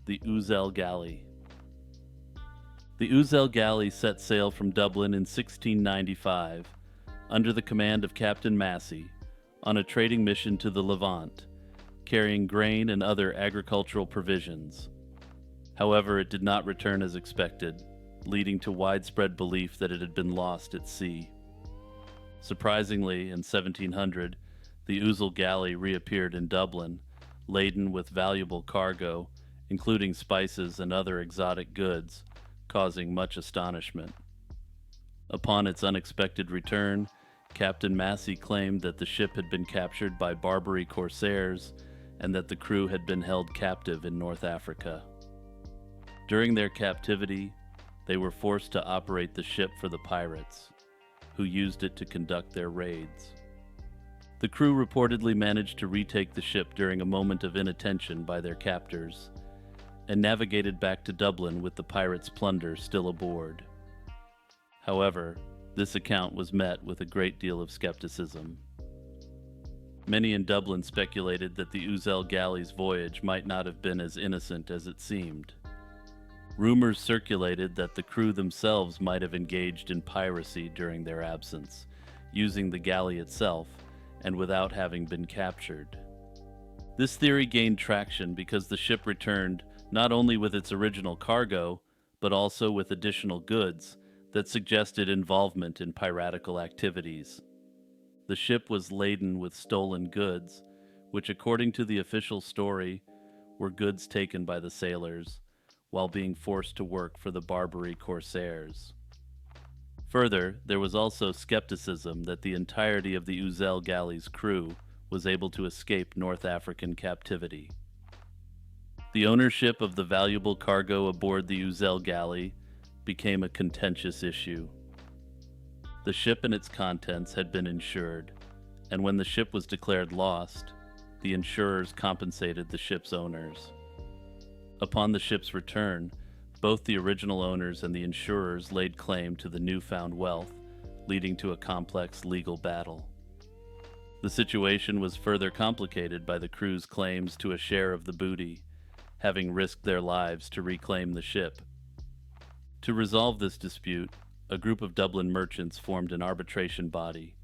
The Uzel Galley. The Uzel Galley set sail from Dublin in 1695, under the command of Captain Massey, on a trading mission to the Levant, carrying grain and other agricultural provisions. However, it did not return as expected, leading to widespread belief that it had been lost at sea. Surprisingly, in 1700, the Uzel Galley reappeared in Dublin, laden with valuable cargo, including spices and other exotic goods, causing much astonishment. Upon its unexpected return, Captain Massey claimed that the ship had been captured by Barbary corsairs and that the crew had been held captive in North Africa. During their captivity, they were forced to operate the ship for the pirates, who used it to conduct their raids. The crew reportedly managed to retake the ship during a moment of inattention by their captors, and navigated back to Dublin with the pirates' plunder still aboard. However, this account was met with a great deal of skepticism. Many in Dublin speculated that the Uzel Galley's voyage might not have been as innocent as it seemed. Rumors circulated that the crew themselves might have engaged in piracy during their absence, using the galley itself and without having been captured. This theory gained traction because the ship returned not only with its original cargo, but also with additional goods that suggested involvement in piratical activities. The ship was laden with stolen goods, which according to the official story, were goods taken by the sailors, while being forced to work for the Barbary corsairs. Further, there was also skepticism that the entirety of the Uzel Galley's crew was able to escape North African captivity. The ownership of the valuable cargo aboard the Uzel Galley became a contentious issue. The ship and its contents had been insured, and when the ship was declared lost, the insurers compensated the ship's owners. Upon the ship's return, both the original owners and the insurers laid claim to the newfound wealth, leading to a complex legal battle. The situation was further complicated by the crew's claims to a share of the booty, having risked their lives to reclaim the ship. To resolve this dispute, a group of Dublin merchants formed an arbitration body,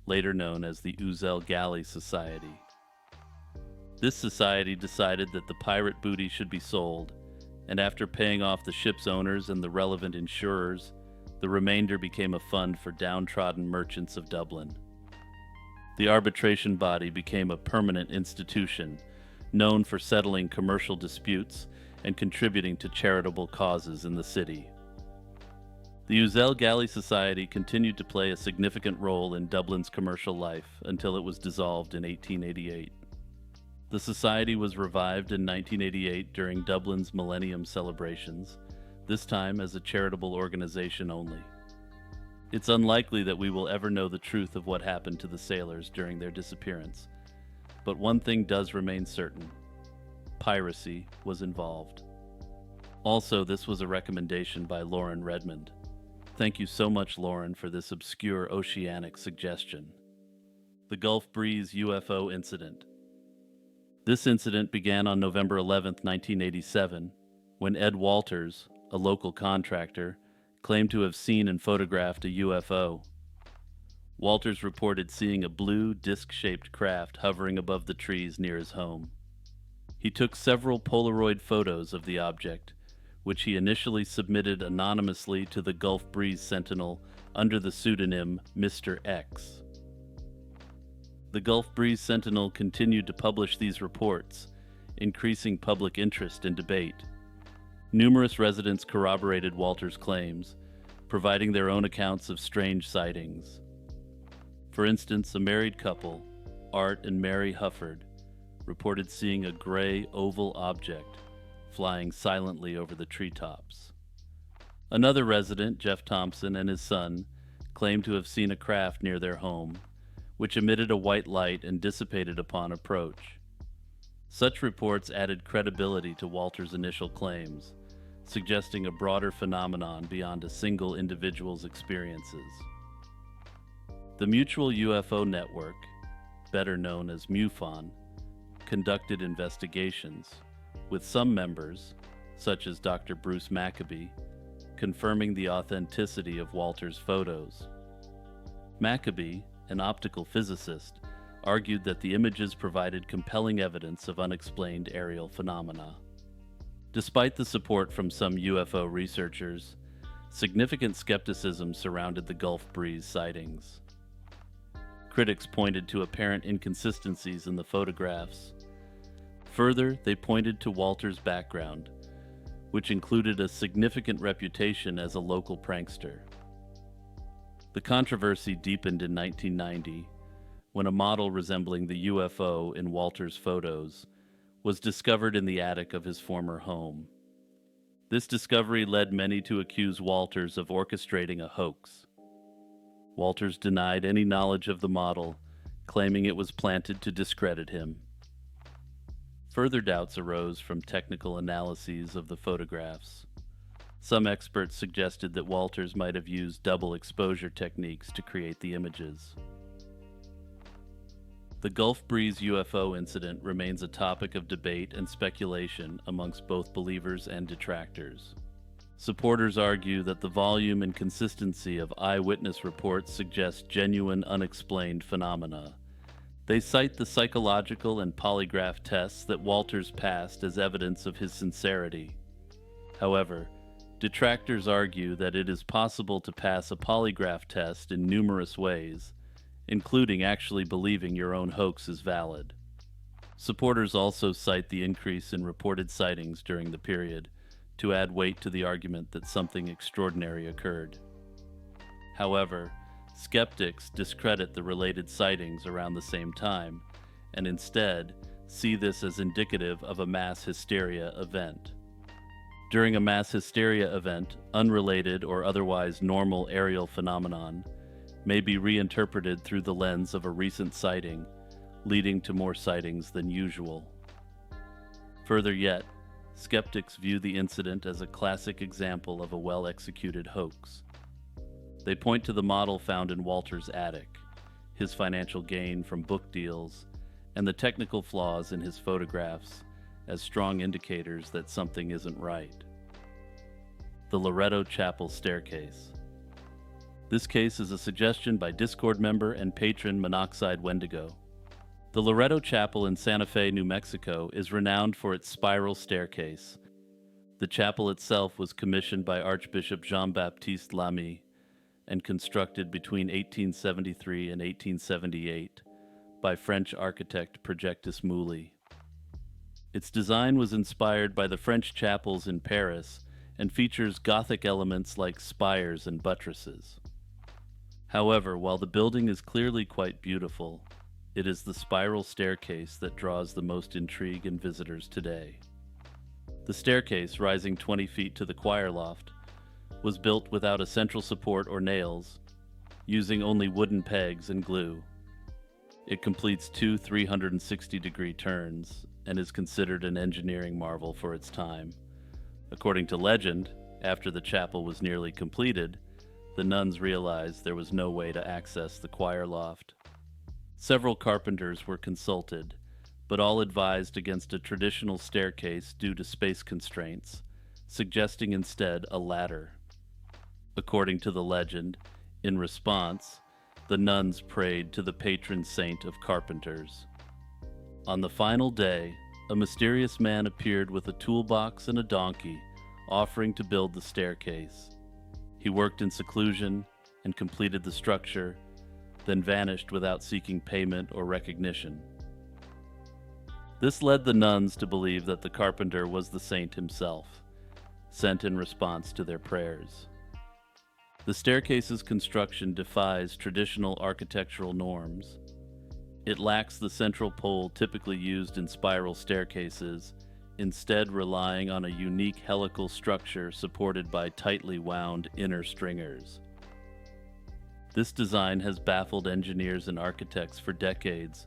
later known as the Uzel Galley Society. This society decided that the pirate booty should be sold, and after paying off the ship's owners and the relevant insurers, the remainder became a fund for downtrodden merchants of Dublin. The arbitration body became a permanent institution, known for settling commercial disputes and contributing to charitable causes in the city. The Uzel Galley Society continued to play a significant role in Dublin's commercial life until it was dissolved in 1888. The society was revived in 1988 during Dublin's Millennium celebrations, this time as a charitable organization only. It's unlikely that we will ever know the truth of what happened to the sailors during their disappearance, but one thing does remain certain: piracy was involved. Also, this was a recommendation by Lauren Redmond. Thank you so much, Lauren, for this obscure oceanic suggestion. The Gulf Breeze UFO Incident. This incident began on November 11, 1987, when Ed Walters, a local contractor, claimed to have seen and photographed a UFO. Walters reported seeing a blue, disc-shaped craft hovering above the trees near his home. He took several Polaroid photos of the object, which he initially submitted anonymously to the Gulf Breeze Sentinel under the pseudonym Mr. X. The Gulf Breeze Sentinel continued to publish these reports, increasing public interest and debate. Numerous residents corroborated Walters' claims, providing their own accounts of strange sightings. For instance, a married couple, Art and Mary Hufford, reported seeing a gray oval object flying silently over the treetops. Another resident, Jeff Thompson, and his son claimed to have seen a craft near their home, which emitted a white light and dissipated upon approach. Such reports added credibility to Walters' initial claims, suggesting a broader phenomenon beyond a single individual's experiences. The Mutual UFO Network, better known as MUFON, conducted investigations, with some members, such as Dr. Bruce Maccabee, confirming the authenticity of Walter's photos. Maccabee, an optical physicist, argued that the images provided compelling evidence of unexplained aerial phenomena. Despite the support from some UFO researchers, significant skepticism surrounded the Gulf Breeze sightings. Critics pointed to apparent inconsistencies in the photographs. Further, they pointed to Walter's background, which included a significant reputation as a local prankster. The controversy deepened in 1990 when a model resembling the UFO in Walter's photos was discovered in the attic of his former home. This discovery led many to accuse Walters of orchestrating a hoax. Walters denied any knowledge of the model, claiming it was planted to discredit him. Further doubts arose from technical analyses of the photographs. Some experts suggested that Walters might have used double exposure techniques to create the images. The Gulf Breeze UFO incident remains a topic of debate and speculation amongst both believers and detractors. Supporters argue that the volume and consistency of eyewitness reports suggest genuine unexplained phenomena. They cite the psychological and polygraph tests that Walters passed as evidence of his sincerity. However, detractors argue that it is possible to pass a polygraph test in numerous ways, including actually believing your own hoax is valid. Supporters also cite the increase in reported sightings during the period to add weight to the argument that something extraordinary occurred. However, skeptics discredit the related sightings around the same time and instead see this as indicative of a mass hysteria event. During a mass hysteria event, unrelated or otherwise normal aerial phenomenon may be reinterpreted through the lens of a recent sighting, leading to more sightings than usual. Further yet, skeptics view the incident as a classic example of a well-executed hoax. They point to the model found in Walter's attic, his financial gain from book deals, and the technical flaws in his photographs as strong indicators that something isn't right. The Loretto Chapel Staircase. This case is a suggestion by Discord member and patron Monoxide Wendigo. The Loretto Chapel in Santa Fe, New Mexico is renowned for its spiral staircase. The chapel itself was commissioned by Archbishop Jean-Baptiste Lamy and constructed between 1873 and 1878 by French architect Projectus Mouly. Its design was inspired by the French chapels in Paris and features Gothic elements like spires and buttresses. However, while the building is clearly quite beautiful, it is the spiral staircase that draws the most intrigue in visitors today. The staircase, rising 20 feet to the choir loft, was built without a central support or nails, using only wooden pegs and glue. It completes two 360-degree turns and is considered an engineering marvel for its time. According to legend, after the chapel was nearly completed, the nuns realized there was no way to access the choir loft. Several carpenters were consulted, but all advised against a traditional staircase due to space constraints, suggesting instead a ladder. According to the legend, in response, the nuns prayed to the patron saint of carpenters. On the final day, a mysterious man appeared with a toolbox and a donkey, offering to build the staircase. He worked in seclusion and completed the structure, then vanished without seeking payment or recognition. This led the nuns to believe that the carpenter was the saint himself, sent in response to their prayers. The staircase's construction defies traditional architectural norms. It lacks the central pole typically used in spiral staircases, instead relying on a unique helical structure supported by tightly wound inner stringers. This design has baffled engineers and architects for decades,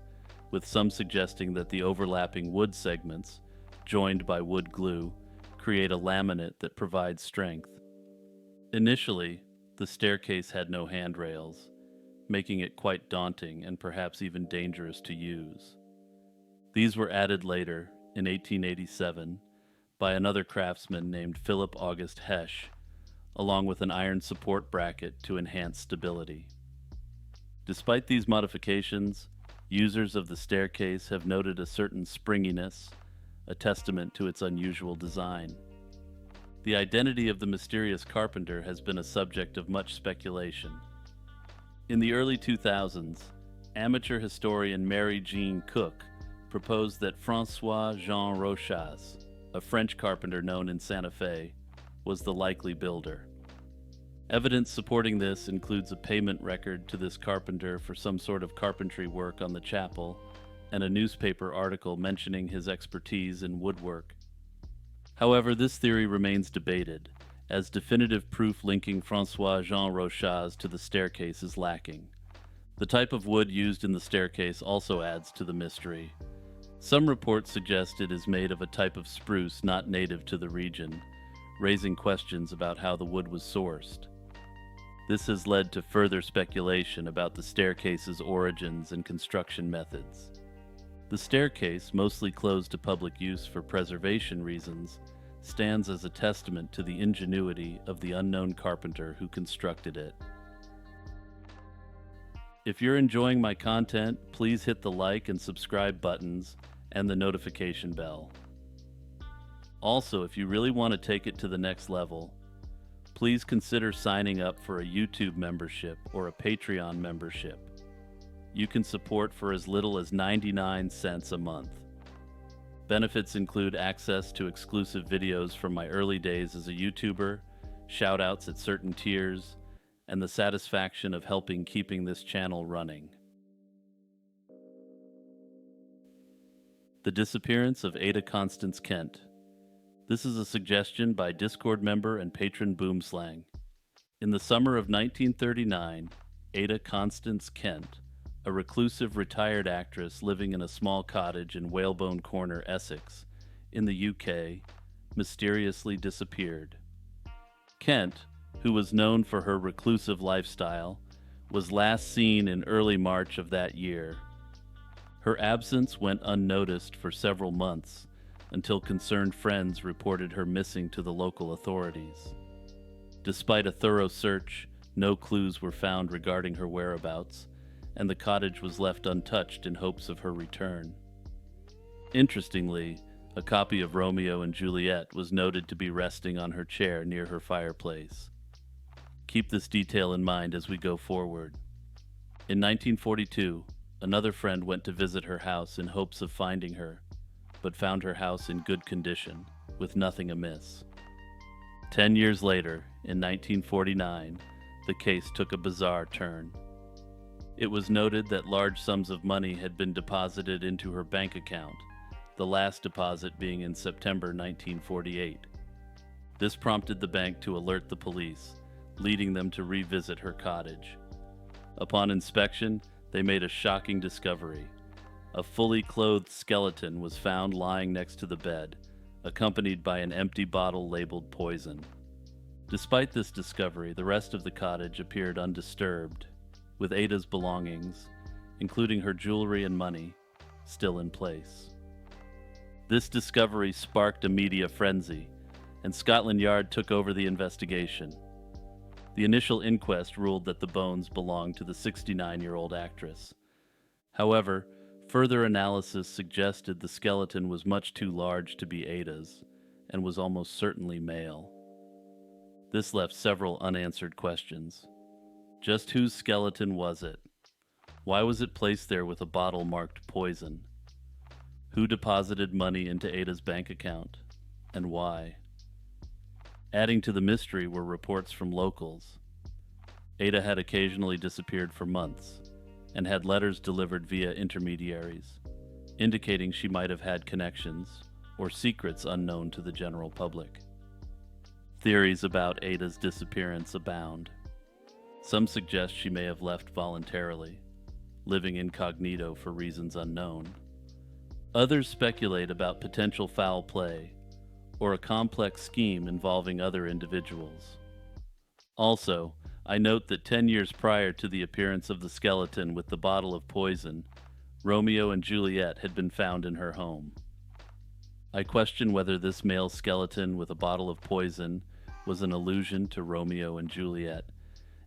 with some suggesting that the overlapping wood segments, joined by wood glue, create a laminate that provides strength. Initially, the staircase had no handrails, making it quite daunting and perhaps even dangerous to use. These were added later, in 1887, by another craftsman named Philip August Hesch, along with an iron support bracket to enhance stability. Despite these modifications, users of the staircase have noted a certain springiness, a testament to its unusual design. The identity of the mysterious carpenter has been a subject of much speculation. In the early 2000s, amateur historian Mary Jean Cook proposed that François-Jean Rochas, a French carpenter known in Santa Fe, was the likely builder. Evidence supporting this includes a payment record to this carpenter for some sort of carpentry work on the chapel, and a newspaper article mentioning his expertise in woodwork. However, this theory remains debated, as definitive proof linking François-Jean Rochas to the staircase is lacking. The type of wood used in the staircase also adds to the mystery. Some reports suggest it is made of a type of spruce not native to the region, raising questions about how the wood was sourced. This has led to further speculation about the staircase's origins and construction methods. The staircase, mostly closed to public use for preservation reasons, stands as a testament to the ingenuity of the unknown carpenter who constructed it. If you're enjoying my content, please hit the like and subscribe buttons and the notification bell. Also, if you really want to take it to the next level, please consider signing up for a YouTube membership or a Patreon membership. You can support for as little as 99 cents a month. Benefits include access to exclusive videos from my early days as a YouTuber, shoutouts at certain tiers, and the satisfaction of helping keeping this channel running. The disappearance of Ada Constance Kent. This is a suggestion by Discord member and patron Boomslang. In the summer of 1939, Ada Constance Kent, a reclusive retired actress living in a small cottage in Whalebone Corner, Essex, in the UK, mysteriously disappeared. Kent, who was known for her reclusive lifestyle, was last seen in early March of that year. Her absence went unnoticed for several months until concerned friends reported her missing to the local authorities. Despite a thorough search, no clues were found regarding her whereabouts, and the cottage was left untouched in hopes of her return. Interestingly, a copy of Romeo and Juliet was noted to be resting on her chair near her fireplace. Keep this detail in mind as we go forward. In 1942, another friend went to visit her house in hopes of finding her, but found her house in good condition, with nothing amiss. 10 years later, in 1949, the case took a bizarre turn. It was noted that large sums of money had been deposited into her bank account, the last deposit being in September 1948. This prompted the bank to alert the police, leading them to revisit her cottage. Upon inspection, they made a shocking discovery. A fully clothed skeleton was found lying next to the bed, accompanied by an empty bottle labeled poison. Despite this discovery, the rest of the cottage appeared undisturbed, with Ada's belongings, including her jewelry and money, still in place. This discovery sparked a media frenzy, and Scotland Yard took over the investigation. The initial inquest ruled that the bones belonged to the 69-year-old actress. However, further analysis suggested the skeleton was much too large to be Ada's, and was almost certainly male. This left several unanswered questions. Just whose skeleton was it? Why was it placed there with a bottle marked poison? Who deposited money into Ada's bank account, and why? Adding to the mystery were reports from locals. Ada had occasionally disappeared for months, and had letters delivered via intermediaries, indicating she might have had connections or secrets unknown to the general public. Theories about Ada's disappearance abound. Some suggest she may have left voluntarily, living incognito for reasons unknown. Others speculate about potential foul play or a complex scheme involving other individuals. Also, I note that 10 years prior to the appearance of the skeleton with the bottle of poison, Romeo and Juliet had been found in her home. I question whether this male skeleton with a bottle of poison was an allusion to Romeo and Juliet,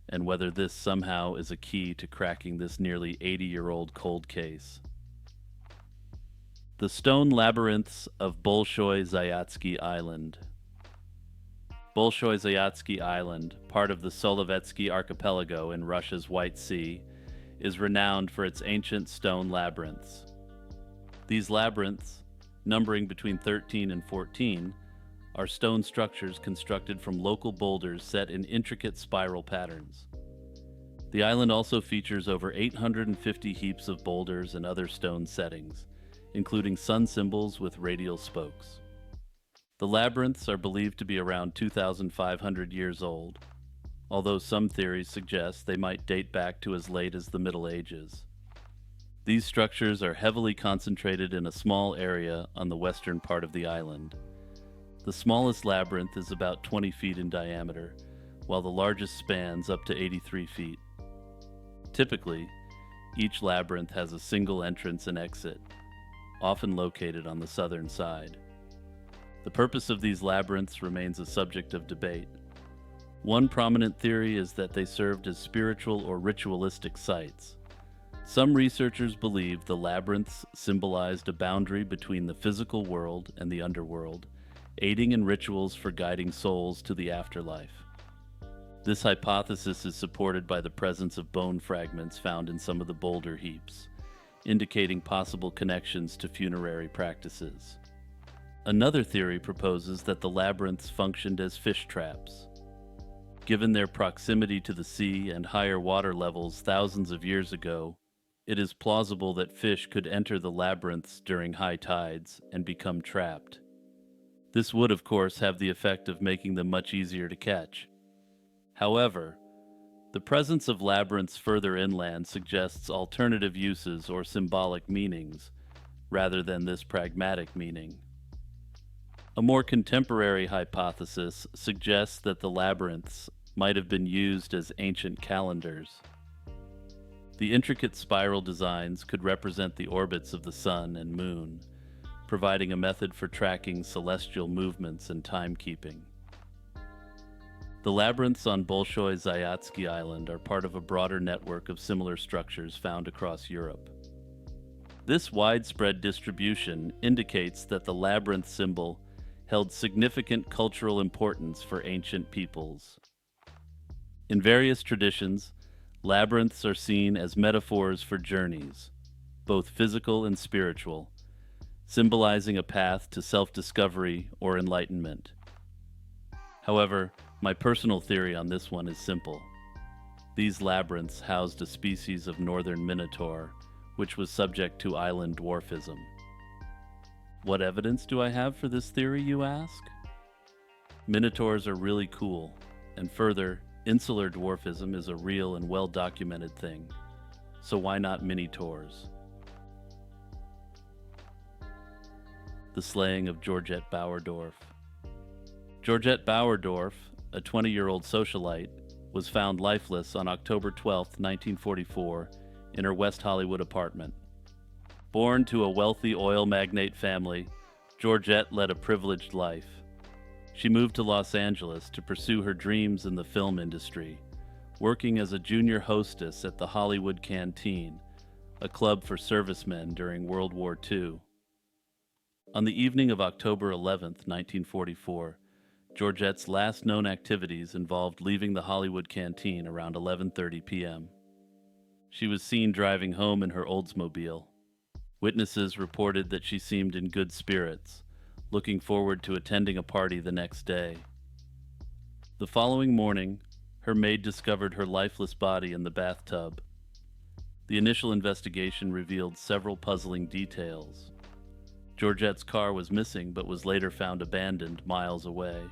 and whether this somehow is a key to cracking this nearly 80-year-old cold case. The Stone Labyrinths of Bolshoi Zayatsky Island. Bolshoi Zayatsky Island, part of the Solovetsky Archipelago in Russia's White Sea, is renowned for its ancient stone labyrinths. These labyrinths, numbering between 13 and 14, are stone structures constructed from local boulders set in intricate spiral patterns. The island also features over 850 heaps of boulders and other stone settings, including sun symbols with radial spokes. The labyrinths are believed to be around 2,500 years old, although some theories suggest they might date back to as late as the Middle Ages. These structures are heavily concentrated in a small area on the western part of the island. The smallest labyrinth is about 20 feet in diameter, while the largest spans up to 83 feet. Typically, each labyrinth has a single entrance and exit, often located on the southern side. The purpose of these labyrinths remains a subject of debate. One prominent theory is that they served as spiritual or ritualistic sites. Some researchers believe the labyrinths symbolized a boundary between the physical world and the underworld, aiding in rituals for guiding souls to the afterlife. This hypothesis is supported by the presence of bone fragments found in some of the boulder heaps, indicating possible connections to funerary practices. Another theory proposes that the labyrinths functioned as fish traps. Given their proximity to the sea and higher water levels thousands of years ago, it is plausible that fish could enter the labyrinths during high tides and become trapped. This would, of course, have the effect of making them much easier to catch. However, the presence of labyrinths further inland suggests alternative uses or symbolic meanings, rather than this pragmatic meaning. A more contemporary hypothesis suggests that the labyrinths might have been used as ancient calendars. The intricate spiral designs could represent the orbits of the sun and moon, providing a method for tracking celestial movements and timekeeping. The labyrinths on Bolshoi Zayatsky Island are part of a broader network of similar structures found across Europe. This widespread distribution indicates that the labyrinth symbol held significant cultural importance for ancient peoples. In various traditions, labyrinths are seen as metaphors for journeys, both physical and spiritual, symbolizing a path to self-discovery or enlightenment. However, my personal theory on this one is simple. These labyrinths housed a species of northern minotaur, which was subject to island dwarfism. What evidence do I have for this theory, you ask? Minotaurs are really cool, and further, insular dwarfism is a real and well-documented thing. So why not minotaurs? The slaying of Georgette Bauerdorf. Georgette Bauerdorf, a 20-year-old socialite, was found lifeless on October 12, 1944, in her West Hollywood apartment. Born to a wealthy oil magnate family, Georgette led a privileged life. She moved to Los Angeles to pursue her dreams in the film industry, working as a junior hostess at the Hollywood Canteen, a club for servicemen during World War II. On the evening of October 11, 1944, Georgette's last known activities involved leaving the Hollywood Canteen around 11:30 p.m. She was seen driving home in her Oldsmobile. Witnesses reported that she seemed in good spirits, looking forward to attending a party the next day. The following morning, her maid discovered her lifeless body in the bathtub. The initial investigation revealed several puzzling details. Georgette's car was missing but was later found abandoned miles away.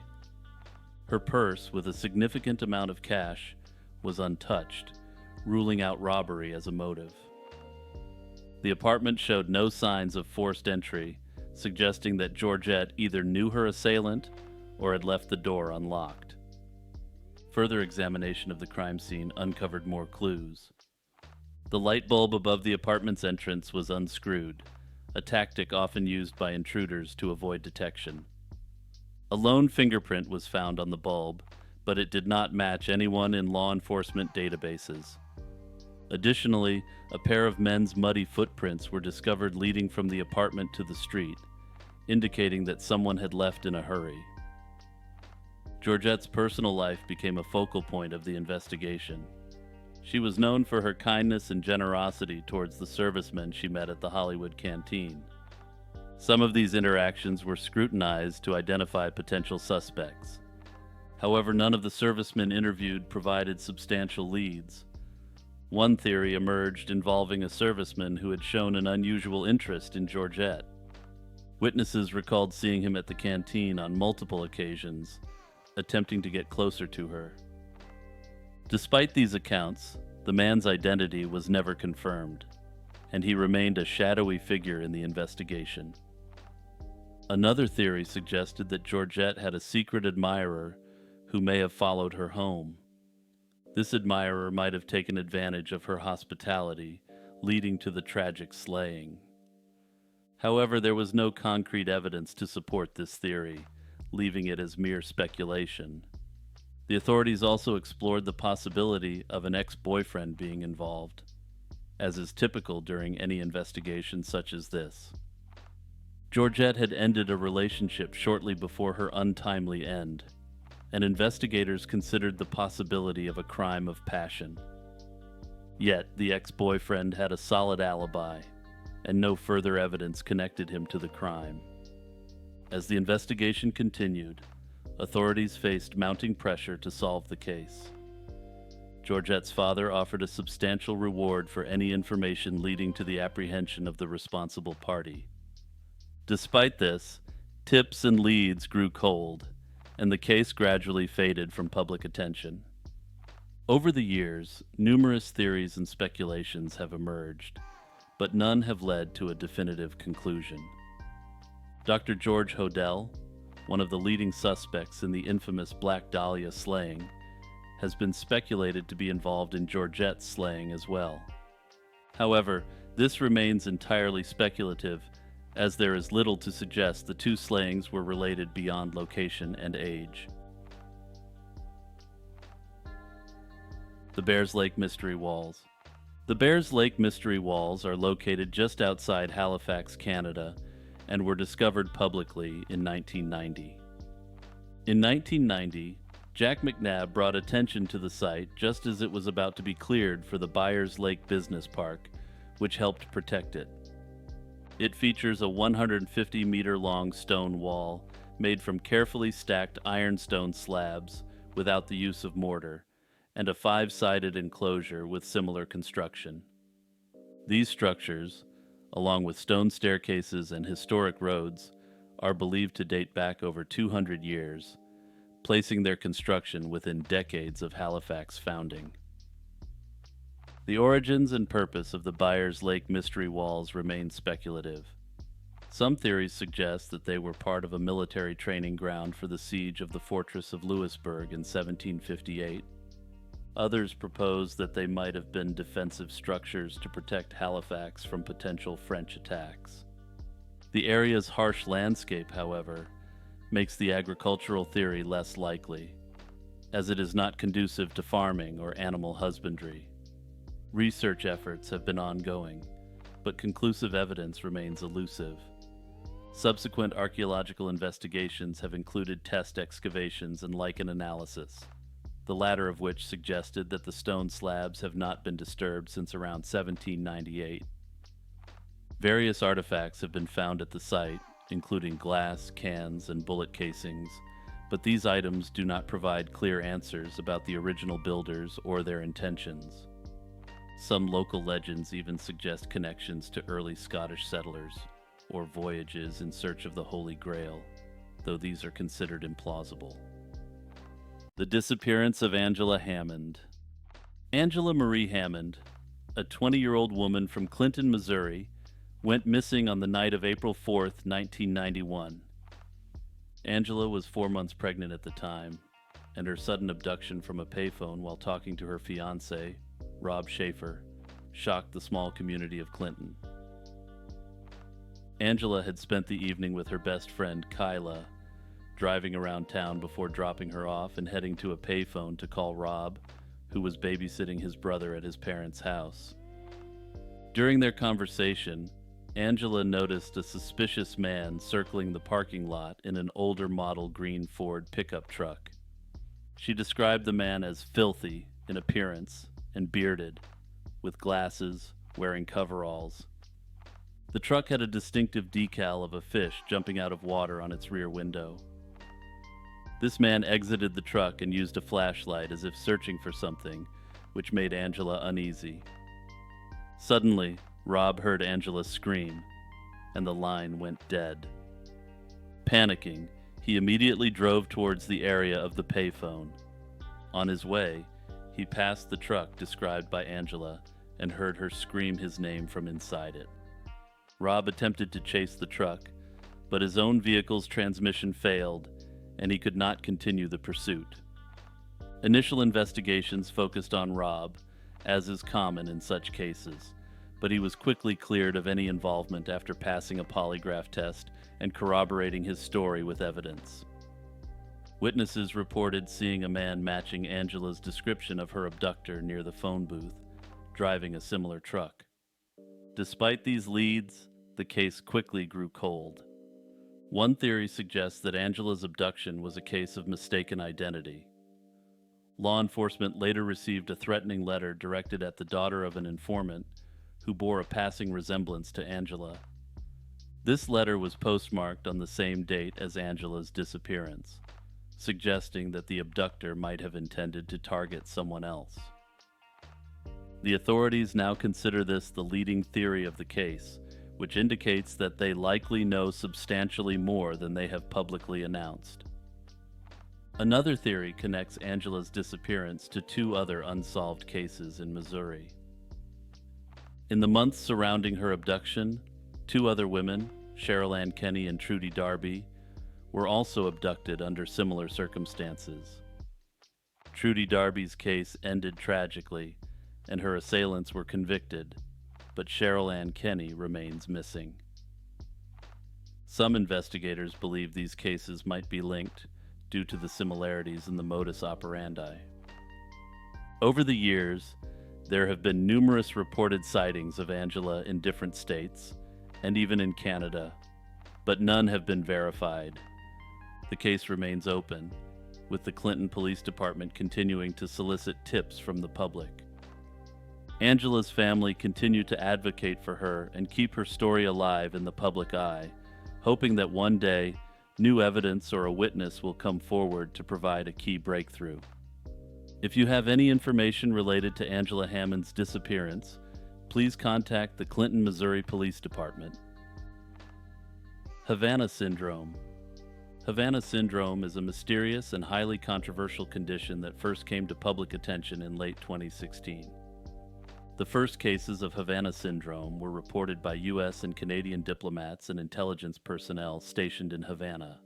Her purse, with a significant amount of cash, was untouched, ruling out robbery as a motive. The apartment showed no signs of forced entry, suggesting that Georgette either knew her assailant or had left the door unlocked. Further examination of the crime scene uncovered more clues. The light bulb above the apartment's entrance was unscrewed, a tactic often used by intruders to avoid detection. A lone fingerprint was found on the bulb, but it did not match anyone in law enforcement databases. Additionally, a pair of men's muddy footprints were discovered leading from the apartment to the street, indicating that someone had left in a hurry. Georgette's personal life became a focal point of the investigation. She was known for her kindness and generosity towards the servicemen she met at the Hollywood canteen. Some of these interactions were scrutinized to identify potential suspects. However, none of the servicemen interviewed provided substantial leads. One theory emerged involving a serviceman who had shown an unusual interest in Georgette. Witnesses recalled seeing him at the canteen on multiple occasions, attempting to get closer to her. Despite these accounts, the man's identity was never confirmed, and he remained a shadowy figure in the investigation. Another theory suggested that Georgette had a secret admirer who may have followed her home. This admirer might have taken advantage of her hospitality, leading to the tragic slaying. However, there was no concrete evidence to support this theory, leaving it as mere speculation. The authorities also explored the possibility of an ex-boyfriend being involved, as is typical during any investigation such as this. Georgette had ended a relationship shortly before her untimely end, and investigators considered the possibility of a crime of passion. Yet, the ex-boyfriend had a solid alibi, and no further evidence connected him to the crime. As the investigation continued, authorities faced mounting pressure to solve the case. Georgette's father offered a substantial reward for any information leading to the apprehension of the responsible party. Despite this, tips and leads grew cold, and the case gradually faded from public attention. Over the years, numerous theories and speculations have emerged, but none have led to a definitive conclusion. Dr. George Hodel, one of the leading suspects in the infamous Black Dahlia slaying, has been speculated to be involved in Georgette's slaying as well. However, this remains entirely speculative, as there is little to suggest the two slayings were related beyond location and age. The Bears Lake Mystery Walls. The Bears Lake Mystery Walls are located just outside Halifax, Canada, and were discovered publicly in 1990. In 1990, Jack McNabb brought attention to the site just as it was about to be cleared for the Byers Lake Business Park, which helped protect it. It features a 150-meter-long stone wall made from carefully stacked ironstone slabs without the use of mortar, and a 5-sided enclosure with similar construction. These structures, along with stone staircases and historic roads, are believed to date back over 200 years, placing their construction within decades of Halifax founding. The origins and purpose of the Byers Lake Mystery Walls remain speculative. Some theories suggest that they were part of a military training ground for the siege of the fortress of Louisburg in 1758. Others propose that they might have been defensive structures to protect Halifax from potential French attacks. The area's harsh landscape, however, makes the agricultural theory less likely, as it is not conducive to farming or animal husbandry. Research efforts have been ongoing, but conclusive evidence remains elusive. Subsequent archaeological investigations have included test excavations and lichen analysis, the latter of which suggested that the stone slabs have not been disturbed since around 1798. Various artifacts have been found at the site, including glass, cans, and bullet casings, but these items do not provide clear answers about the original builders or their intentions. Some local legends even suggest connections to early Scottish settlers, or voyages in search of the Holy Grail, though these are considered implausible. The disappearance of Angela Hammond. Angela Marie Hammond, a 20-year-old woman from Clinton, Missouri, went missing on the night of April 4th, 1991. Angela was 4 months pregnant at the time, and her sudden abduction from a payphone while talking to her fiancé, Rob Schaefer, shocked the small community of Clinton. Angela had spent the evening with her best friend, Kyla, driving around town before dropping her off and heading to a payphone to call Rob, who was babysitting his brother at his parents' house. During their conversation, Angela noticed a suspicious man circling the parking lot in an older model green Ford pickup truck. She described the man as filthy in appearance and bearded, with glasses, wearing coveralls. The truck had a distinctive decal of a fish jumping out of water on its rear window. This man exited the truck and used a flashlight as if searching for something, which made Angela uneasy. Suddenly, Rob heard Angela scream, and the line went dead. Panicking, he immediately drove towards the area of the payphone. On his way, he passed the truck described by Angela and heard her scream his name from inside it. Rob attempted to chase the truck, but his own vehicle's transmission failed, and he could not continue the pursuit. Initial investigations focused on Rob, as is common in such cases, but he was quickly cleared of any involvement after passing a polygraph test and corroborating his story with evidence. Witnesses reported seeing a man matching Angela's description of her abductor near the phone booth, driving a similar truck. Despite these leads, the case quickly grew cold. One theory suggests that Angela's abduction was a case of mistaken identity. Law enforcement later received a threatening letter directed at the daughter of an informant who bore a passing resemblance to Angela. This letter was postmarked on the same date as Angela's disappearance, suggesting that the abductor might have intended to target someone else. The authorities now consider this the leading theory of the case, which indicates that they likely know substantially more than they have publicly announced. Another theory connects Angela's disappearance to two other unsolved cases in Missouri. In the months surrounding her abduction, two other women, Cheryl Ann Kenny and Trudy Darby, were also abducted under similar circumstances. Trudy Darby's case ended tragically, and her assailants were convicted, but Cheryl Ann Kenny remains missing. Some investigators believe these cases might be linked due to the similarities in the modus operandi. Over the years, there have been numerous reported sightings of Angela in different states, and even in Canada, but none have been verified. The case remains open, with the Clinton Police Department continuing to solicit tips from the public. Angela's family continue to advocate for her and keep her story alive in the public eye, hoping that one day, new evidence or a witness will come forward to provide a key breakthrough. If you have any information related to Angela Hammond's disappearance, please contact the Clinton, Missouri Police Department. Havana Syndrome. Havana Syndrome is a mysterious and highly controversial condition that first came to public attention in late 2016. The first cases of Havana Syndrome were reported by U.S. and Canadian diplomats and intelligence personnel stationed in Havana.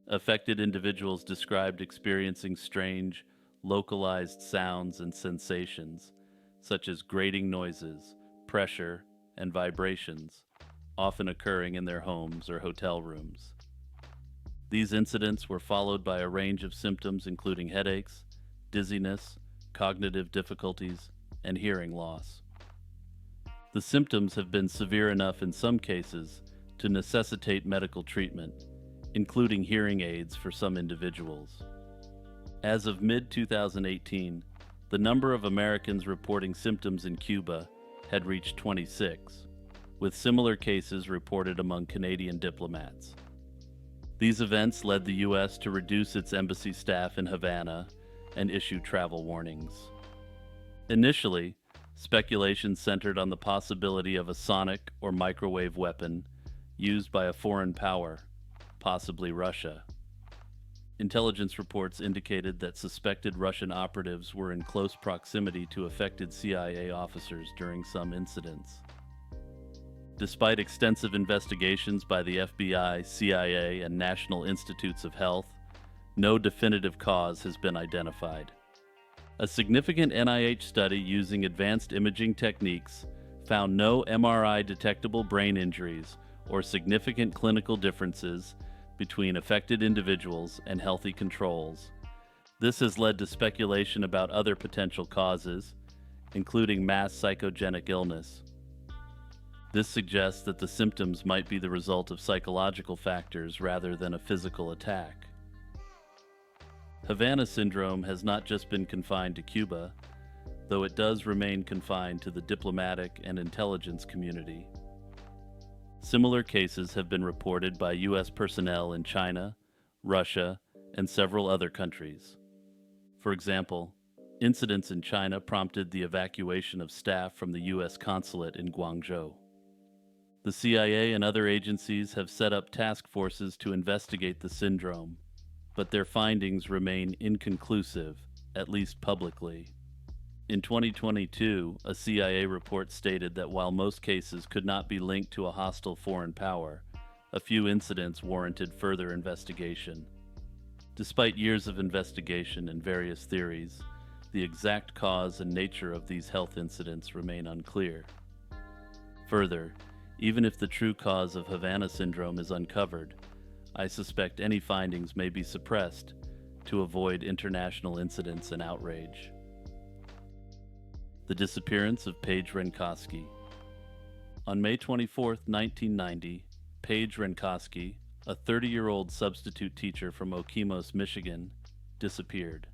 Affected individuals described experiencing strange, localized sounds and sensations, such as grating noises, pressure, and vibrations, often occurring in their homes or hotel rooms. These incidents were followed by a range of symptoms including headaches, dizziness, cognitive difficulties, and hearing loss. The symptoms have been severe enough in some cases to necessitate medical treatment, including hearing aids for some individuals. As of mid-2018, the number of Americans reporting symptoms in Cuba had reached 26, with similar cases reported among Canadian diplomats. These events led the U.S. to reduce its embassy staff in Havana and issue travel warnings. Initially, speculation centered on the possibility of a sonic or microwave weapon used by a foreign power, possibly Russia. Intelligence reports indicated that suspected Russian operatives were in close proximity to affected CIA officers during some incidents. Despite extensive investigations by the FBI, CIA, and National Institutes of Health, no definitive cause has been identified. A significant NIH study using advanced imaging techniques found no MRI-detectable brain injuries or significant clinical differences between affected individuals and healthy controls. This has led to speculation about other potential causes, including mass psychogenic illness. This suggests that the symptoms might be the result of psychological factors rather than a physical attack. Havana syndrome has not just been confined to Cuba, though it does remain confined to the diplomatic and intelligence community. Similar cases have been reported by U.S. personnel in China, Russia, and several other countries. For example, incidents in China prompted the evacuation of staff from the U.S. consulate in Guangzhou. The CIA and other agencies have set up task forces to investigate the syndrome, but their findings remain inconclusive, at least publicly. In 2022, a CIA report stated that while most cases could not be linked to a hostile foreign power, a few incidents warranted further investigation. Despite years of investigation and various theories, the exact cause and nature of these health incidents remain unclear. Further, even if the true cause of Havana syndrome is uncovered, I suspect any findings may be suppressed to avoid international incidents and outrage. The disappearance of Paige Renkoski. On May 24, 1990, Paige Renkoski, a 30-year-old substitute teacher from Okemos, Michigan, disappeared.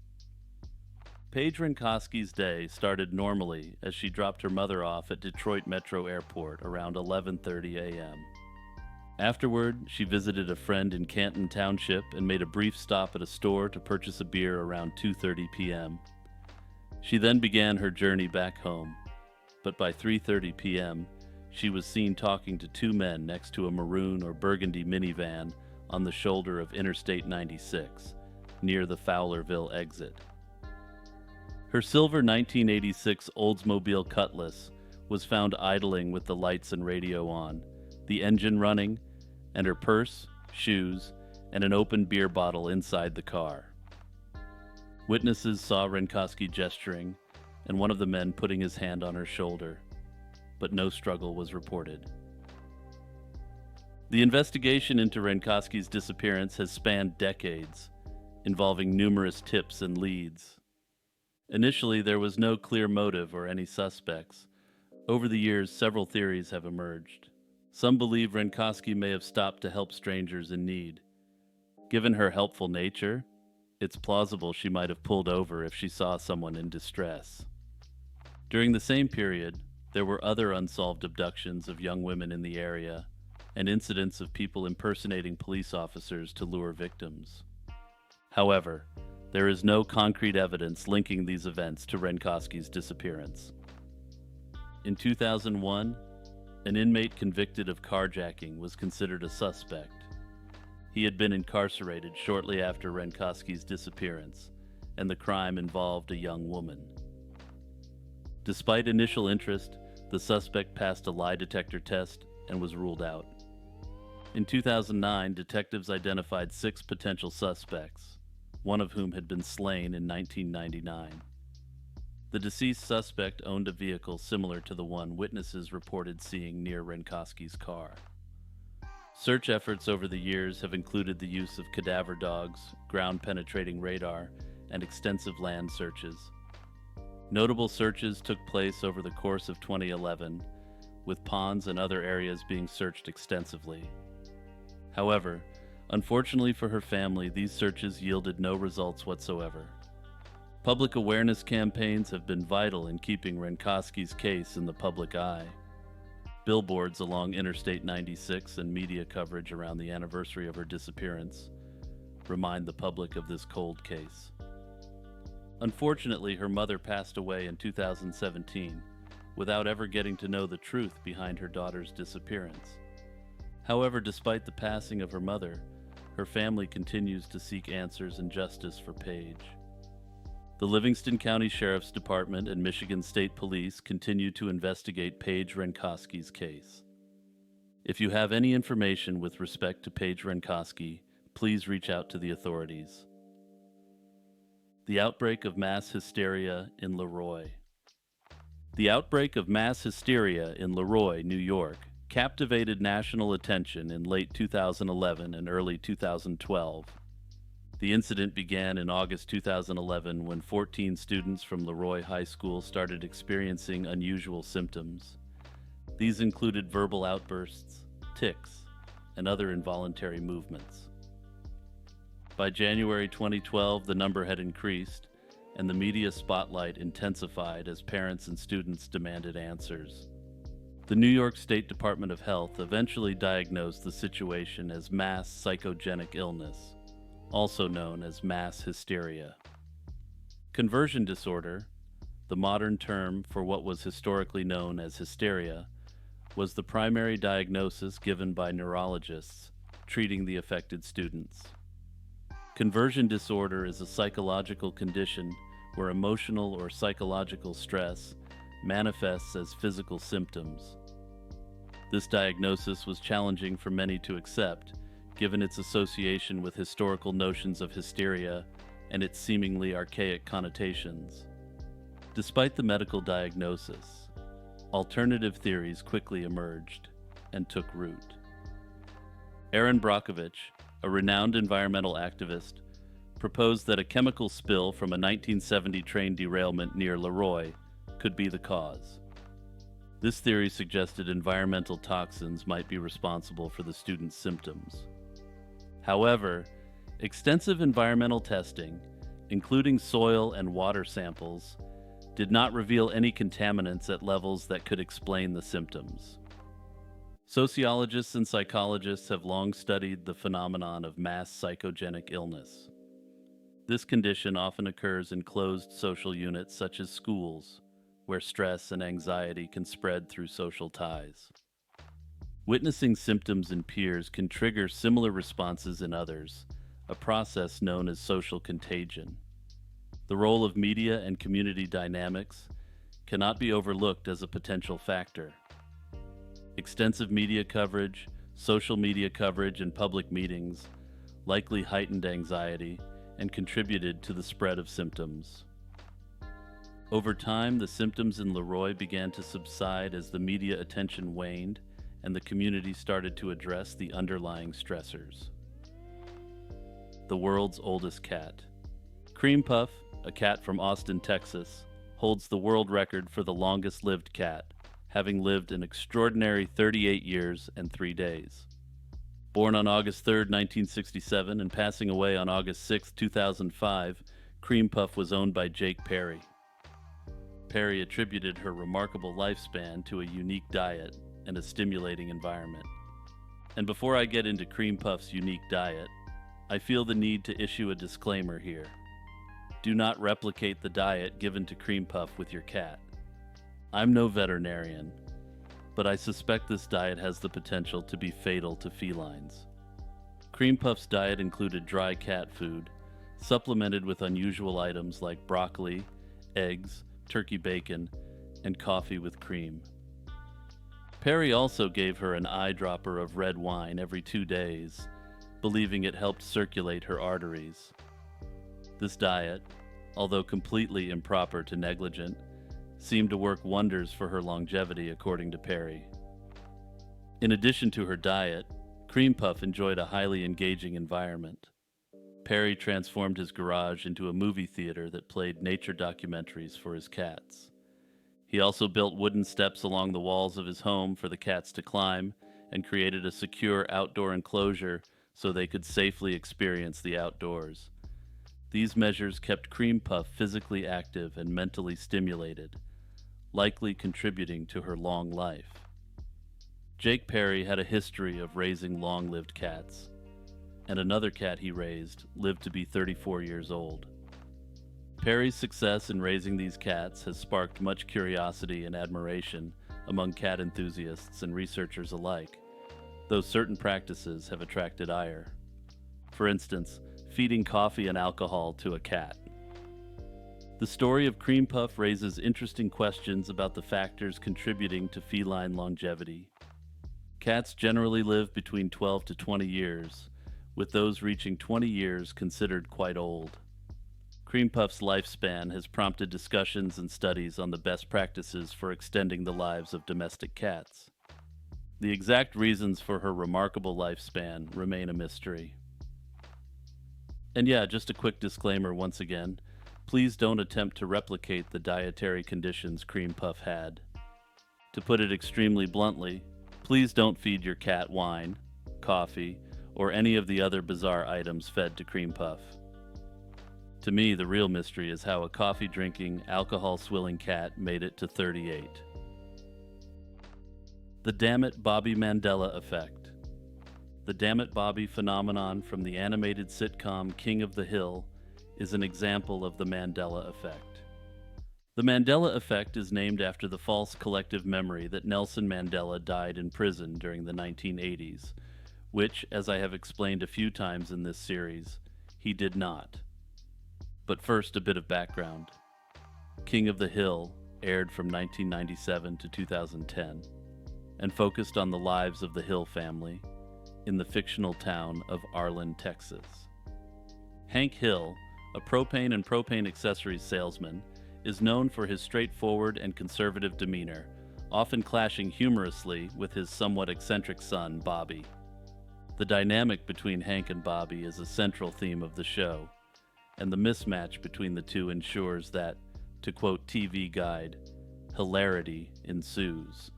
Paige Renkoski's day started normally as she dropped her mother off at Detroit Metro Airport around 11:30 a.m. Afterward, she visited a friend in Canton Township and made a brief stop at a store to purchase a beer around 2:30 p.m. She then began her journey back home, but by 3:30 p.m., she was seen talking to two men next to a maroon or burgundy minivan on the shoulder of Interstate 96, near the Fowlerville exit. Her silver 1986 Oldsmobile Cutlass was found idling with the lights and radio on, the engine running, and her purse, shoes, and an open beer bottle inside the car. Witnesses saw Renkoski gesturing and one of the men putting his hand on her shoulder, but no struggle was reported. The investigation into Renkoski's disappearance has spanned decades, involving numerous tips and leads. Initially, there was no clear motive or any suspects. Over the years, several theories have emerged. Some believe Renkoski may have stopped to help strangers in need. Given her helpful nature, it's plausible she might have pulled over if she saw someone in distress. During the same period, there were other unsolved abductions of young women in the area and incidents of people impersonating police officers to lure victims. However, there is no concrete evidence linking these events to Renkoski's disappearance. In 2001, an inmate convicted of carjacking was considered a suspect. He had been incarcerated shortly after Renkoski's disappearance, and the crime involved a young woman. Despite initial interest, the suspect passed a lie detector test and was ruled out. In 2009, detectives identified 6 potential suspects, one of whom had been slain in 1999. The deceased suspect owned a vehicle similar to the one witnesses reported seeing near Renkoski's car. Search efforts over the years have included the use of cadaver dogs, ground-penetrating radar, and extensive land searches. Notable searches took place over the course of 2011, with ponds and other areas being searched extensively. However, unfortunately for her family, these searches yielded no results whatsoever. Public awareness campaigns have been vital in keeping Renkoski's case in the public eye. Billboards along Interstate 96 and media coverage around the anniversary of her disappearance remind the public of this cold case. Unfortunately, her mother passed away in 2017 without ever getting to know the truth behind her daughter's disappearance. However, despite the passing of her mother, her family continues to seek answers and justice for Paige. The Livingston County Sheriff's Department and Michigan State Police continue to investigate Paige Renkoski's case. If you have any information with respect to Paige Renkoski, please reach out to the authorities. The outbreak of mass hysteria in Leroy. The outbreak of mass hysteria in Leroy, New York, captivated national attention in late 2011 and early 2012. The incident began in August 2011 when 14 students from Leroy High School started experiencing unusual symptoms. These included verbal outbursts, tics, and other involuntary movements. By January 2012, the number had increased, and the media spotlight intensified as parents and students demanded answers. The New York State Department of Health eventually diagnosed the situation as mass psychogenic illness, also known as mass hysteria. Conversion disorder, the modern term for what was historically known as hysteria, was the primary diagnosis given by neurologists treating the affected students. Conversion disorder is a psychological condition where emotional or psychological stress manifests as physical symptoms. This diagnosis was challenging for many to accept, given its association with historical notions of hysteria and its seemingly archaic connotations. Despite the medical diagnosis, alternative theories quickly emerged and took root. Aaron Brockovich, a renowned environmental activist, proposed that a chemical spill from a 1970 train derailment near Leroy could be the cause. This theory suggested environmental toxins might be responsible for the students' symptoms. However, extensive environmental testing, including soil and water samples, did not reveal any contaminants at levels that could explain the symptoms. Sociologists and psychologists have long studied the phenomenon of mass psychogenic illness. This condition often occurs in closed social units such as schools, where stress and anxiety can spread through social ties. Witnessing symptoms in peers can trigger similar responses in others, a process known as social contagion. The role of media and community dynamics cannot be overlooked as a potential factor. Extensive media coverage, social media coverage, and public meetings likely heightened anxiety and contributed to the spread of symptoms. Over time, the symptoms in Leroy began to subside as the media attention waned and the community started to address the underlying stressors. The world's oldest cat. Cream Puff, a cat from Austin, Texas, holds the world record for the longest-lived cat, having lived an extraordinary 38 years and 3 days. Born on August 3, 1967, and passing away on August 6, 2005, Cream Puff was owned by Jake Perry. Perry attributed her remarkable lifespan to a unique diet and a stimulating environment. And before I get into Cream Puff's unique diet, I feel the need to issue a disclaimer here. Do not replicate the diet given to Cream Puff with your cat. I'm no veterinarian, but I suspect this diet has the potential to be fatal to felines. Cream Puff's diet included dry cat food, supplemented with unusual items like broccoli, eggs, turkey bacon, and coffee with cream. Perry also gave her an eyedropper of red wine every 2 days, believing it helped circulate her arteries. This diet, although completely improper to negligent, seemed to work wonders for her longevity, according to Perry. In addition to her diet, Cream Puff enjoyed a highly engaging environment. Perry transformed his garage into a movie theater that played nature documentaries for his cats. He also built wooden steps along the walls of his home for the cats to climb and created a secure outdoor enclosure so they could safely experience the outdoors. These measures kept Cream Puff physically active and mentally stimulated, likely contributing to her long life. Jake Perry had a history of raising long-lived cats, and another cat he raised lived to be 34 years old. Perry's success in raising these cats has sparked much curiosity and admiration among cat enthusiasts and researchers alike, though certain practices have attracted ire. For instance, feeding coffee and alcohol to a cat. The story of Cream Puff raises interesting questions about the factors contributing to feline longevity. Cats generally live between 12 to 20 years, with those reaching 20 years considered quite old. Cream Puff's lifespan has prompted discussions and studies on the best practices for extending the lives of domestic cats. The exact reasons for her remarkable lifespan remain a mystery. And yeah, just a quick disclaimer once again. Please don't attempt to replicate the dietary conditions Cream Puff had. To put it extremely bluntly, please don't feed your cat wine, coffee, or any of the other bizarre items fed to Cream Puff. To me, the real mystery is how a coffee drinking, alcohol swilling cat made it to 38. The Dammit Bobby Mandela Effect. The Dammit Bobby phenomenon from the animated sitcom King of the Hill is an example of the Mandela Effect. The Mandela Effect is named after the false collective memory that Nelson Mandela died in prison during the 1980s, which, as I have explained a few times in this series, he did not. But first, a bit of background. King of the Hill aired from 1997 to 2010 and focused on the lives of the Hill family in the fictional town of Arlen, Texas. Hank Hill, a propane and propane accessories salesman, is known for his straightforward and conservative demeanor, often clashing humorously with his somewhat eccentric son, Bobby. The dynamic between Hank and Bobby is a central theme of the show, and the mismatch between the two ensures that, to quote TV Guide, hilarity ensues.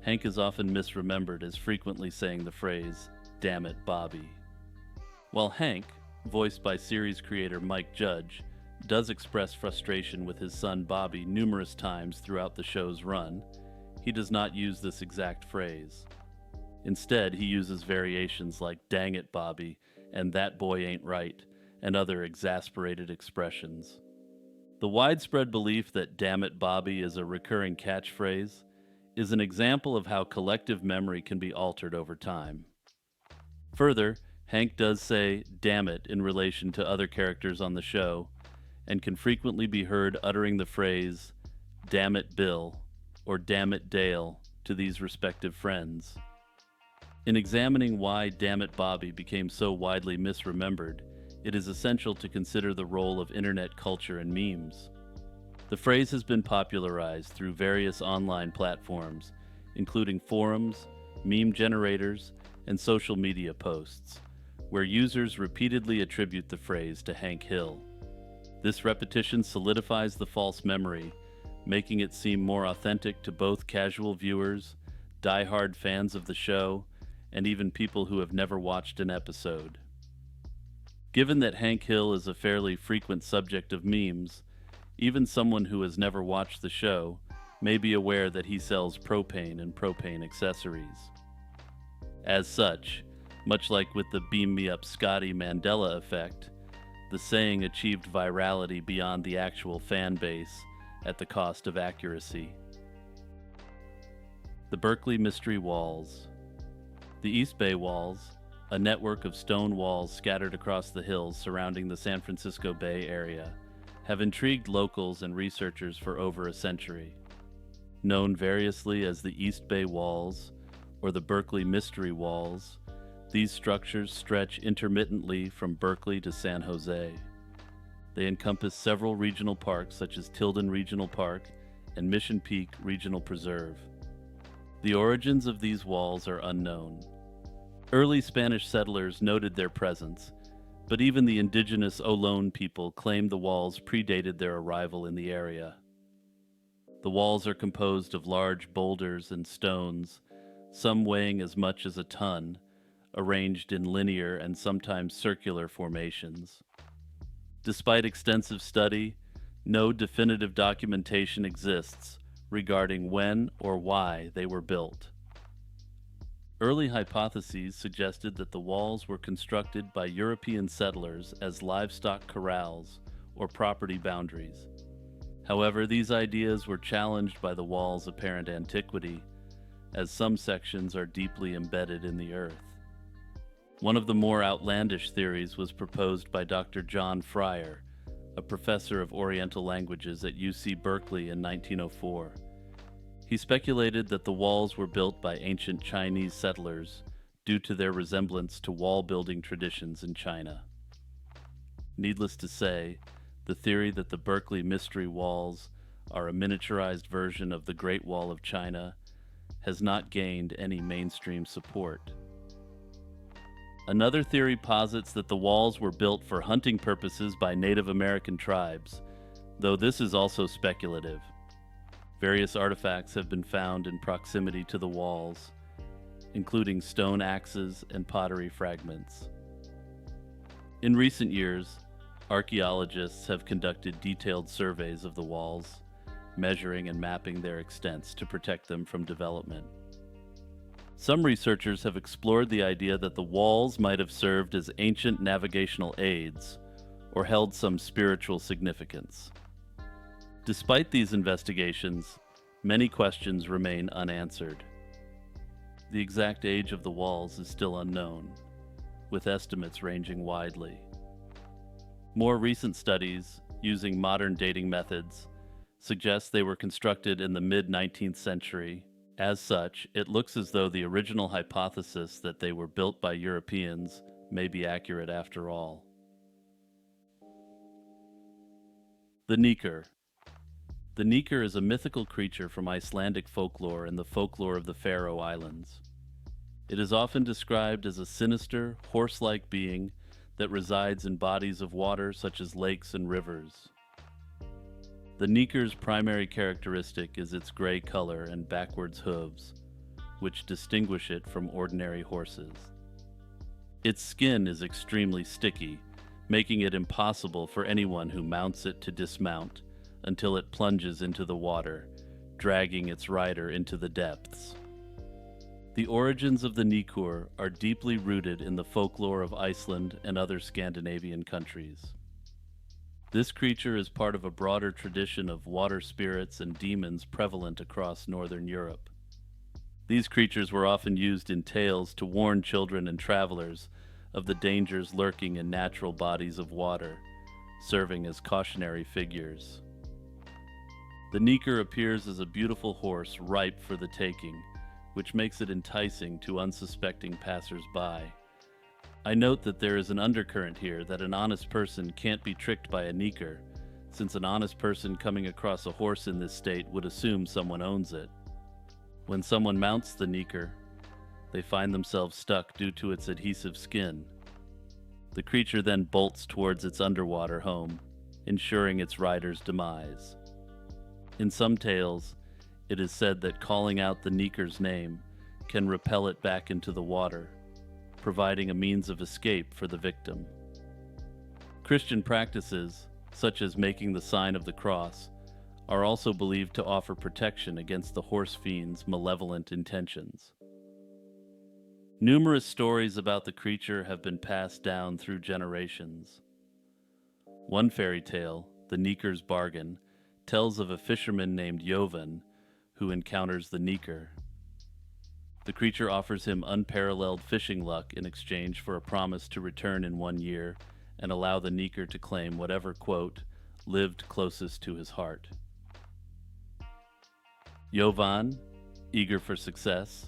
Hank is often misremembered as frequently saying the phrase, "Damn it, Bobby." While Hank, voiced by series creator Mike Judge, does express frustration with his son Bobby numerous times throughout the show's run, he does not use this exact phrase. Instead, he uses variations like "Dang it, Bobby" and "That boy ain't right," and other exasperated expressions. The widespread belief that "Damn it, Bobby" is a recurring catchphrase is an example of how collective memory can be altered over time. Further, Hank does say "damn it" in relation to other characters on the show, and can frequently be heard uttering the phrase "damn it, Bill" or "damn it, Dale" to these respective friends. In examining why "Damn it, Bobby" became so widely misremembered, it is essential to consider the role of internet culture and memes. The phrase has been popularized through various online platforms, including forums, meme generators, and social media posts, where users repeatedly attribute the phrase to Hank Hill. This repetition solidifies the false memory, making it seem more authentic to both casual viewers, die-hard fans of the show, and even people who have never watched an episode. Given that Hank Hill is a fairly frequent subject of memes, even someone who has never watched the show may be aware that he sells propane and propane accessories. As such, much like with the "Beam Me Up Scotty" Mandela effect, the saying achieved virality beyond the actual fan base at the cost of accuracy. The Berkeley Mystery Walls. The East Bay Walls, a network of stone walls scattered across the hills surrounding the San Francisco Bay Area, have intrigued locals and researchers for over a century. Known variously as the East Bay Walls or the Berkeley Mystery Walls, these structures stretch intermittently from Berkeley to San Jose. They encompass several regional parks such as Tilden Regional Park and Mission Peak Regional Preserve. The origins of these walls are unknown. Early Spanish settlers noted their presence, but even the indigenous Olón people claimed the walls predated their arrival in the area. The walls are composed of large boulders and stones, some weighing as much as a ton, arranged in linear and sometimes circular formations. Despite extensive study, no definitive documentation exists regarding when or why they were built. Early hypotheses suggested that the walls were constructed by European settlers as livestock corrals or property boundaries. However, these ideas were challenged by the wall's apparent antiquity, as some sections are deeply embedded in the earth. One of the more outlandish theories was proposed by Dr. John Fryer, a professor of Oriental languages at UC Berkeley in 1904. He speculated that the walls were built by ancient Chinese settlers due to their resemblance to wall-building traditions in China. Needless to say, the theory that the Berkeley Mystery Walls are a miniaturized version of the Great Wall of China has not gained any mainstream support. Another theory posits that the walls were built for hunting purposes by Native American tribes, though this is also speculative. Various artifacts have been found in proximity to the walls, including stone axes and pottery fragments. In recent years, archaeologists have conducted detailed surveys of the walls, measuring and mapping their extents to protect them from development. Some researchers have explored the idea that the walls might have served as ancient navigational aids or held some spiritual significance. Despite these investigations, many questions remain unanswered. The exact age of the walls is still unknown, with estimates ranging widely. More recent studies, using modern dating methods, suggest they were constructed in the mid-19th century. As such, it looks as though the original hypothesis that they were built by Europeans may be accurate after all. The Neker. The Neker is a mythical creature from Icelandic folklore and the folklore of the Faroe Islands. It is often described as a sinister, horse-like being that resides in bodies of water such as lakes and rivers. The Neker's primary characteristic is its gray color and backwards hooves, which distinguish it from ordinary horses. Its skin is extremely sticky, making it impossible for anyone who mounts it to dismount until it plunges into the water, dragging its rider into the depths. The origins of the Nekur are deeply rooted in the folklore of Iceland and other Scandinavian countries. This creature is part of a broader tradition of water spirits and demons prevalent across northern Europe. These creatures were often used in tales to warn children and travelers of the dangers lurking in natural bodies of water, serving as cautionary figures. The Neker appears as a beautiful horse ripe for the taking, which makes it enticing to unsuspecting passers-by. I note that there is an undercurrent here that an honest person can't be tricked by a Neker, since an honest person coming across a horse in this state would assume someone owns it. When someone mounts the Neker, they find themselves stuck due to its adhesive skin. The creature then bolts towards its underwater home, ensuring its rider's demise. In some tales, it is said that calling out the Neker's name can repel it back into the water, providing a means of escape for the victim. Christian practices, such as making the sign of the cross, are also believed to offer protection against the horse fiend's malevolent intentions. Numerous stories about the creature have been passed down through generations. One fairy tale, The Neker's Bargain, tells of a fisherman named Jovan who encounters the Neker. The creature offers him unparalleled fishing luck in exchange for a promise to return in 1 year and allow the Neker to claim whatever, quote, lived closest to his heart. Jovan, eager for success,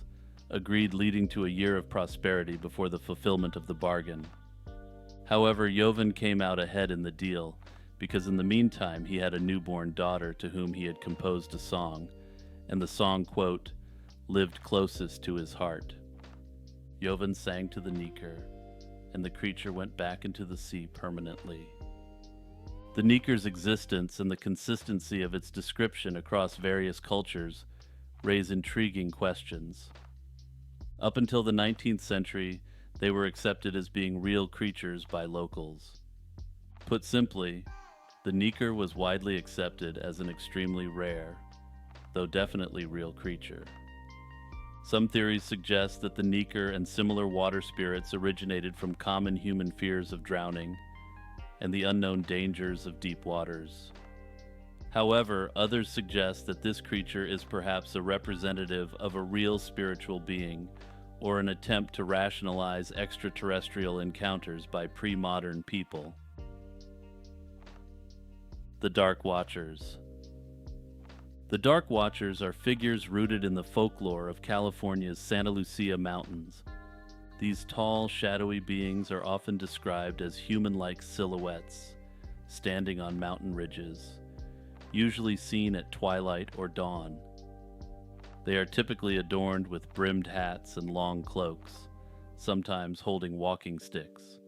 agreed, leading to a year of prosperity before the fulfillment of the bargain. However, Jovan came out ahead in the deal because in the meantime he had a newborn daughter to whom he had composed a song, and the song, quote, lived closest to his heart. Jovan sang to the Neker, and the creature went back into the sea permanently. The Neker's existence and the consistency of its description across various cultures raise intriguing questions. Up until the 19th century, they were accepted as being real creatures by locals. Put simply, the Neker was widely accepted as an extremely rare, though definitely real creature. Some theories suggest that the Neker and similar water spirits originated from common human fears of drowning and the unknown dangers of deep waters. However, others suggest that this creature is perhaps a representative of a real spiritual being or an attempt to rationalize extraterrestrial encounters by pre-modern people. The Dark Watchers. The Dark Watchers are figures rooted in the folklore of California's Santa Lucia Mountains. These tall, shadowy beings are often described as human-like silhouettes, standing on mountain ridges, usually seen at twilight or dawn. They are typically adorned with brimmed hats and long cloaks, sometimes holding walking sticks.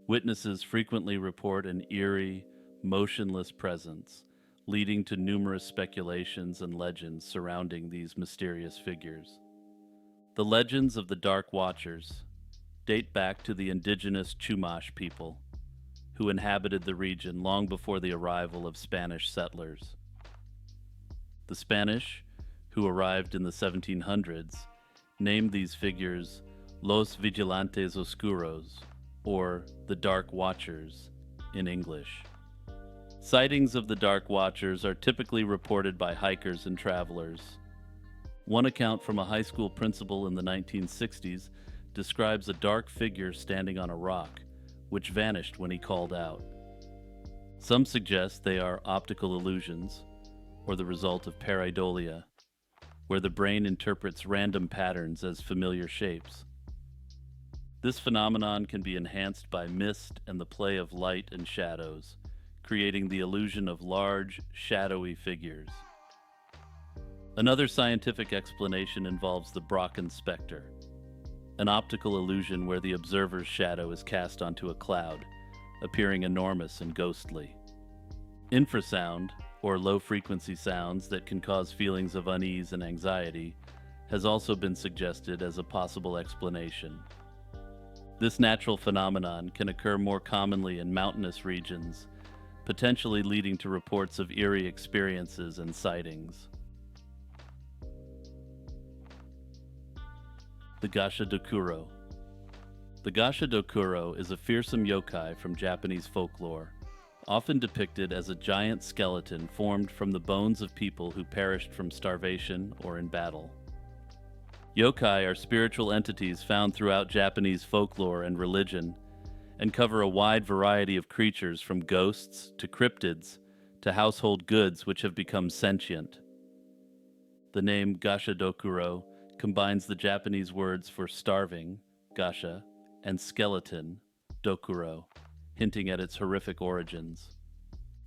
Witnesses frequently report an eerie, motionless presence, leading to numerous speculations and legends surrounding these mysterious figures. The legends of the Dark Watchers date back to the indigenous Chumash people, who inhabited the region long before the arrival of Spanish settlers. The Spanish, who arrived in the 1700s, named these figures Los Vigilantes Oscuros, or the Dark Watchers in English. Sightings of the Dark Watchers are typically reported by hikers and travelers. One account from a high school principal in the 1960s describes a dark figure standing on a rock, which vanished when he called out. Some suggest they are optical illusions, or the result of pareidolia, where the brain interprets random patterns as familiar shapes. This phenomenon can be enhanced by mist and the play of light and shadows, creating the illusion of large, shadowy figures. Another scientific explanation involves the Brocken specter, an optical illusion where the observer's shadow is cast onto a cloud, appearing enormous and ghostly. Infrasound, or low-frequency sounds that can cause feelings of unease and anxiety, has also been suggested as a possible explanation. This natural phenomenon can occur more commonly in mountainous regions, potentially leading to reports of eerie experiences and sightings. The Gasha Dokuro. The Gasha Dokuro is a fearsome yokai from Japanese folklore, often depicted as a giant skeleton formed from the bones of people who perished from starvation or in battle. Yokai are spiritual entities found throughout Japanese folklore and religion, and cover a wide variety of creatures from ghosts to cryptids to household goods which have become sentient. The name Gasha Dokuro combines the Japanese words for starving, gasha, and skeleton, dokuro, hinting at its horrific origins.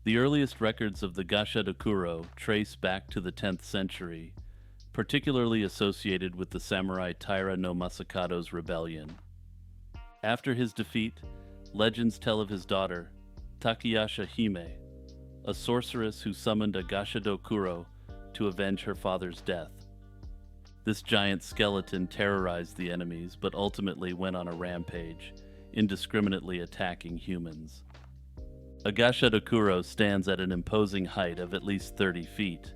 The earliest records of the Gasha Dokuro trace back to the 10th century, particularly associated with the samurai Taira no Masakado's rebellion. After his defeat, legends tell of his daughter, Takayasha Hime, a sorceress who summoned a Gasha Dokuro to avenge her father's death. This giant skeleton terrorized the enemies, but ultimately went on a rampage, indiscriminately attacking humans. A Gasha Dokuro stands at an imposing height of at least 30 feet.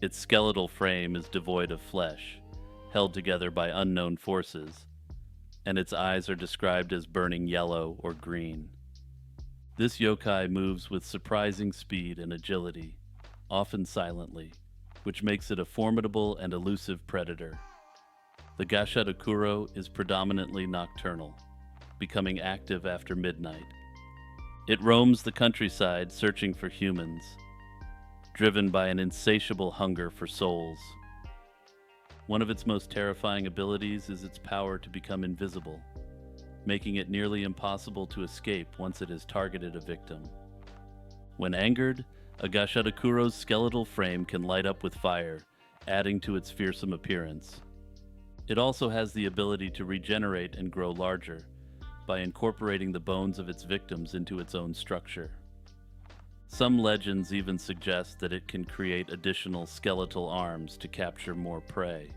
Its skeletal frame is devoid of flesh, held together by unknown forces, and its eyes are described as burning yellow or green. This yokai moves with surprising speed and agility, often silently, which makes it a formidable and elusive predator. The Gasha Dokuro is predominantly nocturnal, becoming active after midnight. It roams the countryside searching for humans, driven by an insatiable hunger for souls. One of its most terrifying abilities is its power to become invisible, making it nearly impossible to escape once it has targeted a victim. When angered, a Gasha Dokuro's skeletal frame can light up with fire, adding to its fearsome appearance. It also has the ability to regenerate and grow larger by incorporating the bones of its victims into its own structure. Some legends even suggest that it can create additional skeletal arms to capture more prey.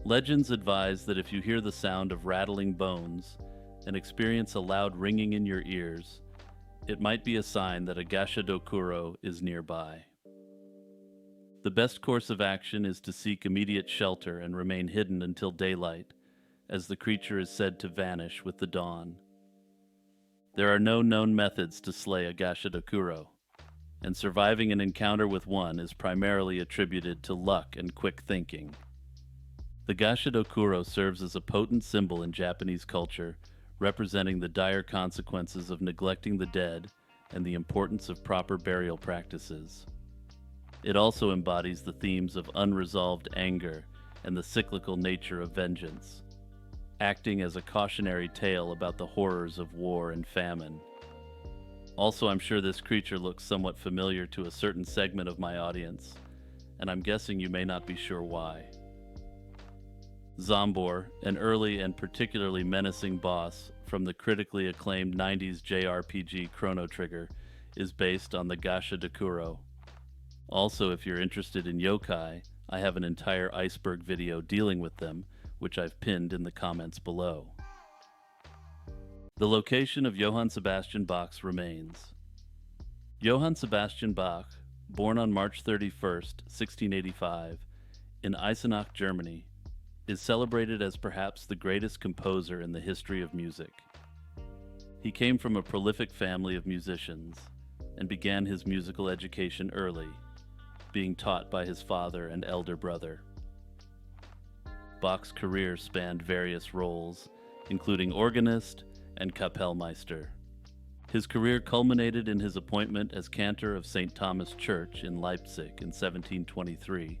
Legends advise that if you hear the sound of rattling bones and experience a loud ringing in your ears, it might be a sign that a Gasha Dokuro is nearby. The best course of action is to seek immediate shelter and remain hidden until daylight, as the creature is said to vanish with the dawn. There are no known methods to slay a Gasha Dokuro, and surviving an encounter with one is primarily attributed to luck and quick thinking. The Gasha Dokuro serves as a potent symbol in Japanese culture, representing the dire consequences of neglecting the dead and the importance of proper burial practices. It also embodies the themes of unresolved anger and the cyclical nature of vengeance, acting as a cautionary tale about the horrors of war and famine. Also, I'm sure this creature looks somewhat familiar to a certain segment of my audience, and I'm guessing you may not be sure why. Zombor, an early and particularly menacing boss from the critically acclaimed 90s JRPG Chrono Trigger, is based on the Gasha de Kuro. Also, if you're interested in yokai, I have an entire Iceberg video dealing with them, which I've pinned in the comments below. The location of Johann Sebastian Bach's remains. Johann Sebastian Bach, born on March 31st, 1685, in Eisenach, Germany, is celebrated as perhaps the greatest composer in the history of music. He came from a prolific family of musicians and began his musical education early, being taught by his father and elder brother. Bach's career spanned various roles, including organist and Kapellmeister. His career culminated in his appointment as cantor of St. Thomas Church in Leipzig in 1723,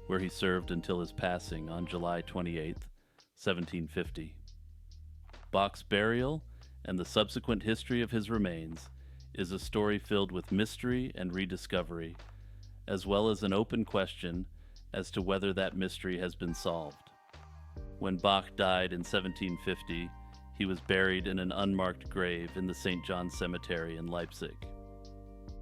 where he served until his passing on July 28, 1750. Bach's burial and the subsequent history of his remains is a story filled with mystery and rediscovery, as well as an open question as to whether that mystery has been solved. When Bach died in 1750, he was buried in an unmarked grave in the St. John Cemetery in Leipzig.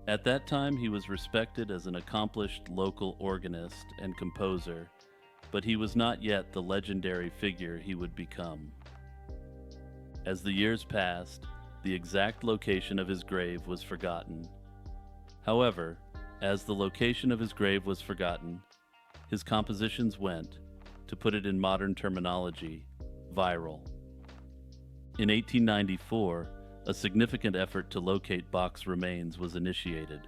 At that time, he was respected as an accomplished local organist and composer, but he was not yet the legendary figure he would become. As the years passed, the exact location of his grave was forgotten. However, as the location of his grave was forgotten, his compositions went, to put it in modern terminology, viral. In 1894, a significant effort to locate Bach's remains was initiated.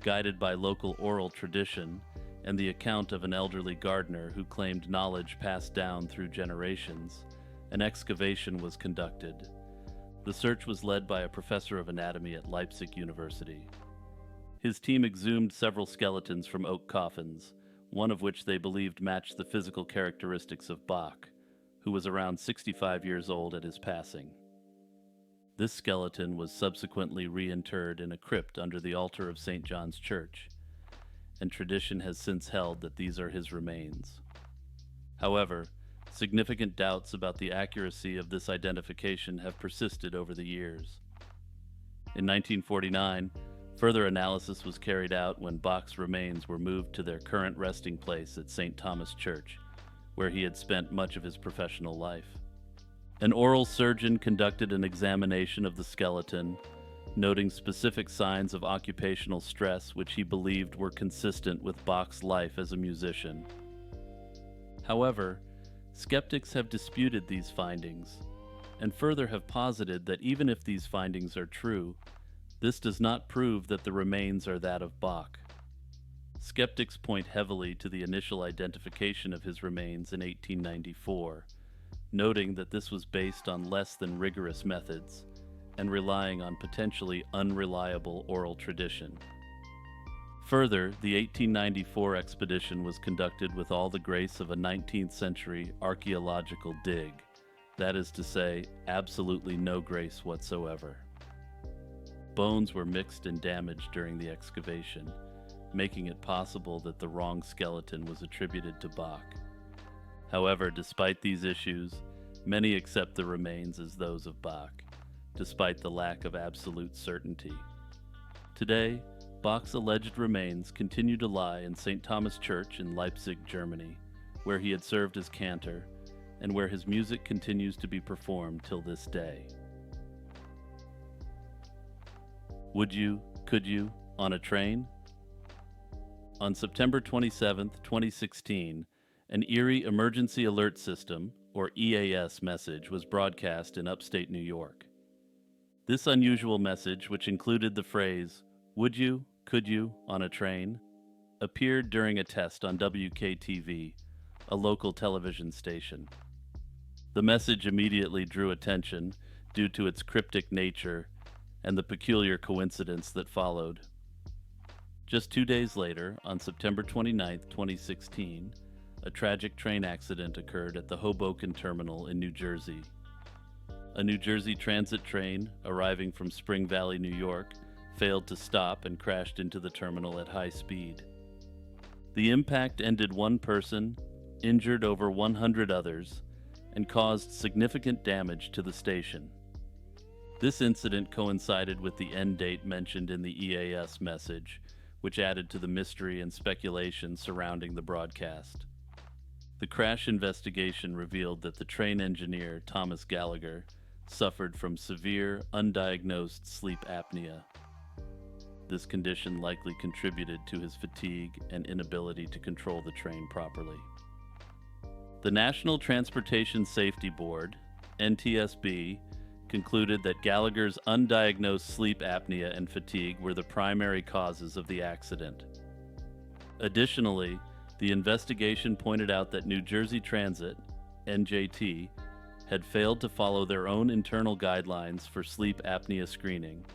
Guided by local oral tradition and the account of an elderly gardener who claimed knowledge passed down through generations, an excavation was conducted. The search was led by a professor of anatomy at Leipzig University. His team exhumed several skeletons from oak coffins, one of which they believed matched the physical characteristics of Bach, who was around 65 years old at his passing. This skeleton was subsequently reinterred in a crypt under the altar of St. John's Church, and tradition has since held that these are his remains. However, significant doubts about the accuracy of this identification have persisted over the years. In 1949, further analysis was carried out when Bach's remains were moved to their current resting place at St. Thomas Church, where he had spent much of his professional life. An oral surgeon conducted an examination of the skeleton, noting specific signs of occupational stress which he believed were consistent with Bach's life as a musician. However, skeptics have disputed these findings, and further have posited that even if these findings are true, this does not prove that the remains are that of Bach. Skeptics point heavily to the initial identification of his remains in 1894, noting that this was based on less than rigorous methods and relying on potentially unreliable oral tradition. Further, the 1894 expedition was conducted with all the grace of a 19th century archaeological dig, that is to say, absolutely no grace whatsoever. Bones were mixed and damaged during the excavation, making it possible that the wrong skeleton was attributed to Bach. However, despite these issues, many accept the remains as those of Bach, despite the lack of absolute certainty. Today, Bach's alleged remains continue to lie in St. Thomas Church in Leipzig, Germany, where he had served as cantor, and where his music continues to be performed till this day. Would you, could you, on a train? On September 27, 2016, an Erie Emergency Alert System, or EAS, message was broadcast in upstate New York. This unusual message, which included the phrase, "Would you, could you, on a train?" appeared during a test on WKTV, a local television station. The message immediately drew attention due to its cryptic nature and the peculiar coincidence that followed. Just 2 days later, on September 29, 2016, a tragic train accident occurred at the Hoboken Terminal in New Jersey. A New Jersey Transit train, arriving from Spring Valley, New York, failed to stop and crashed into the terminal at high speed. The impact ended one person, injured over 100 others, and caused significant damage to the station. This incident coincided with the end date mentioned in the EAS message, which added to the mystery and speculation surrounding the broadcast. The crash investigation revealed that the train engineer, Thomas Gallagher, suffered from severe, undiagnosed sleep apnea. This condition likely contributed to his fatigue and inability to control the train properly. The National Transportation Safety Board, NTSB, concluded that Gallagher's undiagnosed sleep apnea and fatigue were the primary causes of the accident. Additionally, the investigation pointed out that New Jersey Transit, NJT, had failed to follow their own internal guidelines for sleep apnea screening.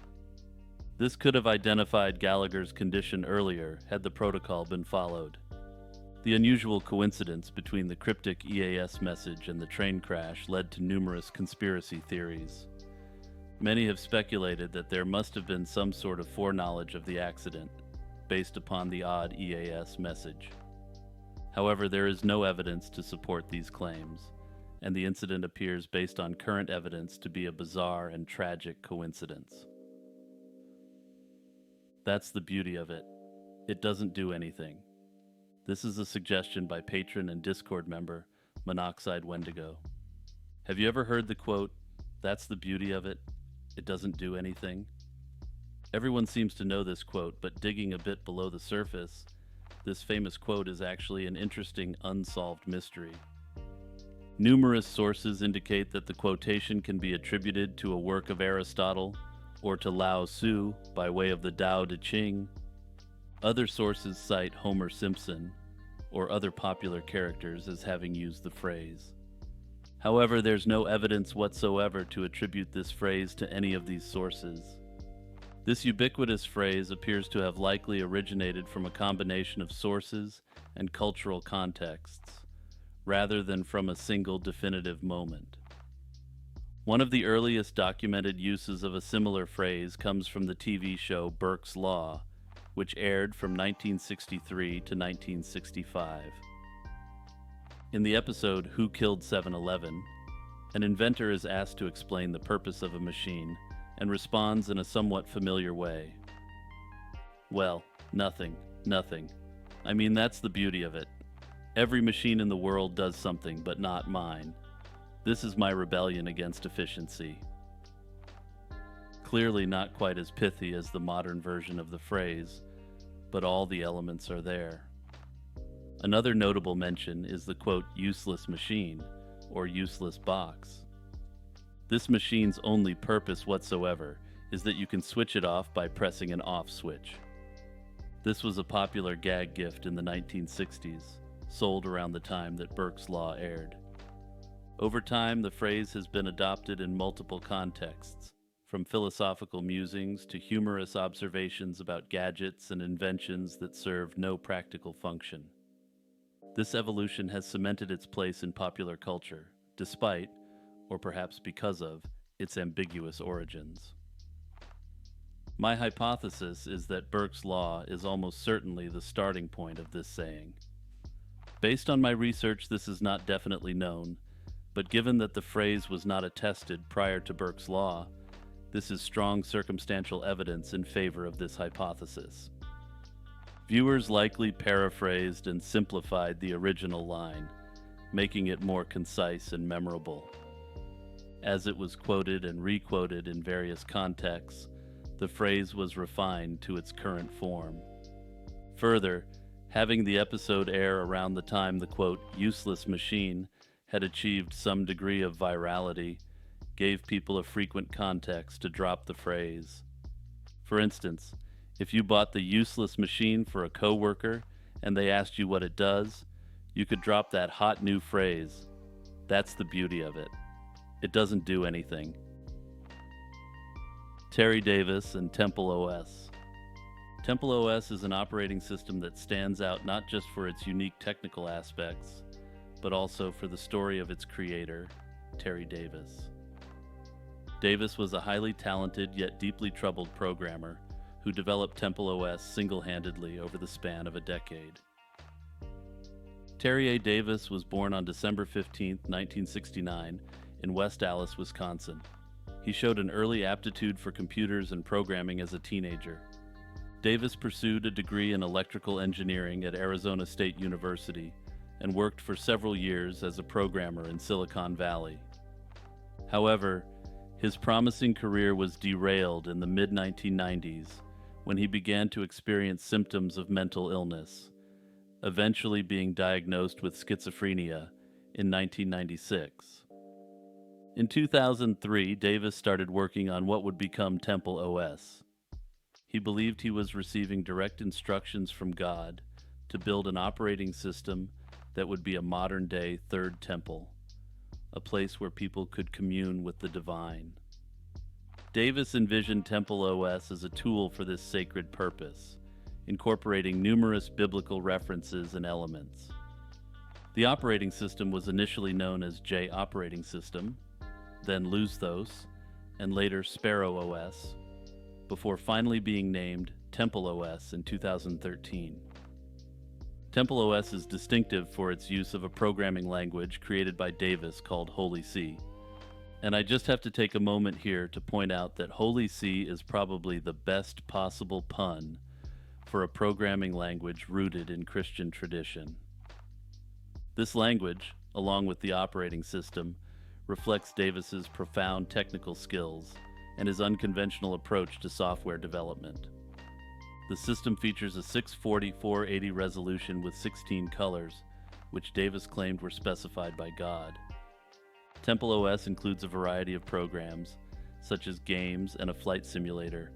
This could have identified Gallagher's condition earlier had the protocol been followed. The unusual coincidence between the cryptic EAS message and the train crash led to numerous conspiracy theories. Many have speculated that there must have been some sort of foreknowledge of the accident, based upon the odd EAS message. However, there is no evidence to support these claims, and the incident appears based on current evidence to be a bizarre and tragic coincidence. That's the beauty of it. It doesn't do anything. This is a suggestion by patron and Discord member, Monoxide Wendigo. Have you ever heard the quote, "That's the beauty of it, it doesn't do anything"? Everyone seems to know this quote, but digging a bit below the surface, this famous quote is actually an interesting unsolved mystery. Numerous sources indicate that the quotation can be attributed to a work of Aristotle or to Lao Tzu by way of the Tao Te Ching. Other sources cite Homer Simpson or other popular characters as having used the phrase. However, there's no evidence whatsoever to attribute this phrase to any of these sources. This ubiquitous phrase appears to have likely originated from a combination of sources and cultural contexts, rather than from a single definitive moment. One of the earliest documented uses of a similar phrase comes from the TV show Burke's Law, which aired from 1963 to 1965. In the episode Who Killed 7-Eleven, an inventor is asked to explain the purpose of a machine and responds in a somewhat familiar way. "Well, nothing. I mean, that's the beauty of it. Every machine in the world does something, but not mine. This is my rebellion against efficiency." Clearly not quite as pithy as the modern version of the phrase, but all the elements are there. Another notable mention is the quote, "useless machine," or useless box. This machine's only purpose whatsoever is that you can switch it off by pressing an off switch. This was a popular gag gift in the 1960s, sold around the time that Burke's Law aired. Over time, the phrase has been adopted in multiple contexts, from philosophical musings to humorous observations about gadgets and inventions that serve no practical function. This evolution has cemented its place in popular culture, despite, or perhaps because of, its ambiguous origins. My hypothesis is that Burke's Law is almost certainly the starting point of this saying. Based on my research, this is not definitely known, but given that the phrase was not attested prior to Burke's Law, this is strong circumstantial evidence in favor of this hypothesis. Viewers likely paraphrased and simplified the original line, making it more concise and memorable. As it was quoted and requoted in various contexts, the phrase was refined to its current form. Further, having the episode air around the time the quote, "useless machine" had achieved some degree of virality, gave people a frequent context to drop the phrase. For instance, if you bought the useless machine for a coworker and they asked you what it does, you could drop that hot new phrase, "That's the beauty of it. It doesn't do anything." Terry Davis and Temple OS. Temple OS is an operating system that stands out not just for its unique technical aspects, but also for the story of its creator, Terry Davis. Davis was a highly talented yet deeply troubled programmer who developed Temple OS single-handedly over the span of a decade. Terry A. Davis was born on December 15, 1969, in West Allis, Wisconsin. He showed an early aptitude for computers and programming as a teenager. Davis pursued a degree in electrical engineering at Arizona State University and worked for several years as a programmer in Silicon Valley. However, his promising career was derailed in the mid-1990s when he began to experience symptoms of mental illness, eventually being diagnosed with schizophrenia in 1996. In 2003, Davis started working on what would become Temple OS. He believed he was receiving direct instructions from God to build an operating system that would be a modern-day third temple, a place where people could commune with the divine. Davis envisioned Temple OS as a tool for this sacred purpose, incorporating numerous biblical references and elements. The operating system was initially known as J Operating System, then Luzthos, and later Sparrow OS, before finally being named Temple OS in 2013. Temple OS is distinctive for its use of a programming language created by Davis called Holy C. And I just have to take a moment here to point out that Holy C is probably the best possible pun for a programming language rooted in Christian tradition. This language, along with the operating system, reflects Davis's profound technical skills and his unconventional approach to software development. The system features a 640-480 resolution with 16 colors, which Davis claimed were specified by God. Temple OS includes a variety of programs, such as games and a flight simulator,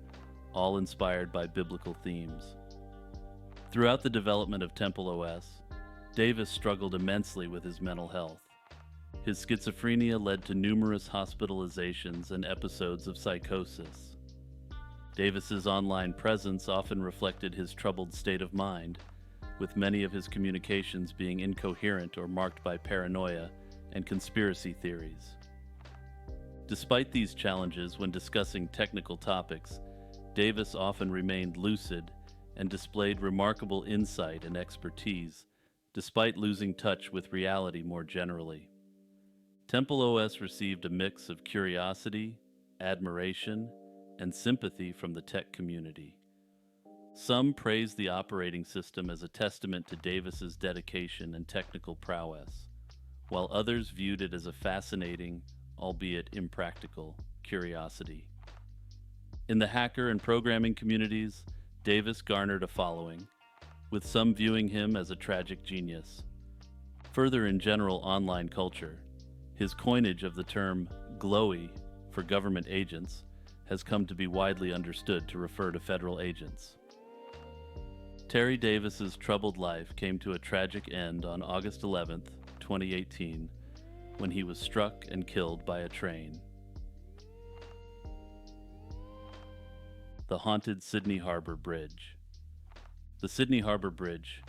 all inspired by biblical themes. Throughout the development of Temple OS, Davis struggled immensely with his mental health. His schizophrenia led to numerous hospitalizations and episodes of psychosis. Davis's online presence often reflected his troubled state of mind, with many of his communications being incoherent or marked by paranoia and conspiracy theories. Despite these challenges when discussing technical topics, Davis often remained lucid and displayed remarkable insight and expertise, despite losing touch with reality more generally. Temple OS received a mix of curiosity, admiration, and sympathy from the tech community. Some praised the operating system as a testament to Davis's dedication and technical prowess, while others viewed it as a fascinating, albeit impractical, curiosity. In the hacker and programming communities, Davis garnered a following, with some viewing him as a tragic genius. Further, in general online culture, his coinage of the term glowy for government agents has come to be widely understood to refer to federal agents. Terry Davis's troubled life came to a tragic end on August 11, 2018, when he was struck and killed by a train. The haunted Sydney Harbour Bridge. The Sydney Harbour Bridge,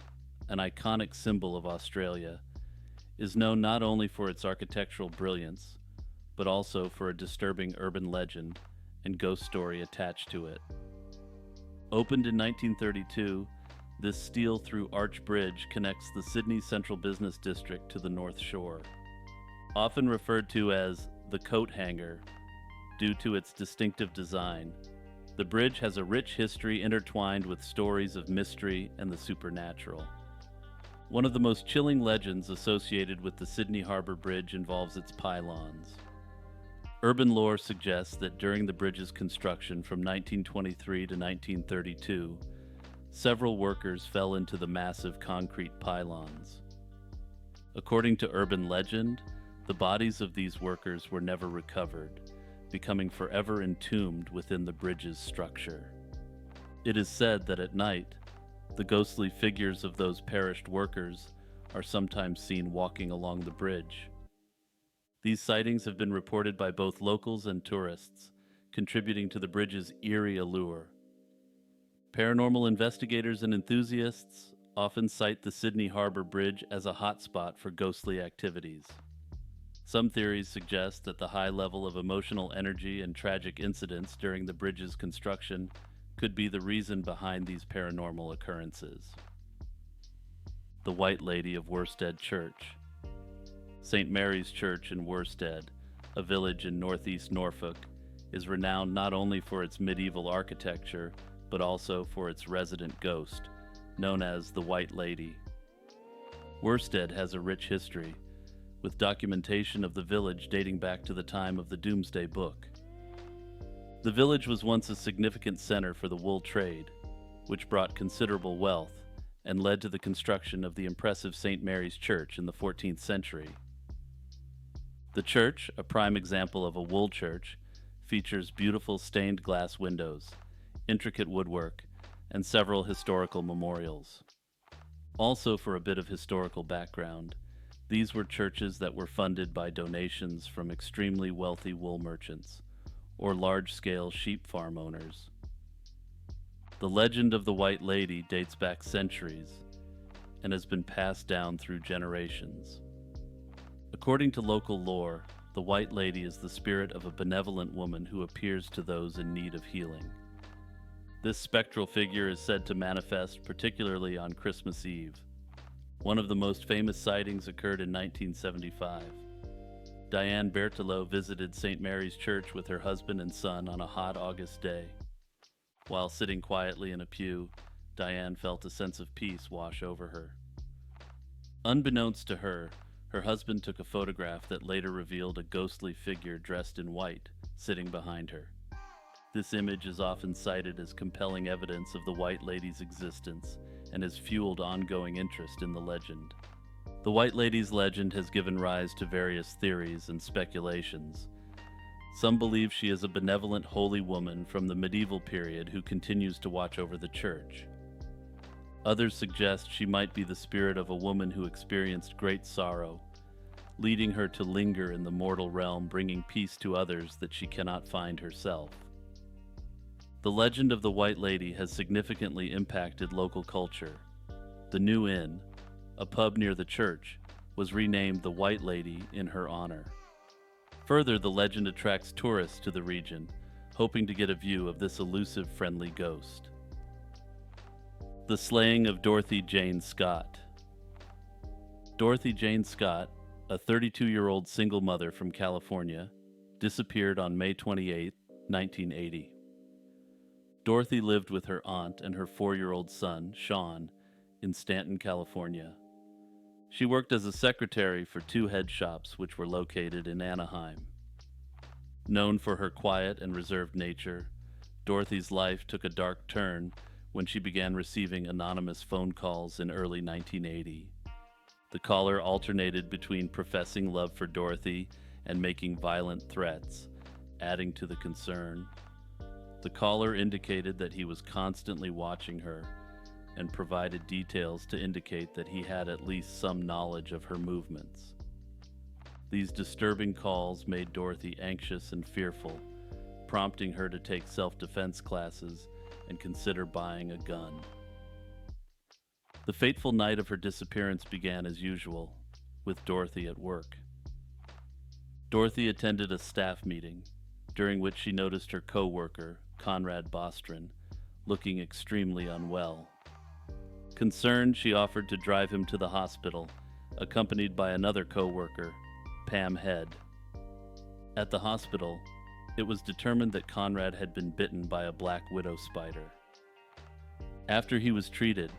an iconic symbol of Australia, is known not only for its architectural brilliance, but also for a disturbing urban legend and ghost story attached to it. Opened in 1932, this steel-through arch bridge connects the Sydney Central Business District to the North Shore. Often referred to as the coat hanger due to its distinctive design, the bridge has a rich history intertwined with stories of mystery and the supernatural. One of the most chilling legends associated with the Sydney Harbour Bridge involves its pylons. Urban lore suggests that during the bridge's construction from 1923 to 1932, several workers fell into the massive concrete pylons. According to urban legend, the bodies of these workers were never recovered, becoming forever entombed within the bridge's structure. It is said that at night, the ghostly figures of those perished workers are sometimes seen walking along the bridge. These sightings have been reported by both locals and tourists, contributing to the bridge's eerie allure. Paranormal investigators and enthusiasts often cite the Sydney Harbour Bridge as a hotspot for ghostly activities. Some theories suggest that the high level of emotional energy and tragic incidents during the bridge's construction could be the reason behind these paranormal occurrences. the White Lady of Worstead Church. St. Mary's Church in Worstead, a village in northeast Norfolk, is renowned not only for its medieval architecture, but also for its resident ghost, known as the White Lady. Worstead has a rich history, with documentation of the village dating back to the time of the Domesday Book. The village was once a significant center for the wool trade, which brought considerable wealth and led to the construction of the impressive St. Mary's Church in the 14th century. The church, a prime example of a wool church, features beautiful stained glass windows, intricate woodwork, and several historical memorials. Also, for a bit of historical background, these were churches that were funded by donations from extremely wealthy wool merchants or large-scale sheep farm owners. The legend of the White Lady dates back centuries and has been passed down through generations. According to local lore, the White Lady is the spirit of a benevolent woman who appears to those in need of healing. This spectral figure is said to manifest particularly on Christmas Eve. One of the most famous sightings occurred in 1975. Diane Berthelot visited St. Mary's Church with her husband and son on a hot August day. While sitting quietly in a pew, Diane felt a sense of peace wash over her. Unbeknownst to her, her husband took a photograph that later revealed a ghostly figure dressed in white, sitting behind her. This image is often cited as compelling evidence of the White Lady's existence and has fueled ongoing interest in the legend. The White Lady's legend has given rise to various theories and speculations. Some believe she is a benevolent holy woman from the medieval period who continues to watch over the church. Others suggest she might be the spirit of a woman who experienced great sorrow, leading her to linger in the mortal realm, bringing peace to others that she cannot find herself. The legend of the White Lady has significantly impacted local culture. The New Inn, a pub near the church, was renamed the White Lady in her honor. Further, the legend attracts tourists to the region, hoping to get a view of this elusive, friendly ghost. The slaying of Dorothy Jane Scott. Dorothy Jane Scott, a 32-year-old single mother from California, disappeared on May 28, 1980. Dorothy lived with her aunt and her 4-year-old son, Sean, in Stanton, California. She worked as a secretary for 2 head shops which were located in Anaheim. Known for her quiet and reserved nature, Dorothy's life took a dark turn when she began receiving anonymous phone calls in early 1980. The caller alternated between professing love for Dorothy and making violent threats, adding to the concern. The caller indicated that he was constantly watching her and provided details to indicate that he had at least some knowledge of her movements. These disturbing calls made Dorothy anxious and fearful, prompting her to take self-defense classes and consider buying a gun. The fateful night of her disappearance began as usual, with Dorothy at work. Dorothy attended a staff meeting, during which she noticed her co-worker, Conrad Bostron, looking extremely unwell. Concerned, she offered to drive him to the hospital, accompanied by another co-worker, Pam Head. At the hospital, it was determined that Conrad had been bitten by a black widow spider. After he was treated,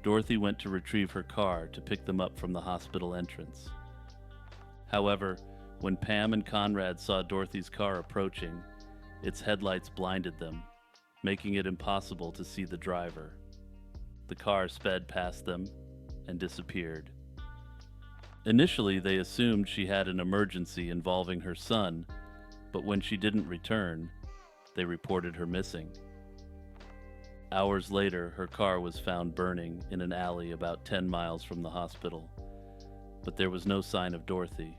Dorothy went to retrieve her car to pick them up from the hospital entrance. However, when Pam and Conrad saw Dorothy's car approaching, its headlights blinded them, making it impossible to see the driver. The car sped past them and disappeared. Initially, they assumed she had an emergency involving her son, but when she didn't return, they reported her missing. Hours later, her car was found burning in an alley about 10 miles from the hospital, but there was no sign of Dorothy.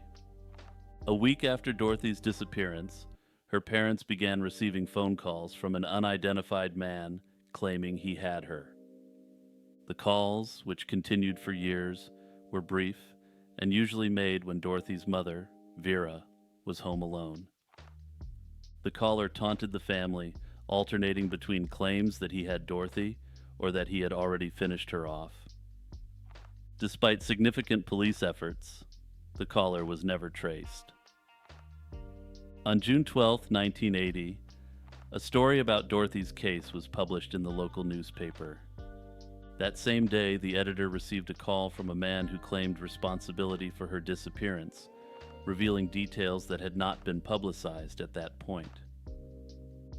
A week after Dorothy's disappearance, her parents began receiving phone calls from an unidentified man claiming he had her. The calls, which continued for years, were brief and usually made when Dorothy's mother, Vera, was home alone. The caller taunted the family, alternating between claims that he had Dorothy or that he had already finished her off. Despite significant police efforts, the caller was never traced. On June 12, 1980, a story about Dorothy's case was published in the local newspaper. That same day, the editor received a call from a man who claimed responsibility for her disappearance, revealing details that had not been publicized at that point.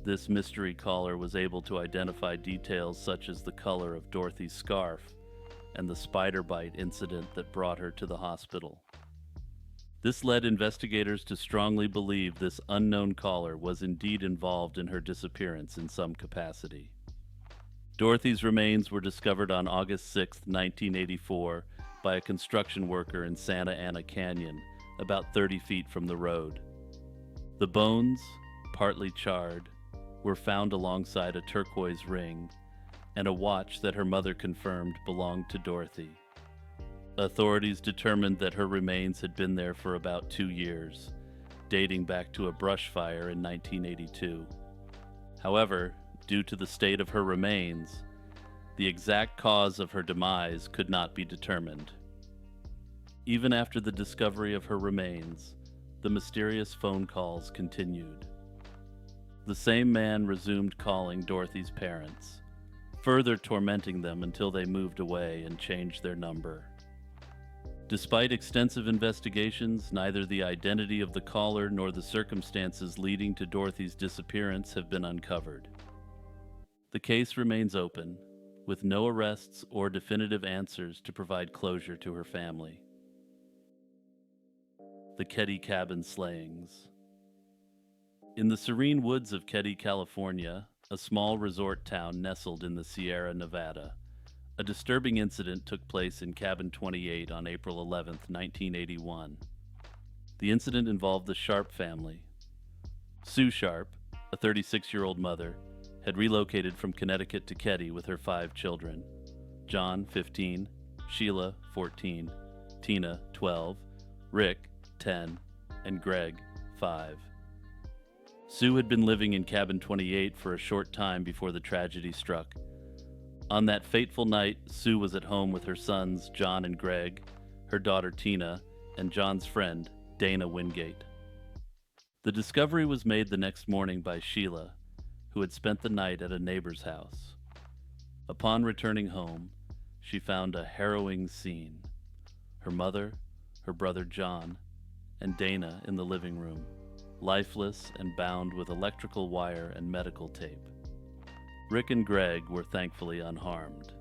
This mystery caller was able to identify details such as the color of Dorothy's scarf and the spider bite incident that brought her to the hospital. This led investigators to strongly believe this unknown caller was indeed involved in her disappearance in some capacity. Dorothy's remains were discovered on August 6, 1984, by a construction worker in Santa Ana Canyon, about 30 feet from the road. The bones, partly charred, were found alongside a turquoise ring and a watch that her mother confirmed belonged to Dorothy. Authorities determined that her remains had been there for about 2 years, dating back to a brush fire in 1982. However, due to the state of her remains, the exact cause of her demise could not be determined. Even after the discovery of her remains, the mysterious phone calls continued. The same man resumed calling Dorothy's parents, further tormenting them until they moved away and changed their number. Despite extensive investigations, neither the identity of the caller nor the circumstances leading to Dorothy's disappearance have been uncovered. The case remains open, with no arrests or definitive answers to provide closure to her family. The Keddie Cabin Slayings. In the serene woods of Keddie, California, a small resort town nestled in the Sierra Nevada, a disturbing incident took place in Cabin 28 on April 11, 1981. The incident involved the Sharp family. Sue Sharp, a 36-year-old mother, had relocated from Connecticut to Keddie with her 5 children: John, 15, Sheila, 14, Tina, 12, Rick, 10, and Greg, 5. Sue had been living in Cabin 28 for a short time before the tragedy struck. On that fateful night, Sue was at home with her sons, John and Greg, her daughter Tina, and John's friend, Dana Wingate. The discovery was made the next morning by Sheila, who had spent the night at a neighbor's house. Upon returning home, she found a harrowing scene: her mother, her brother John, and Dana in the living room, lifeless and bound with electrical wire and medical tape. Rick and Greg were thankfully unharmed.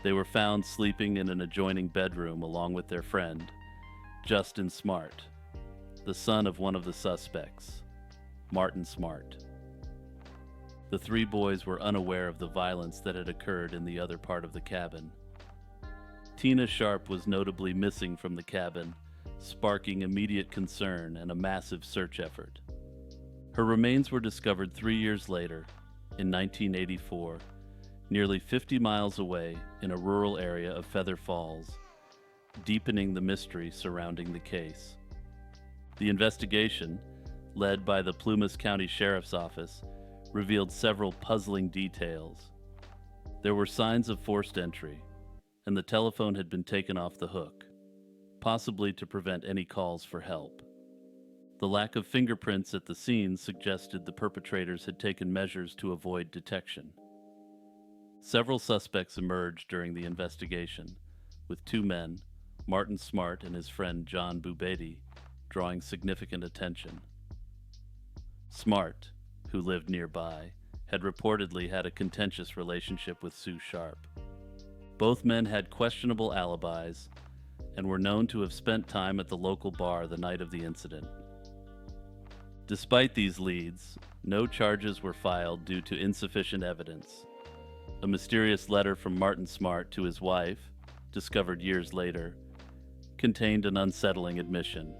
They were found sleeping in an adjoining bedroom along with their friend, Justin Smart, the son of one of the suspects, Martin Smart. The 3 boys were unaware of the violence that had occurred in the other part of the cabin. Tina Sharp was notably missing from the cabin, sparking immediate concern and a massive search effort. Her remains were discovered 3 years later, in 1984, nearly 50 miles away in a rural area of Feather Falls, deepening the mystery surrounding the case. The investigation, led by the Plumas County Sheriff's Office, revealed several puzzling details. There were signs of forced entry, and the telephone had been taken off the hook, possibly to prevent any calls for help. The lack of fingerprints at the scene suggested the perpetrators had taken measures to avoid detection. Several suspects emerged during the investigation, with 2 men, Martin Smart and his friend John Bubedi, drawing significant attention. Smart, who lived nearby, had reportedly had a contentious relationship with Sue Sharp. Both men had questionable alibis and were known to have spent time at the local bar the night of the incident. Despite these leads, no charges were filed due to insufficient evidence. A mysterious letter from Martin Smart to his wife, discovered years later, contained an unsettling admission.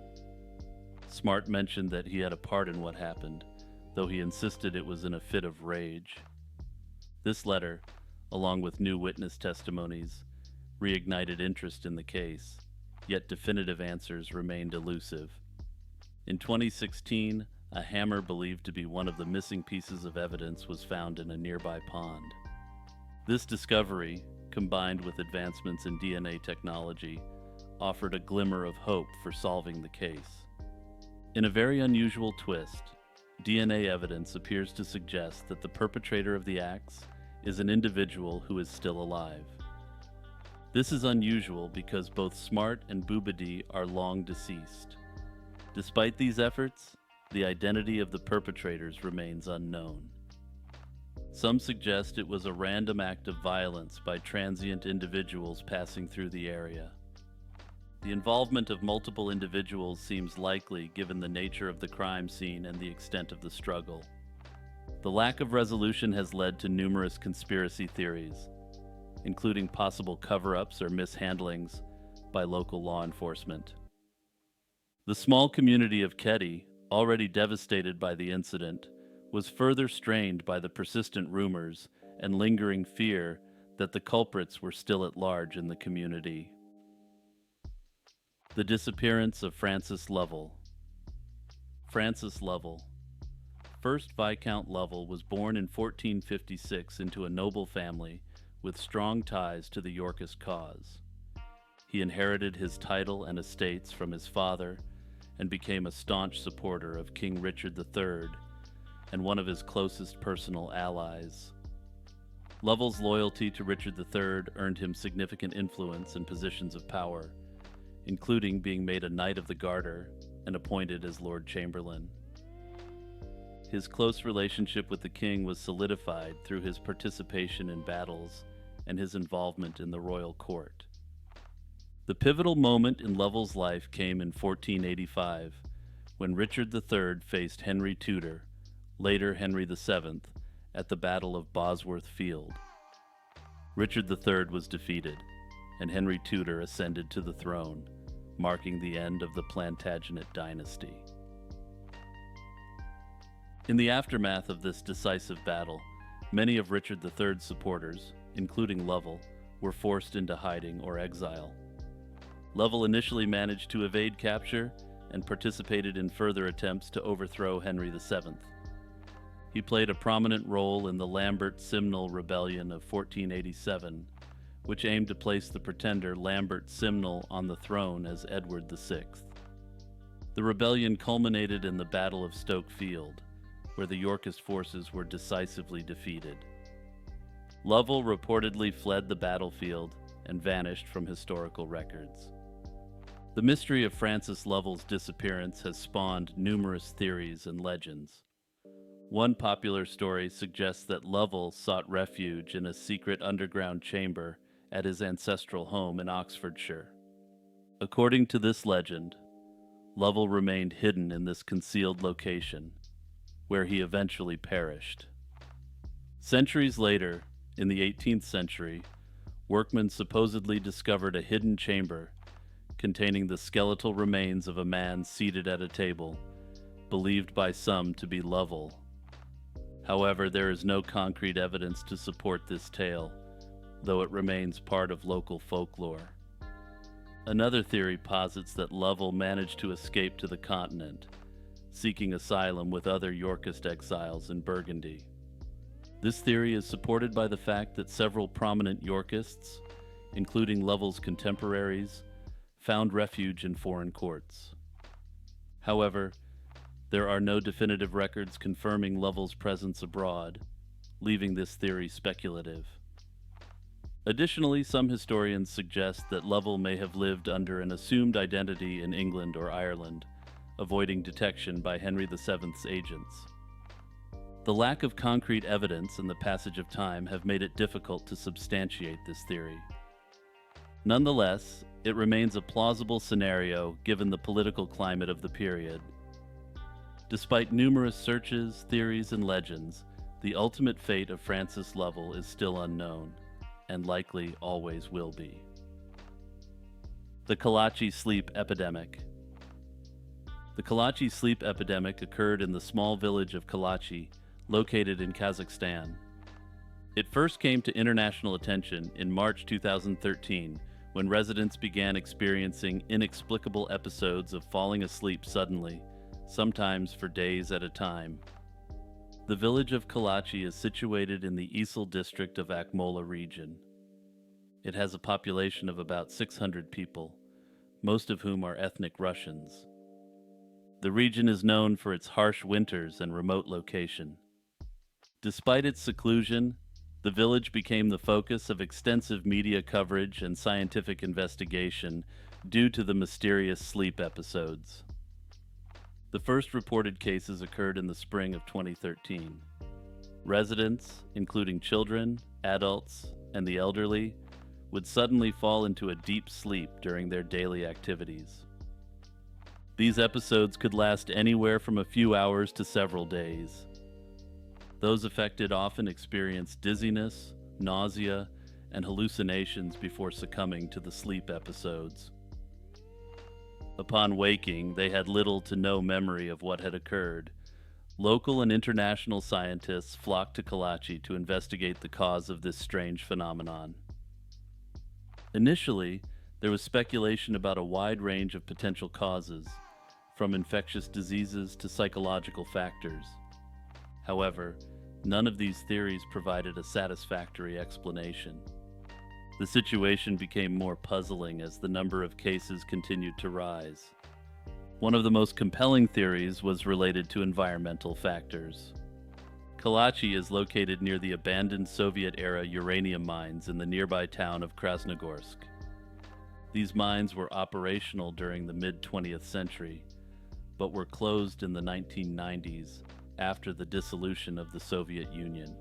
Smart mentioned that he had a part in what happened, though he insisted it was in a fit of rage. This letter, along with new witness testimonies, reignited interest in the case, yet definitive answers remained elusive. In 2016, a hammer believed to be one of the missing pieces of evidence was found in a nearby pond. This discovery, combined with advancements in DNA technology, offered a glimmer of hope for solving the case. In a very unusual twist, DNA evidence appears to suggest that the perpetrator of the acts is an individual who is still alive. This is unusual because both Smart and Boubadi are long deceased. Despite these efforts, the identity of the perpetrators remains unknown. Some suggest it was a random act of violence by transient individuals passing through the area. The involvement of multiple individuals seems likely given the nature of the crime scene and the extent of the struggle. The lack of resolution has led to numerous conspiracy theories, including possible cover-ups or mishandlings by local law enforcement. The small community of Keddie, already devastated by the incident, was further strained by the persistent rumors and lingering fear that the culprits were still at large in the community. The disappearance of Francis Lovell. Francis Lovell, 1st Viscount Lovell, was born in 1456 into a noble family with strong ties to the Yorkist cause. He inherited his title and estates from his father and became a staunch supporter of King Richard III and one of his closest personal allies. Lovell's loyalty to Richard III earned him significant influence and positions of power, including being made a Knight of the Garter and appointed as Lord Chamberlain. His close relationship with the king was solidified through his participation in battles and his involvement in the royal court. The pivotal moment in Lovell's life came in 1485, when Richard III faced Henry Tudor, later Henry VII, at the Battle of Bosworth Field. Richard III was defeated, and Henry Tudor ascended to the throne, marking the end of the Plantagenet dynasty. In the aftermath of this decisive battle, many of Richard III's supporters, including Lovell, were forced into hiding or exile. Lovell initially managed to evade capture and participated in further attempts to overthrow Henry VII. He played a prominent role in the Lambert-Simnel Rebellion of 1487, which aimed to place the pretender Lambert Simnel on the throne as Edward VI. The rebellion culminated in the Battle of Stoke Field, where the Yorkist forces were decisively defeated. Lovell reportedly fled the battlefield and vanished from historical records. The mystery of Francis Lovell's disappearance has spawned numerous theories and legends. One popular story suggests that Lovell sought refuge in a secret underground chamber at his ancestral home in Oxfordshire. According to this legend, Lovell remained hidden in this concealed location, where he eventually perished. Centuries later, in the 18th century, workmen supposedly discovered a hidden chamber containing the skeletal remains of a man seated at a table, believed by some to be Lovell. However, there is no concrete evidence to support this tale, though it remains part of local folklore. Another theory posits that Lovell managed to escape to the continent, seeking asylum with other Yorkist exiles in Burgundy. This theory is supported by the fact that several prominent Yorkists, including Lovell's contemporaries, found refuge in foreign courts. However, there are no definitive records confirming Lovell's presence abroad, leaving this theory speculative. Additionally, some historians suggest that Lovell may have lived under an assumed identity in England or Ireland, avoiding detection by Henry VII's agents. The lack of concrete evidence and the passage of time have made it difficult to substantiate this theory. Nonetheless, it remains a plausible scenario given the political climate of the period. Despite numerous searches, theories, and legends, the ultimate fate of Francis Lovell is still unknown, and likely always will be. The Kalachi sleep epidemic. The Kalachi sleep epidemic occurred in the small village of Kalachi, located in Kazakhstan. It first came to international attention in March 2013, when residents began experiencing inexplicable episodes of falling asleep suddenly, sometimes for days at a time. The village of Kalachi is situated in the Issyk district of Akmola region. It has a population of about 600 people, most of whom are ethnic Russians. The region is known for its harsh winters and remote location. Despite its seclusion, the village became the focus of extensive media coverage and scientific investigation due to the mysterious sleep episodes. The first reported cases occurred in the spring of 2013. Residents, including children, adults, and the elderly, would suddenly fall into a deep sleep during their daily activities. These episodes could last anywhere from a few hours to several days. Those affected often experienced dizziness, nausea, and hallucinations before succumbing to the sleep episodes. Upon waking, they had little to no memory of what had occurred. Local and international scientists flocked to Kalachi to investigate the cause of this strange phenomenon. Initially, there was speculation about a wide range of potential causes, from infectious diseases to psychological factors. However, none of these theories provided a satisfactory explanation. The situation became more puzzling as the number of cases continued to rise. One of the most compelling theories was related to environmental factors. Kalachi is located near the abandoned Soviet-era uranium mines in the nearby town of Krasnogorsk. These mines were operational during the mid-20th century, but were closed in the 1990s after the dissolution of the Soviet Union.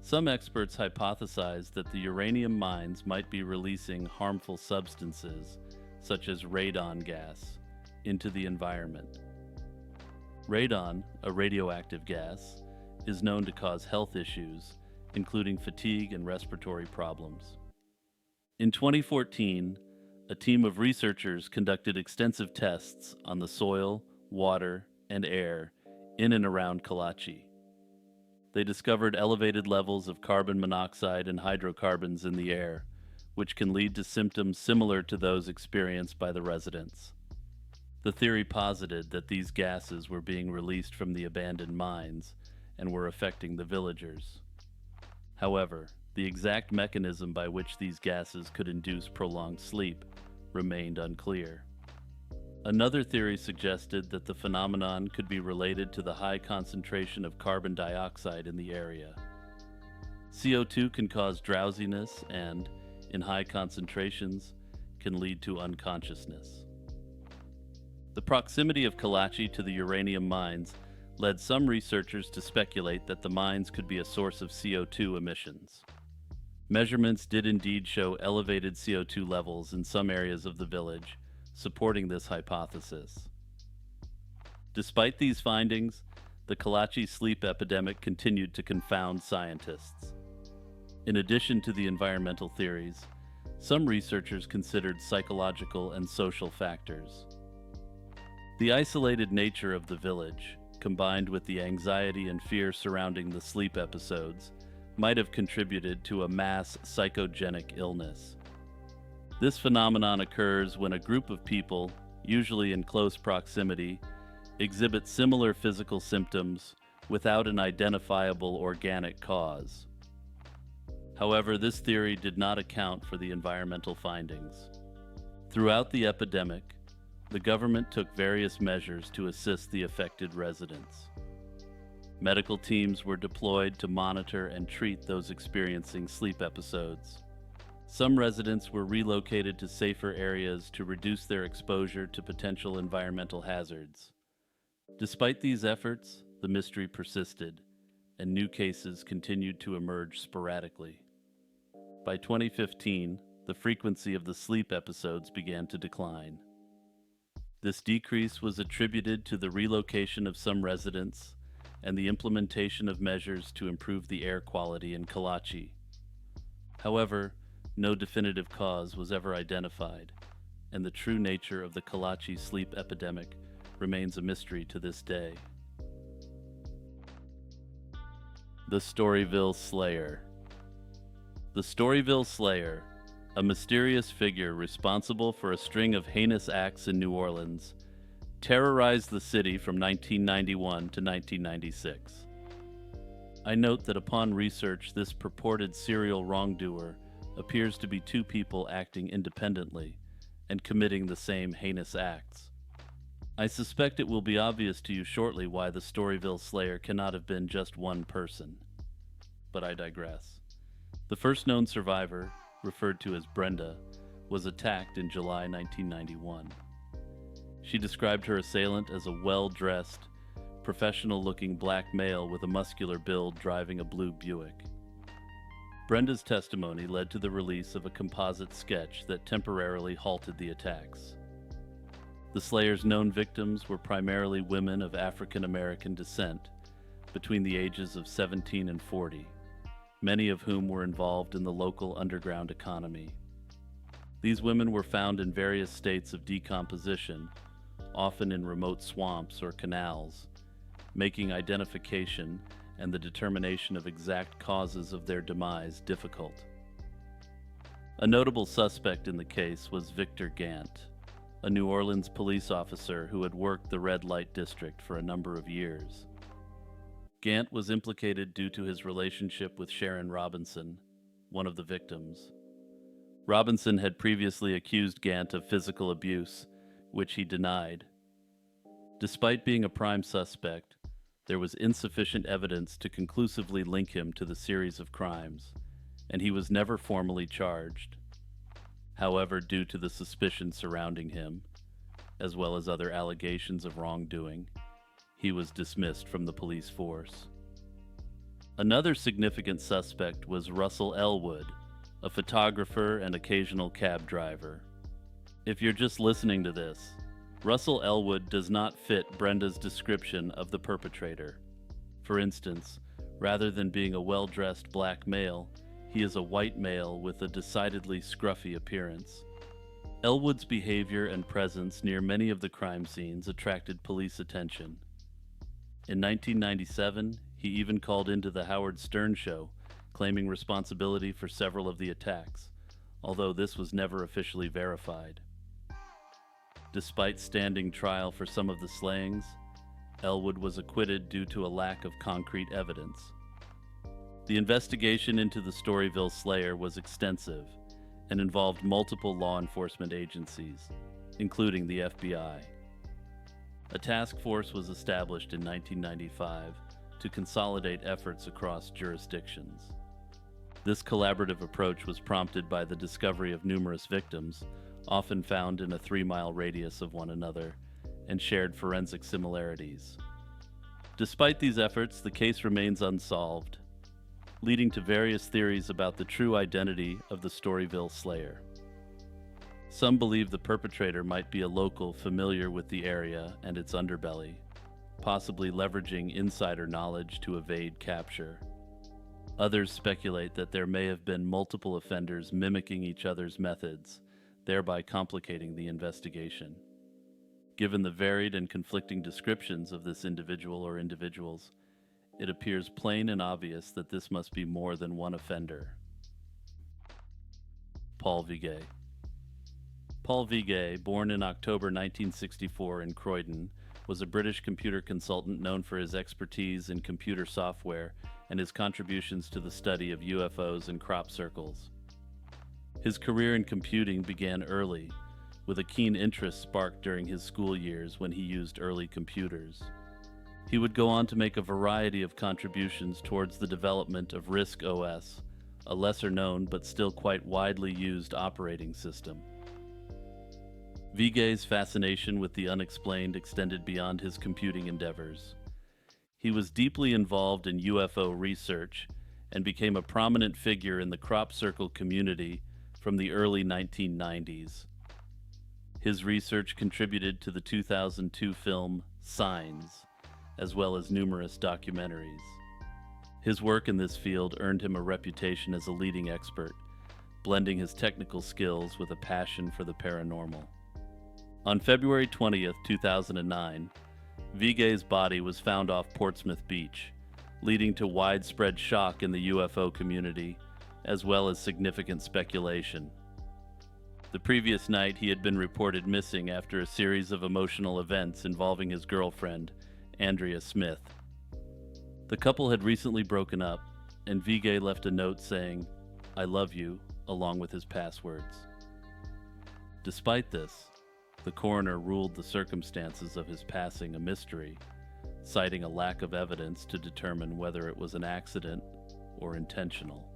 Some experts hypothesized that the uranium mines might be releasing harmful substances, such as radon gas, into the environment. Radon, a radioactive gas, is known to cause health issues, including fatigue and respiratory problems. In 2014, a team of researchers conducted extensive tests on the soil, water, and air in and around Kalachi. They discovered elevated levels of carbon monoxide and hydrocarbons in the air, which can lead to symptoms similar to those experienced by the residents. The theory posited that these gases were being released from the abandoned mines and were affecting the villagers. However, the exact mechanism by which these gases could induce prolonged sleep remained unclear. Another theory suggested that the phenomenon could be related to the high concentration of carbon dioxide in the area. CO2 can cause drowsiness and, in high concentrations, can lead to unconsciousness. The proximity of Kalachi to the uranium mines led some researchers to speculate that the mines could be a source of CO2 emissions. Measurements did indeed show elevated CO2 levels in some areas of the village, supporting this hypothesis. Despite these findings, the Kalachi sleep epidemic continued to confound scientists. In addition to the environmental theories, some researchers considered psychological and social factors. The isolated nature of the village, combined with the anxiety and fear surrounding the sleep episodes, might have contributed to a mass psychogenic illness. This phenomenon occurs when a group of people, usually in close proximity, exhibit similar physical symptoms without an identifiable organic cause. However, this theory did not account for the environmental findings. Throughout the epidemic, the government took various measures to assist the affected residents. Medical teams were deployed to monitor and treat those experiencing sleep episodes. Some residents were relocated to safer areas to reduce their exposure to potential environmental hazards. Despite these efforts, the mystery persisted, and new cases continued to emerge sporadically. By 2015, the frequency of the sleep episodes began to decline. This decrease was attributed to the relocation of some residents and the implementation of measures to improve the air quality in Kalachi. However, no definitive cause was ever identified, and the true nature of the Kalachi sleep epidemic remains a mystery to this day. The Storyville Slayer. The Storyville Slayer, a mysterious figure responsible for a string of heinous acts in New Orleans, terrorized the city from 1991 to 1996. I note that upon research, this purported serial wrongdoer appears to be two people acting independently and committing the same heinous acts. I suspect it will be obvious to you shortly why the Storyville Slayer cannot have been just one person. But I digress. The first known survivor, referred to as Brenda, was attacked in July 1991. She described her assailant as a well-dressed, professional-looking black male with a muscular build driving a blue Buick. Brenda's testimony led to the release of a composite sketch that temporarily halted the attacks. The Slayer's known victims were primarily women of African American descent, between the ages of 17 and 40, many of whom were involved in the local underground economy. These women were found in various states of decomposition, often in remote swamps or canals, making identification and the determination of exact causes of their demise difficult. A notable suspect in the case was Victor Gant, a New Orleans police officer who had worked the red light district for a number of years. Gant was implicated due to his relationship with Sharon Robinson, one of the victims. Robinson had previously accused Gant of physical abuse, which he denied. Despite being a prime suspect, there was insufficient evidence to conclusively link him to the series of crimes, and he was never formally charged. However, due to the suspicion surrounding him, as well as other allegations of wrongdoing, he was dismissed from the police force. Another significant suspect was Russell Elwood, a photographer and occasional cab driver. If you're just listening to this, Russell Elwood does not fit Brenda's description of the perpetrator. For instance, rather than being a well-dressed black male, he is a white male with a decidedly scruffy appearance. Elwood's behavior and presence near many of the crime scenes attracted police attention. In 1997, he even called into the Howard Stern show, claiming responsibility for several of the attacks, although this was never officially verified. Despite standing trial for some of the slayings, Elwood was acquitted due to a lack of concrete evidence. The investigation into the Storyville Slayer was extensive and involved multiple law enforcement agencies, including the FBI. A task force was established in 1995 to consolidate efforts across jurisdictions. This collaborative approach was prompted by the discovery of numerous victims, often found in a 3-mile radius of one another, and shared forensic similarities. Despite these efforts, the case remains unsolved, leading to various theories about the true identity of the Storyville Slayer. Some believe the perpetrator might be a local familiar with the area and its underbelly, possibly leveraging insider knowledge to evade capture. Others speculate that there may have been multiple offenders mimicking each other's methods, thereby complicating the investigation. Given the varied and conflicting descriptions of this individual or individuals, it appears plain and obvious that this must be more than one offender. Paul Vigay. Paul Vigay, born in October 1964 in Croydon, was a British computer consultant known for his expertise in computer software and his contributions to the study of UFOs and crop circles. His career in computing began early, with a keen interest sparked during his school years when he used early computers. He would go on to make a variety of contributions towards the development of RISC OS, a lesser-known but still quite widely used operating system. Vigay's fascination with the unexplained extended beyond his computing endeavors. He was deeply involved in UFO research and became a prominent figure in the crop circle community from the early 1990s. His research contributed to the 2002 film Signs, as well as numerous documentaries. His work in this field earned him a reputation as a leading expert, blending his technical skills with a passion for the paranormal. On February 20th, 2009, Vigay's body was found off Portsmouth Beach, leading to widespread shock in the UFO community, as well as significant speculation. The previous night, he had been reported missing after a series of emotional events involving his girlfriend, Andrea Smith. The couple had recently broken up, and Vigay left a note saying, "I love you, along with his passwords. Despite this, the coroner ruled the circumstances of his passing a mystery, citing a lack of evidence to determine whether it was an accident or intentional.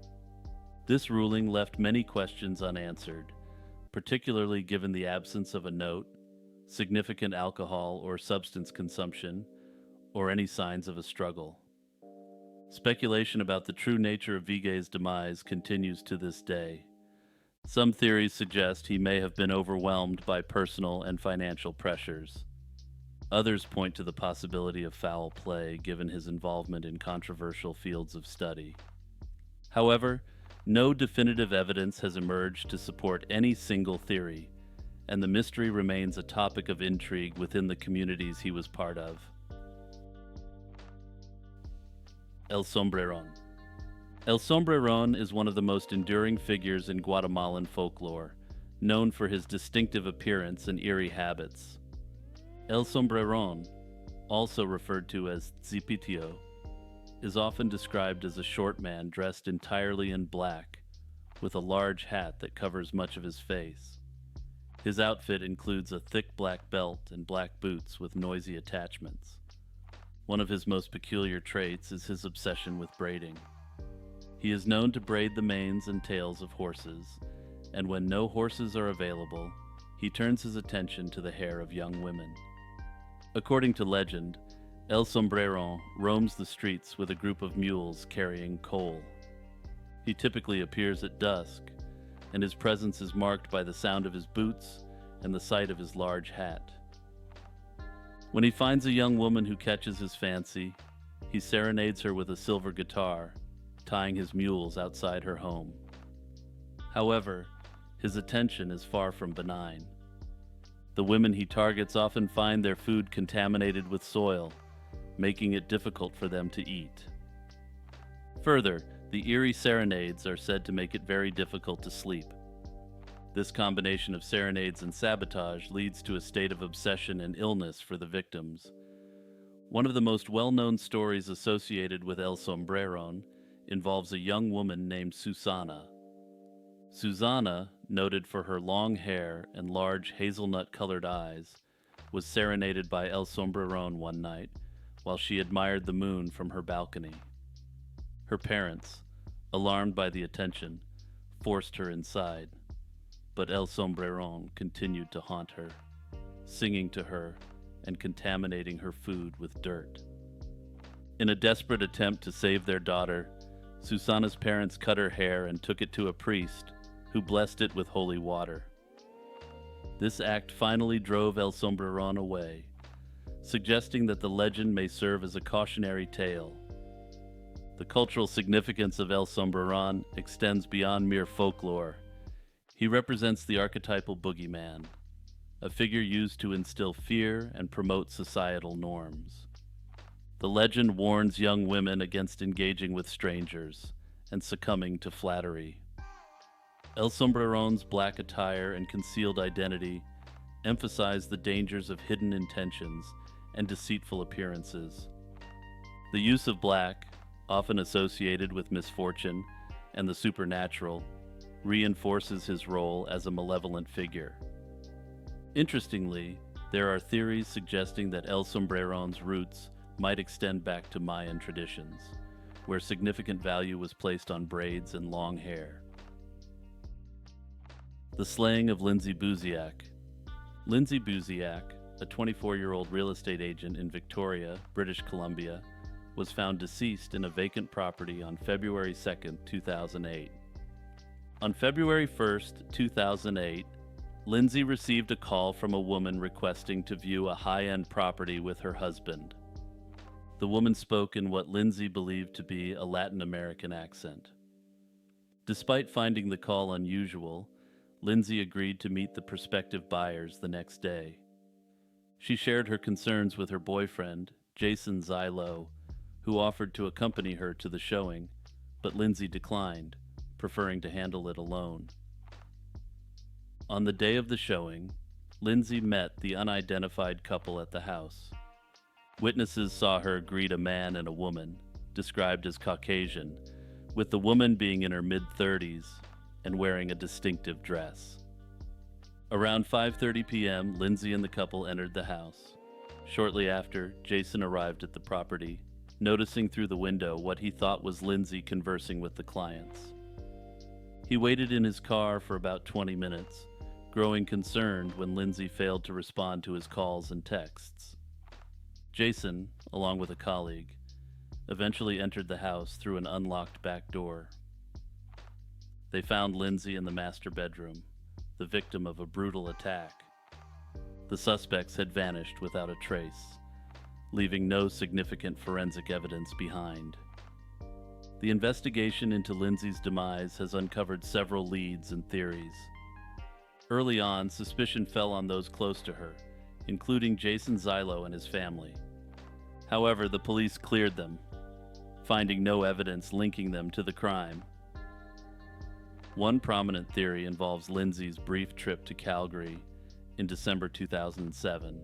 This ruling left many questions unanswered, particularly given the absence of a note, significant alcohol or substance consumption, or any signs of a struggle. Speculation about the true nature of Vigé's demise continues to this day. Some theories suggest he may have been overwhelmed by personal and financial pressures. Others point to the possibility of foul play given his involvement in controversial fields of study. However, no definitive evidence has emerged to support any single theory, and the mystery remains a topic of intrigue within the communities he was part of. El Sombrerón. El Sombrerón is one of the most enduring figures in Guatemalan folklore, known for his distinctive appearance and eerie habits. El Sombrerón, also referred to as Zipitio, is often described as a short man dressed entirely in black, with a large hat that covers much of his face. His outfit includes a thick black belt and black boots with noisy attachments. One of his most peculiar traits is his obsession with braiding. He is known to braid the manes and tails of horses, and when no horses are available, he turns his attention to the hair of young women. According to legend, El Sombrerón roams the streets with a group of mules carrying coal. He typically appears at dusk, and his presence is marked by the sound of his boots and the sight of his large hat. When he finds a young woman who catches his fancy, he serenades her with a silver guitar, tying his mules outside her home. However, his attention is far from benign. The women he targets often find their food contaminated with soil, making it difficult for them to eat. Further, the eerie serenades are said to make it very difficult to sleep. This combination of serenades and sabotage leads to a state of obsession and illness for the victims. One of the most well-known stories associated with El Sombrerón involves a young woman named Susana. Susana, noted for her long hair and large hazelnut-colored eyes, was serenaded by El Sombrerón one night while she admired the moon from her balcony. Her parents, alarmed by the attention, forced her inside, but El Sombrerón continued to haunt her, singing to her and contaminating her food with dirt. In a desperate attempt to save their daughter, Susana's parents cut her hair and took it to a priest, who blessed it with holy water. This act finally drove El Sombrerón away, suggesting that the legend may serve as a cautionary tale. The cultural significance of El Sombrerón extends beyond mere folklore. He represents the archetypal boogeyman, a figure used to instill fear and promote societal norms. The legend warns young women against engaging with strangers and succumbing to flattery. El Sombrerón's black attire and concealed identity emphasize the dangers of hidden intentions and deceitful appearances. The use of black, often associated with misfortune and the supernatural, reinforces his role as a malevolent figure. Interestingly, there are theories suggesting that El Sombrerón's roots might extend back to Mayan traditions, where significant value was placed on braids and long hair. The slaying of Lindsay Buziak. Lindsay Buziak, a 24-year-old real estate agent in Victoria, British Columbia, was found deceased in a vacant property on February 2, 2008. On February 1, 2008, Lindsay received a call from a woman requesting to view a high-end property with her husband. The woman spoke in what Lindsay believed to be a Latin American accent. Despite finding the call unusual, Lindsay agreed to meet the prospective buyers the next day. She shared her concerns with her boyfriend, Jason Zylo, who offered to accompany her to the showing, but Lindsay declined, preferring to handle it alone. On the day of the showing, Lindsay met the unidentified couple at the house. Witnesses saw her greet a man and a woman, described as Caucasian, with the woman being in her mid-30s and wearing a distinctive dress. Around 5:30 p.m., Lindsay and the couple entered the house. Shortly after, Jason arrived at the property, noticing through the window what he thought was Lindsay conversing with the clients. He waited in his car for about 20 minutes, growing concerned when Lindsay failed to respond to his calls and texts. Jason, along with a colleague, eventually entered the house through an unlocked back door. They found Lindsay in the master bedroom, the victim of a brutal attack. The suspects had vanished without a trace, leaving no significant forensic evidence behind. The investigation into Lindsay's demise has uncovered several leads and theories. Early on, suspicion fell on those close to her, including Jason Zylo and his family. However, the police cleared them, finding no evidence linking them to the crime. One prominent theory involves Lindsay's brief trip to Calgary in December 2007.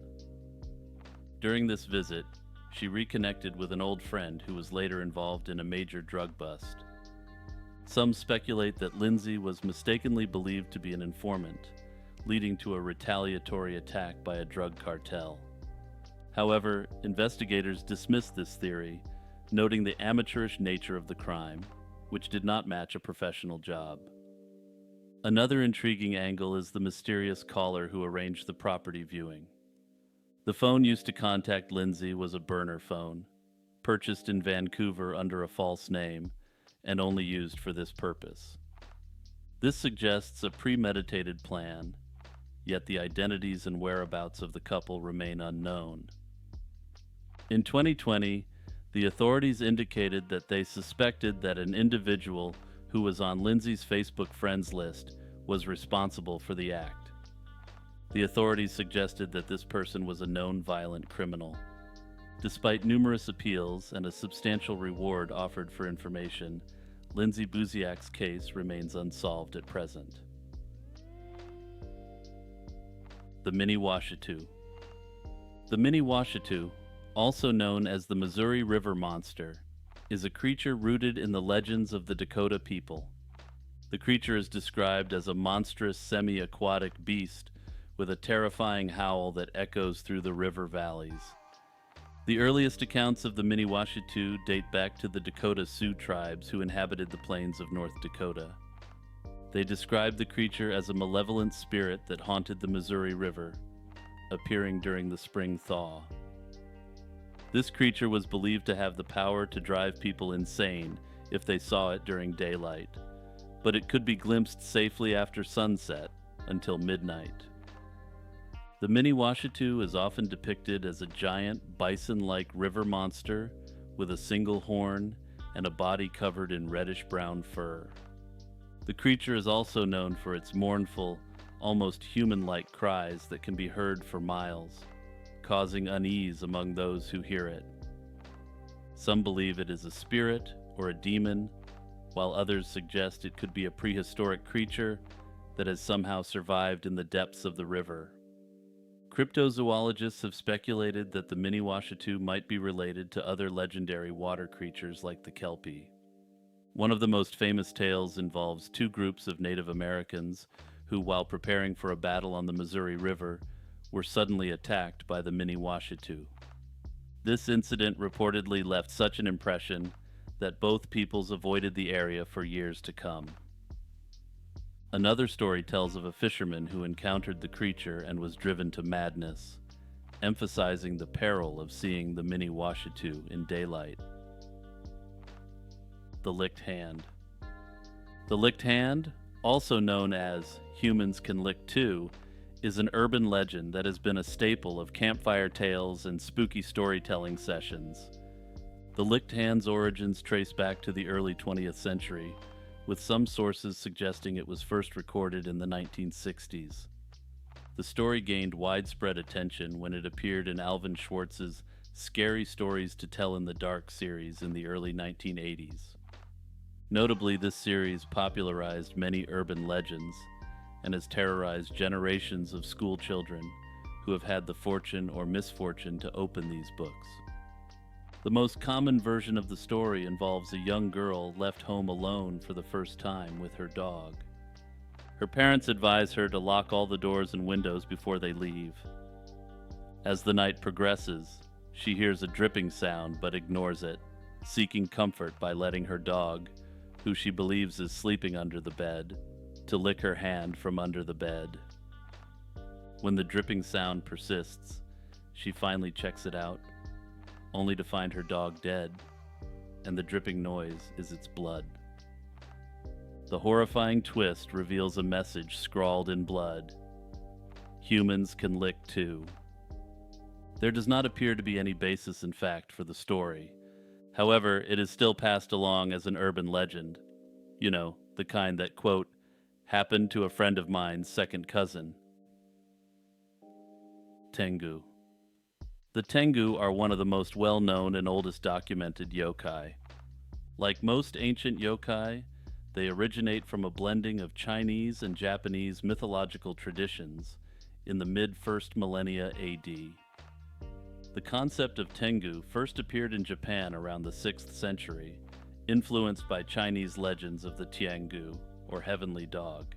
During this visit, she reconnected with an old friend who was later involved in a major drug bust. Some speculate that Lindsay was mistakenly believed to be an informant, leading to a retaliatory attack by a drug cartel. However, investigators dismissed this theory, noting the amateurish nature of the crime, which did not match a professional job. Another intriguing angle is the mysterious caller who arranged the property viewing. The phone used to contact Lindsay was a burner phone, purchased in Vancouver under a false name, and only used for this purpose. This suggests a premeditated plan, yet the identities and whereabouts of the couple remain unknown. In 2020, the authorities indicated that they suspected that an individual who was on Lindsay's Facebook friends list was responsible for the act. The authorities suggested that this person was a known violent criminal. Despite numerous appeals and a substantial reward offered for information, Lindsay Buziak's case remains unsolved at present. The Mini-Washatu. The Mini-Washatu, also known as the Missouri River Monster, is a creature rooted in the legends of the Dakota people. The creature is described as a monstrous semi-aquatic beast with a terrifying howl that echoes through the river valleys. The earliest accounts of the Mini-Washatu date back to the Dakota Sioux tribes who inhabited the plains of North Dakota. They described the creature as a malevolent spirit that haunted the Missouri River, appearing during the spring thaw. This creature was believed to have the power to drive people insane if they saw it during daylight, but it could be glimpsed safely after sunset until midnight. The Mini-Washatu is often depicted as a giant bison-like river monster with a single horn and a body covered in reddish-brown fur. The creature is also known for its mournful, almost human-like cries that can be heard for miles, causing unease among those who hear it. Some believe it is a spirit or a demon, while others suggest it could be a prehistoric creature that has somehow survived in the depths of the river. Cryptozoologists have speculated that the Mini-Washatu might be related to other legendary water creatures like the Kelpie. One of the most famous tales involves two groups of Native Americans who, while preparing for a battle on the Missouri River, were suddenly attacked by the Mini-Washatu. This incident reportedly left such an impression that both peoples avoided the area for years to come. Another story tells of a fisherman who encountered the creature and was driven to madness, emphasizing the peril of seeing the Mini-Washatu in daylight. The Licked Hand. The Licked Hand, also known as Humans Can Lick Too, is an urban legend that has been a staple of campfire tales and spooky storytelling sessions. The Licked Hand's origins trace back to the early 20th century, with some sources suggesting it was first recorded in the 1960s. The story gained widespread attention when it appeared in Alvin Schwartz's Scary Stories to Tell in the Dark series in the early 1980s. Notably, this series popularized many urban legends and has terrorized generations of school children who have had the fortune or misfortune to open these books. The most common version of the story involves a young girl left home alone for the first time with her dog. Her parents advise her to lock all the doors and windows before they leave. As the night progresses, she hears a dripping sound but ignores it, seeking comfort by letting her dog, who she believes is sleeping under the bed, to lick her hand from under the bed. When the dripping sound persists, she finally checks it out, only to find her dog dead, and the dripping noise is its blood. The horrifying twist reveals a message scrawled in blood: humans can lick too. There does not appear to be any basis in fact for the story. However, it is still passed along as an urban legend. You know, the kind that, quote, happened to a friend of mine's second cousin. Tengu. The Tengu are one of the most well-known and oldest documented yokai. Like most ancient yokai, they originate from a blending of Chinese and Japanese mythological traditions in the mid-first millennia AD. The concept of Tengu first appeared in Japan around the 6th century, influenced by Chinese legends of the Tiangu, or heavenly dog.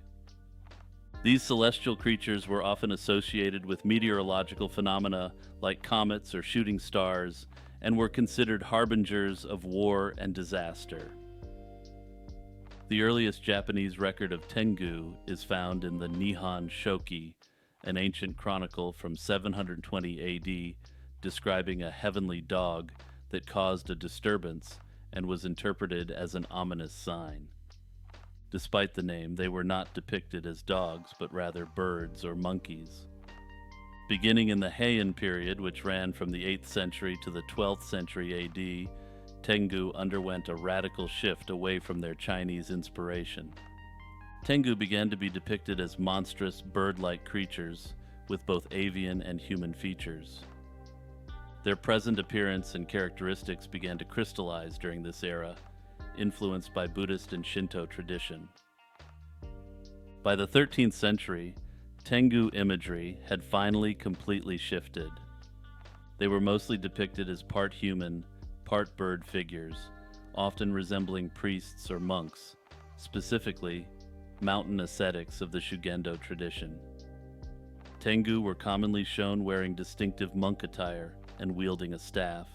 These celestial creatures were often associated with meteorological phenomena like comets or shooting stars, and were considered harbingers of war and disaster. The earliest Japanese record of Tengu is found in the Nihon Shoki, an ancient chronicle from 720 AD, describing a heavenly dog that caused a disturbance and was interpreted as an ominous sign. Despite the name, they were not depicted as dogs, but rather birds or monkeys. Beginning in the Heian period, which ran from the 8th century to the 12th century AD, Tengu underwent a radical shift away from their Chinese inspiration. Tengu began to be depicted as monstrous, bird-like creatures with both avian and human features. Their present appearance and characteristics began to crystallize during this era, influenced by Buddhist and Shinto tradition. By the 13th century, Tengu imagery had finally completely shifted. They were mostly depicted as part human, part bird figures, often resembling priests or monks, specifically mountain ascetics of the Shugendo tradition. Tengu were commonly shown wearing distinctive monk attire and wielding a staff.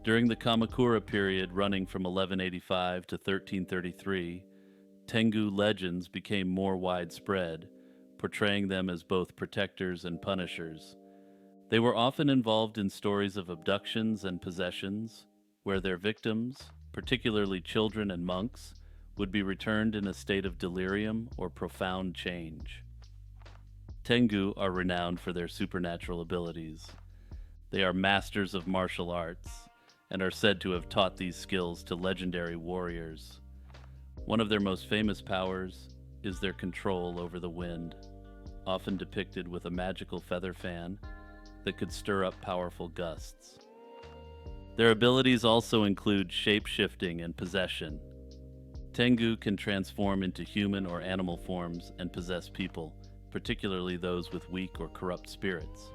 During the Kamakura period running from 1185 to 1333, Tengu legends became more widespread, portraying them as both protectors and punishers. They were often involved in stories of abductions and possessions, where their victims, particularly children and monks, would be returned in a state of delirium or profound change. Tengu are renowned for their supernatural abilities. They are masters of martial arts, and are said to have taught these skills to legendary warriors. One of their most famous powers is their control over the wind, often depicted with a magical feather fan that could stir up powerful gusts. Their abilities also include shape-shifting and possession. Tengu can transform into human or animal forms and possess people, particularly those with weak or corrupt spirits.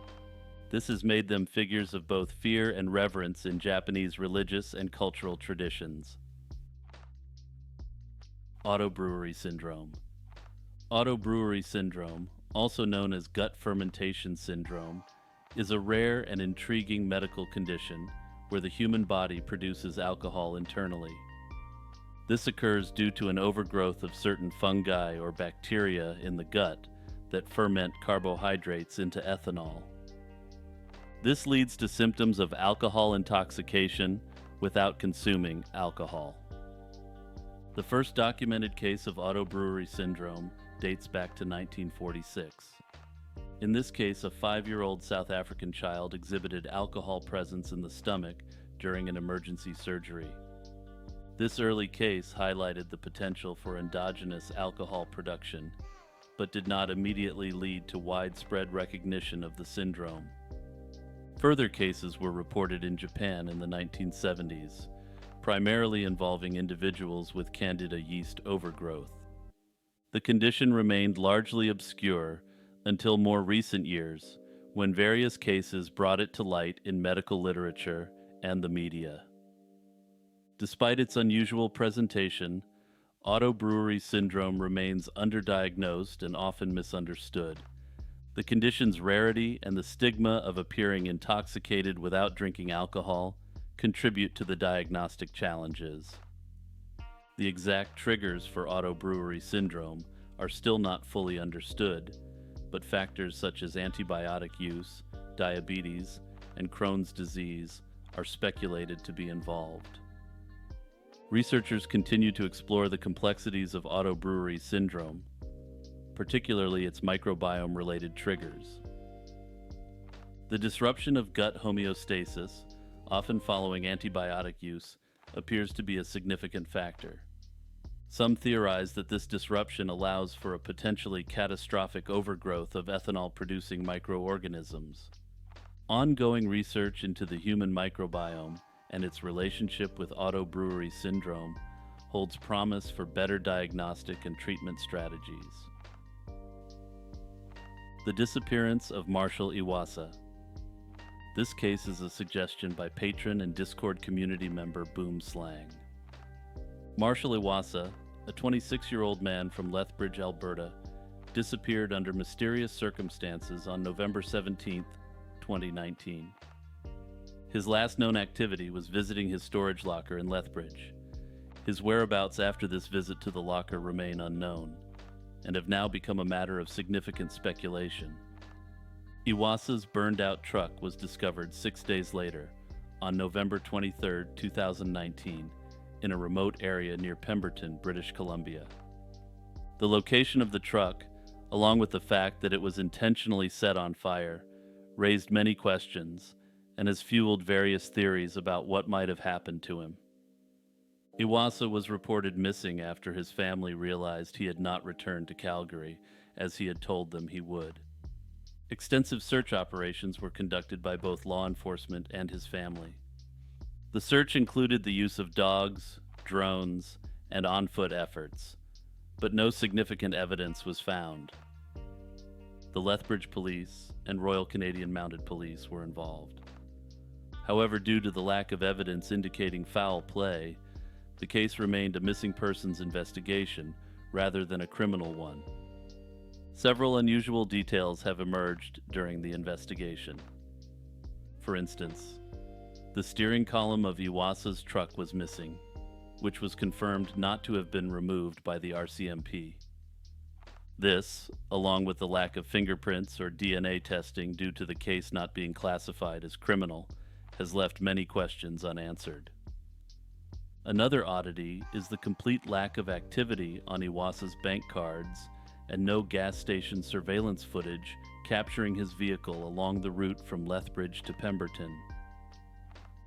This has made them figures of both fear and reverence in Japanese religious and cultural traditions. Autobrewery syndrome. Autobrewery syndrome, also known as gut fermentation syndrome, is a rare and intriguing medical condition where the human body produces alcohol internally. This occurs due to an overgrowth of certain fungi or bacteria in the gut that ferment carbohydrates into ethanol. This leads to symptoms of alcohol intoxication without consuming alcohol. The first documented case of autobrewery syndrome dates back to 1946. In this case, a 5-year-old South African child exhibited alcohol presence in the stomach during an emergency surgery. This early case highlighted the potential for endogenous alcohol production, but did not immediately lead to widespread recognition of the syndrome. Further cases were reported in Japan in the 1970s, primarily involving individuals with Candida yeast overgrowth. The condition remained largely obscure until more recent years, when various cases brought it to light in medical literature and the media. Despite its unusual presentation, Autobrewery syndrome remains underdiagnosed and often misunderstood. The condition's rarity and the stigma of appearing intoxicated without drinking alcohol contribute to the diagnostic challenges. The exact triggers for autobrewery syndrome are still not fully understood, but factors such as antibiotic use, diabetes, and Crohn's disease are speculated to be involved. Researchers continue to explore the complexities of autobrewery syndrome, particularly its microbiome-related triggers. The disruption of gut homeostasis, often following antibiotic use, appears to be a significant factor. Some theorize that this disruption allows for a potentially catastrophic overgrowth of ethanol-producing microorganisms. Ongoing research into the human microbiome and its relationship with autobrewery syndrome holds promise for better diagnostic and treatment strategies. The disappearance of Marshall Iwasa. This case is a suggestion by patron and Discord community member Boom Slang. Marshall Iwasa, a 26-year-old man from Lethbridge, Alberta, disappeared under mysterious circumstances on November 17, 2019. His last known activity was visiting his storage locker in Lethbridge. His whereabouts after this visit to the locker remain unknown, and have now become a matter of significant speculation. Iwasa's burned-out truck was discovered 6 days later, on November 23, 2019, in a remote area near Pemberton, British Columbia. The location of the truck, along with the fact that it was intentionally set on fire, raised many questions and has fueled various theories about what might have happened to him. Iwasa was reported missing after his family realized he had not returned to Calgary, as he had told them he would. Extensive search operations were conducted by both law enforcement and his family. The search included the use of dogs, drones, and on-foot efforts, but no significant evidence was found. The Lethbridge Police and Royal Canadian Mounted Police were involved. However, due to the lack of evidence indicating foul play, the case remained a missing persons investigation rather than a criminal one. Several unusual details have emerged during the investigation. For instance, the steering column of Iwasa's truck was missing, which was confirmed not to have been removed by the RCMP. This, along with the lack of fingerprints or DNA testing due to the case not being classified as criminal, has left many questions unanswered. Another oddity is the complete lack of activity on Iwasa's bank cards and no gas station surveillance footage capturing his vehicle along the route from Lethbridge to Pemberton.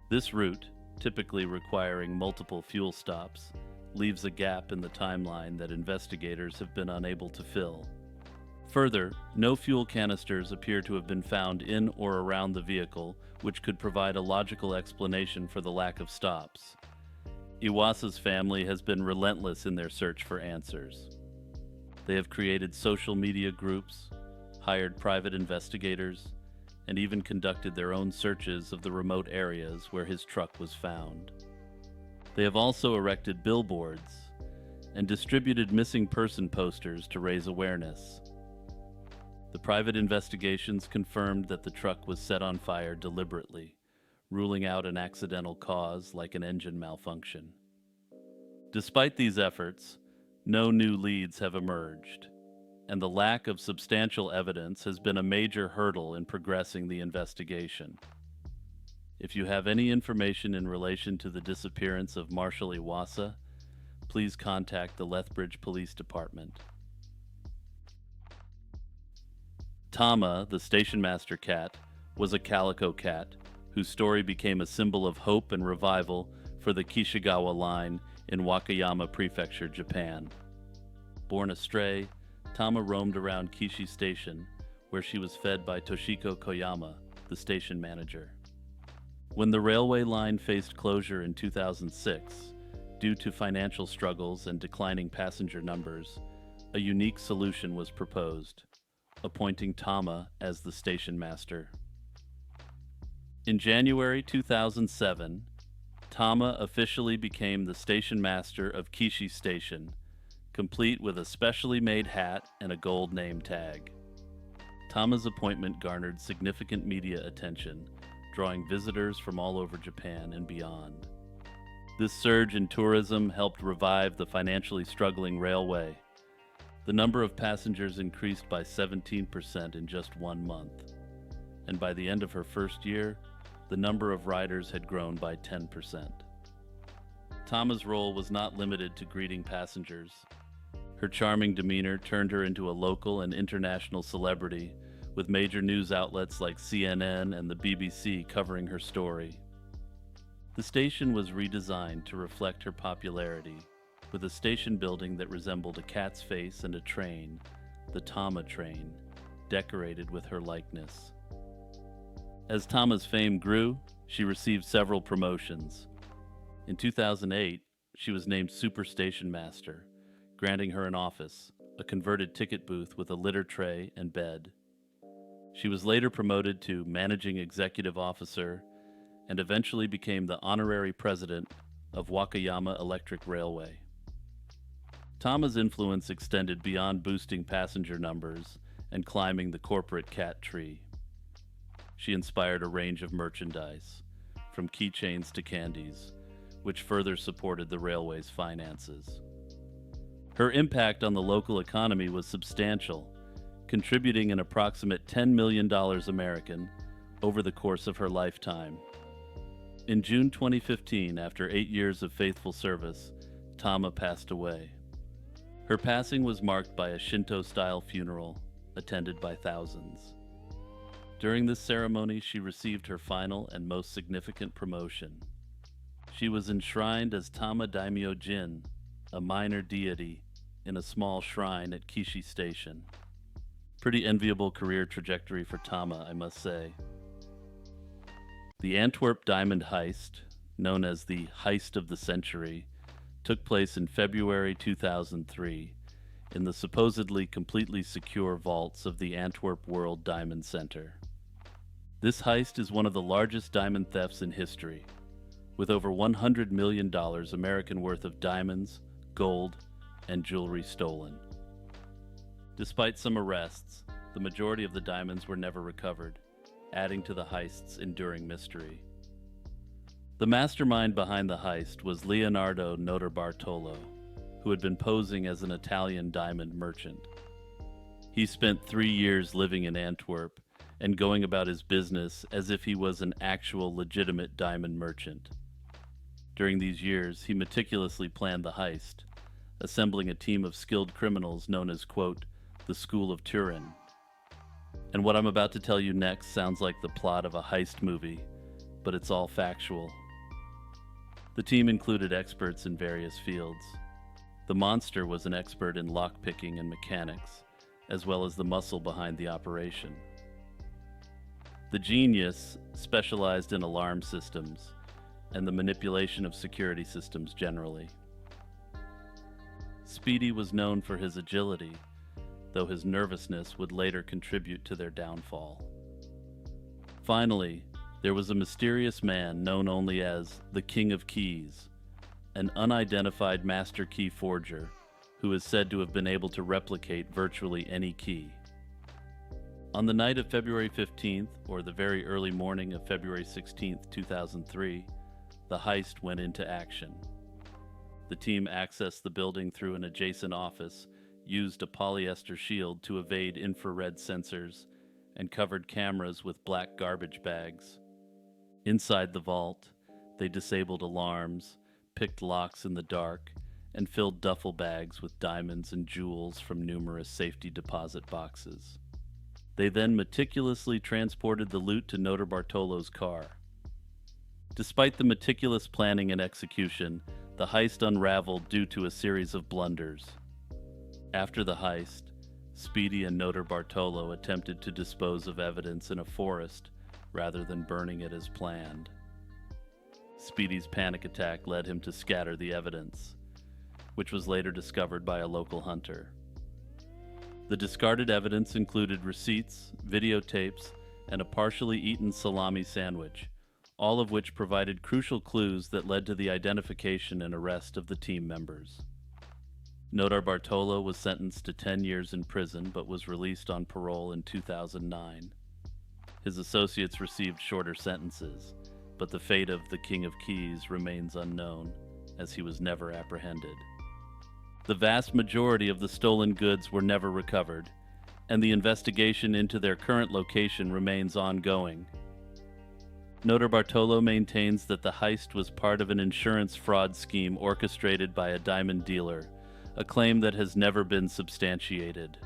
This route, typically requiring multiple fuel stops, leaves a gap in the timeline that investigators have been unable to fill. Further, no fuel canisters appear to have been found in or around the vehicle, which could provide a logical explanation for the lack of stops. Iwasa's family has been relentless in their search for answers. They have created social media groups, hired private investigators, and even conducted their own searches of the remote areas where his truck was found. They have also erected billboards and distributed missing person posters to raise awareness. The private investigations confirmed that the truck was set on fire deliberately, ruling out an accidental cause like an engine malfunction. Despite these efforts, no new leads have emerged, and the lack of substantial evidence has been a major hurdle in progressing the investigation. If you have any information in relation to the disappearance of Marshall Iwasa, please contact the Lethbridge Police Department. Tama, the station master cat, was a calico cat whose story became a symbol of hope and revival for the Kishigawa line in Wakayama Prefecture, Japan. Born a stray, Tama roamed around Kishi Station, where she was fed by Toshiko Koyama, the station manager. When the railway line faced closure in 2006, due to financial struggles and declining passenger numbers, a unique solution was proposed, appointing Tama as the station master. In January 2007, Tama officially became the station master of Kishi Station, complete with a specially made hat and a gold name tag. Tama's appointment garnered significant media attention, drawing visitors from all over Japan and beyond. This surge in tourism helped revive the financially struggling railway. The number of passengers increased by 17% in just 1 month, and by the end of her first year, the number of riders had grown by 10%. Tama's role was not limited to greeting passengers. Her charming demeanor turned her into a local and international celebrity, with major news outlets like CNN and the BBC covering her story. The station was redesigned to reflect her popularity, with a station building that resembled a cat's face and a train, the Tama train, decorated with her likeness. As Tama's fame grew, she received several promotions. In 2008, she was named Super Station Master, granting her an office, a converted ticket booth with a litter tray and bed. She was later promoted to Managing Executive Officer and eventually became the honorary president of Wakayama Electric Railway. Tama's influence extended beyond boosting passenger numbers and climbing the corporate cat tree. She inspired a range of merchandise, from keychains to candies, which further supported the railway's finances. Her impact on the local economy was substantial, contributing an approximate $10 million American over the course of her lifetime. In June 2015, after 8 years of faithful service, Tama passed away. Her passing was marked by a Shinto-style funeral, attended by thousands. During this ceremony, she received her final and most significant promotion. She was enshrined as Tama Daimyo Jin, a minor deity, in a small shrine at Kishi Station. Pretty enviable career trajectory for Tama, I must say. The Antwerp diamond heist, known as the Heist of the Century, took place in February 2003 in the supposedly completely secure vaults of the Antwerp World Diamond Center. This heist is one of the largest diamond thefts in history, with over $100 million American worth of diamonds, gold, and jewelry stolen. Despite some arrests, the majority of the diamonds were never recovered, adding to the heist's enduring mystery. The mastermind behind the heist was Leonardo Notarbartolo, who had been posing as an Italian diamond merchant. He spent 3 years living in Antwerp and going about his business as if he was an actual legitimate diamond merchant. During these years, he meticulously planned the heist, assembling a team of skilled criminals known as, quote, the School of Turin. And what I'm about to tell you next sounds like the plot of a heist movie, but it's all factual. The team included experts in various fields. The monster was an expert in lockpicking and mechanics, as well as the muscle behind the operation. The genius specialized in alarm systems and the manipulation of security systems generally. Speedy was known for his agility, though his nervousness would later contribute to their downfall. Finally, there was a mysterious man known only as the King of Keys, an unidentified master key forger who is said to have been able to replicate virtually any key. On the night of February 15th, or the very early morning of February 16th, 2003, the heist went into action. The team accessed the building through an adjacent office, used a polyester shield to evade infrared sensors, and covered cameras with black garbage bags. Inside the vault, they disabled alarms, picked locks in the dark, and filled duffel bags with diamonds and jewels from numerous safety deposit boxes. They then meticulously transported the loot to Notarbartolo's car. Despite the meticulous planning and execution, the heist unraveled due to a series of blunders. After the heist, Speedy and Notarbartolo attempted to dispose of evidence in a forest rather than burning it as planned. Speedy's panic attack led him to scatter the evidence, which was later discovered by a local hunter. The discarded evidence included receipts, videotapes, and a partially eaten salami sandwich, all of which provided crucial clues that led to the identification and arrest of the team members. Nodar Bartolo was sentenced to 10 years in prison but was released on parole in 2009. His associates received shorter sentences, but the fate of the King of Keys remains unknown, as he was never apprehended. The vast majority of the stolen goods were never recovered, and the investigation into their current location remains ongoing. Nodar Bartolo maintains that the heist was part of an insurance fraud scheme orchestrated by a diamond dealer, a claim that has never been substantiated.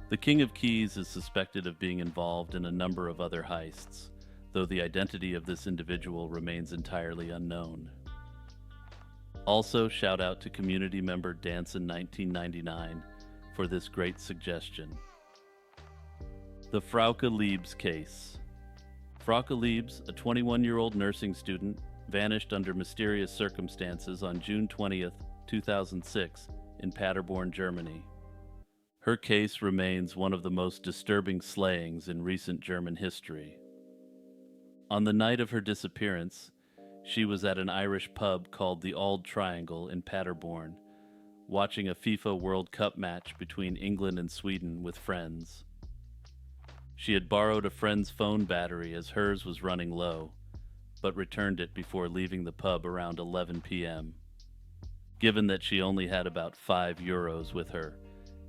The King of Keys is suspected of being involved in a number of other heists, though the identity of this individual remains entirely unknown. Also, shout out to community member Danson1999 for this great suggestion. The Frauke Liebs case. Frauke Liebs, a 21-year-old nursing student, vanished under mysterious circumstances on June 20th, 2006 in Paderborn, Germany. Her case remains one of the most disturbing slayings in recent German history. On the night of her disappearance, she was at an Irish pub called the Auld Triangle in Paderborn, watching a FIFA World Cup match between England and Sweden with friends. She had borrowed a friend's phone battery as hers was running low, but returned it before leaving the pub around 11 p.m. Given that she only had about €5 with her,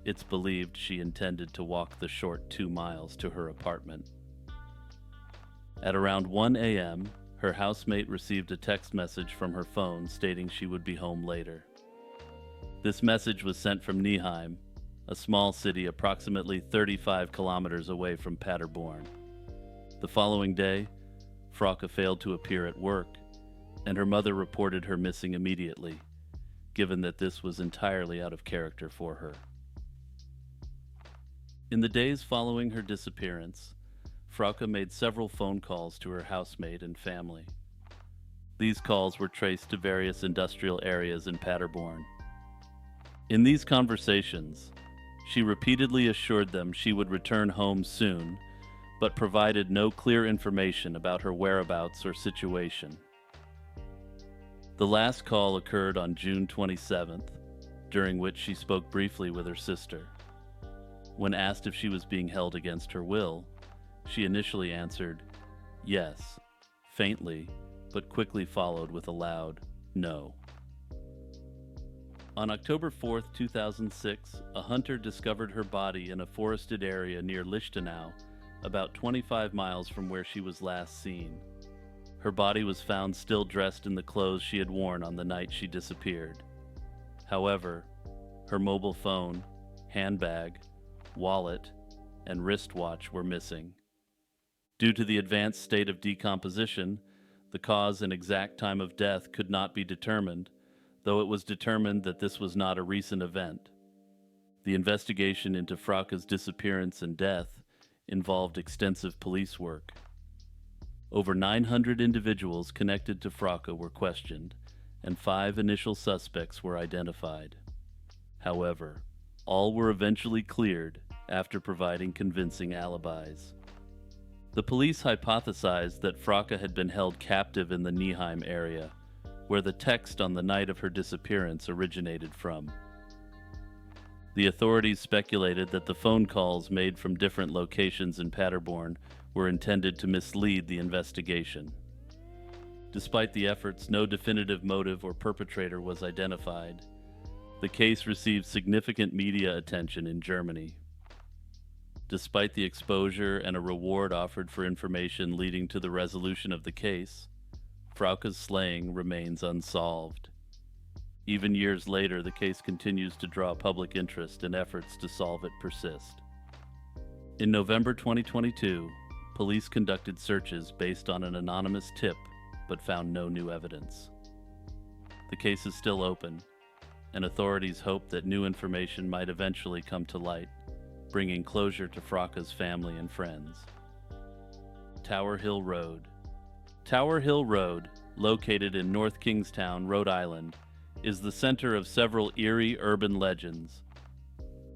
it's believed she intended to walk the short 2 miles to her apartment. At around 1 a.m., her housemate received a text message from her phone stating she would be home later. This message was sent from Neheim, a small city approximately 35 kilometers away from Paderborn. The following day, Frauke failed to appear at work, and her mother reported her missing immediately, given that this was entirely out of character for her. In the days following her disappearance, Frauke made several phone calls to her housemate and family. These calls were traced to various industrial areas in Paderborn. In these conversations, she repeatedly assured them she would return home soon, but provided no clear information about her whereabouts or situation. The last call occurred on June 27th, during which she spoke briefly with her sister. When asked if she was being held against her will, she initially answered, yes, faintly, but quickly followed with a loud, no. On October 4, 2006, a hunter discovered her body in a forested area near Lichtenau, about 25 miles from where she was last seen. Her body was found still dressed in the clothes she had worn on the night she disappeared. However, her mobile phone, handbag, wallet, and wristwatch were missing. Due to the advanced state of decomposition, the cause and exact time of death could not be determined, though it was determined that this was not a recent event. The investigation into Frauke's disappearance and death involved extensive police work. Over 900 individuals connected to Frauke were questioned, and 5 initial suspects were identified. However, all were eventually cleared after providing convincing alibis. The police hypothesized that Frauke had been held captive in the Neheim area, where the text on the night of her disappearance originated from. The authorities speculated that the phone calls made from different locations in Paderborn were intended to mislead the investigation. Despite the efforts, no definitive motive or perpetrator was identified. The case received significant media attention in Germany. Despite the exposure and a reward offered for information leading to the resolution of the case, Frauke's slaying remains unsolved. Even years later, the case continues to draw public interest and efforts to solve it persist. In November 2022, police conducted searches based on an anonymous tip, but found no new evidence. The case is still open, and authorities hope that new information might eventually come to light, bringing closure to Frauke's family and friends. Tower Hill Road. Tower Hill Road, located in North Kingstown, Rhode Island, is the center of several eerie urban legends.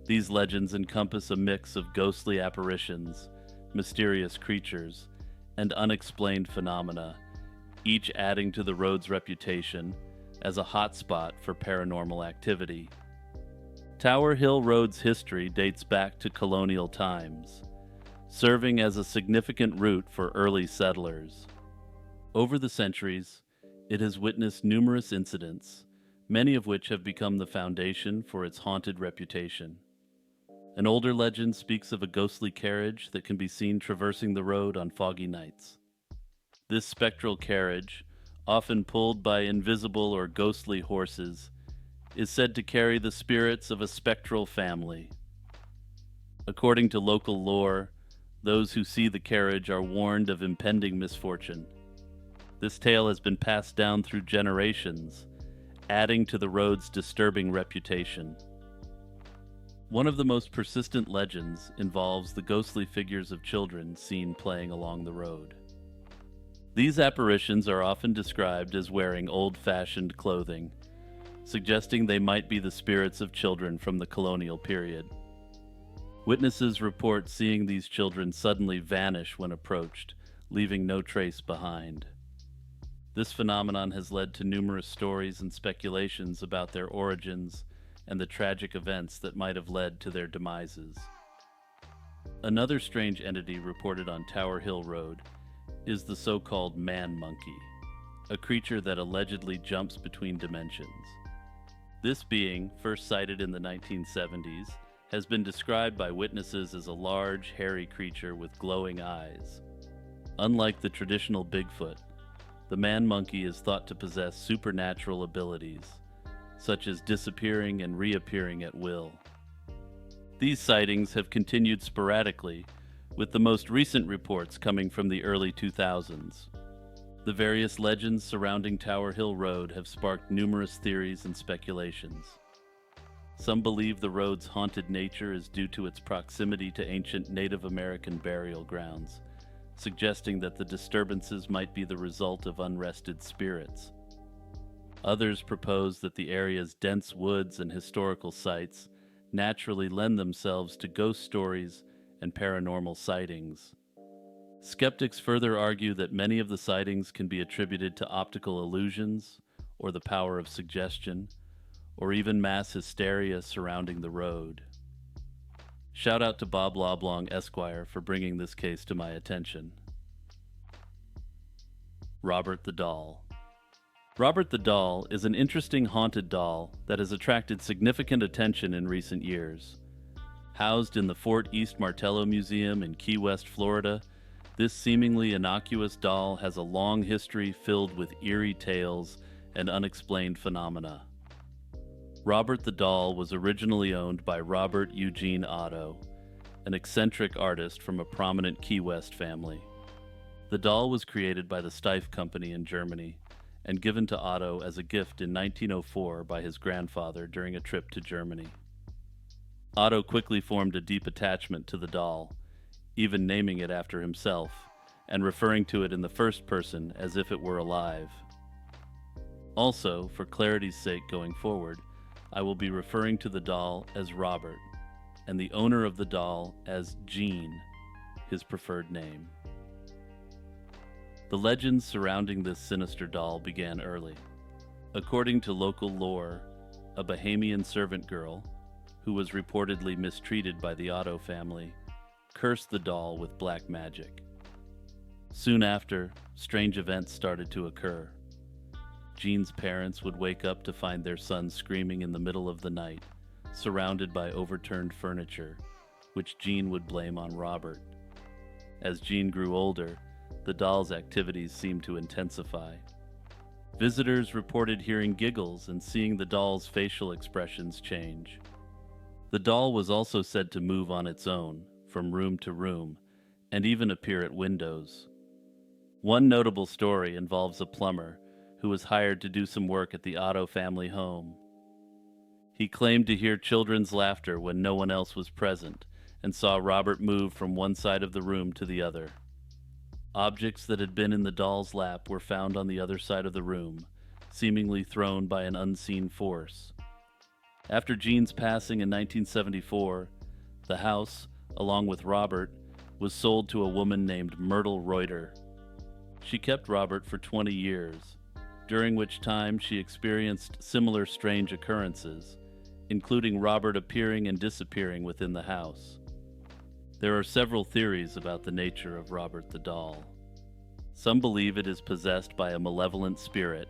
These legends encompass a mix of ghostly apparitions, mysterious creatures, and unexplained phenomena, each adding to the road's reputation as a hotspot for paranormal activity. Tower Hill Road's history dates back to colonial times, serving as a significant route for early settlers. Over the centuries, it has witnessed numerous incidents, many of which have become the foundation for its haunted reputation. An older legend speaks of a ghostly carriage that can be seen traversing the road on foggy nights. This spectral carriage, often pulled by invisible or ghostly horses, is said to carry the spirits of a spectral family. According to local lore, those who see the carriage are warned of impending misfortune. This tale has been passed down through generations, adding to the road's disturbing reputation. One of the most persistent legends involves the ghostly figures of children seen playing along the road. These apparitions are often described as wearing old-fashioned clothing, suggesting they might be the spirits of children from the colonial period. Witnesses report seeing these children suddenly vanish when approached, leaving no trace behind. This phenomenon has led to numerous stories and speculations about their origins and the tragic events that might have led to their demises. Another strange entity reported on Tower Hill Road is the so-called man monkey, a creature that allegedly jumps between dimensions. This being, first sighted in the 1970s, has been described by witnesses as a large, hairy creature with glowing eyes. Unlike the traditional Bigfoot, the man monkey is thought to possess supernatural abilities, such as disappearing and reappearing at will. These sightings have continued sporadically, with the most recent reports coming from the early 2000s. The various legends surrounding Tower Hill Road have sparked numerous theories and speculations. Some believe the road's haunted nature is due to its proximity to ancient Native American burial grounds, suggesting that the disturbances might be the result of unrested spirits. Others propose that the area's dense woods and historical sites naturally lend themselves to ghost stories and paranormal sightings. Skeptics further argue that many of the sightings can be attributed to optical illusions, or the power of suggestion, or even mass hysteria surrounding the road. Shout out to Bob Loblong Esquire for bringing this case to my attention. Robert the Doll. Robert the Doll is an interesting haunted doll that has attracted significant attention in recent years. Housed in the Fort East Martello Museum in Key West, Florida, this seemingly innocuous doll has a long history filled with eerie tales and unexplained phenomena. Robert the Doll was originally owned by Robert Eugene Otto, an eccentric artist from a prominent Key West family. The doll was created by the Steiff Company in Germany and given to Otto as a gift in 1904 by his grandfather during a trip to Germany. Otto quickly formed a deep attachment to the doll, even naming it after himself and referring to it in the first person as if it were alive. Also, for clarity's sake going forward, I will be referring to the doll as Robert, and the owner of the doll as Gene, his preferred name. The legends surrounding this sinister doll began early. According to local lore, a Bahamian servant girl, who was reportedly mistreated by the Otto family, cursed the doll with black magic. Soon after, strange events started to occur. Gene's parents would wake up to find their son screaming in the middle of the night, surrounded by overturned furniture, which Gene would blame on Robert. As Gene grew older, the doll's activities seemed to intensify. Visitors reported hearing giggles and seeing the doll's facial expressions change. The doll was also said to move on its own, from room to room, and even appear at windows. One notable story involves a plumber who was hired to do some work at the Otto family home. He claimed to hear children's laughter when no one else was present, and saw Robert move from one side of the room to the other. Objects that had been in the doll's lap were found on the other side of the room, seemingly thrown by an unseen force. After Gene's passing in 1974, the house, along with Robert, was sold to a woman named Myrtle Reuter. She kept Robert for 20 years, during which time she experienced similar strange occurrences, including Robert appearing and disappearing within the house. There are several theories about the nature of Robert the doll. Some believe it is possessed by a malevolent spirit,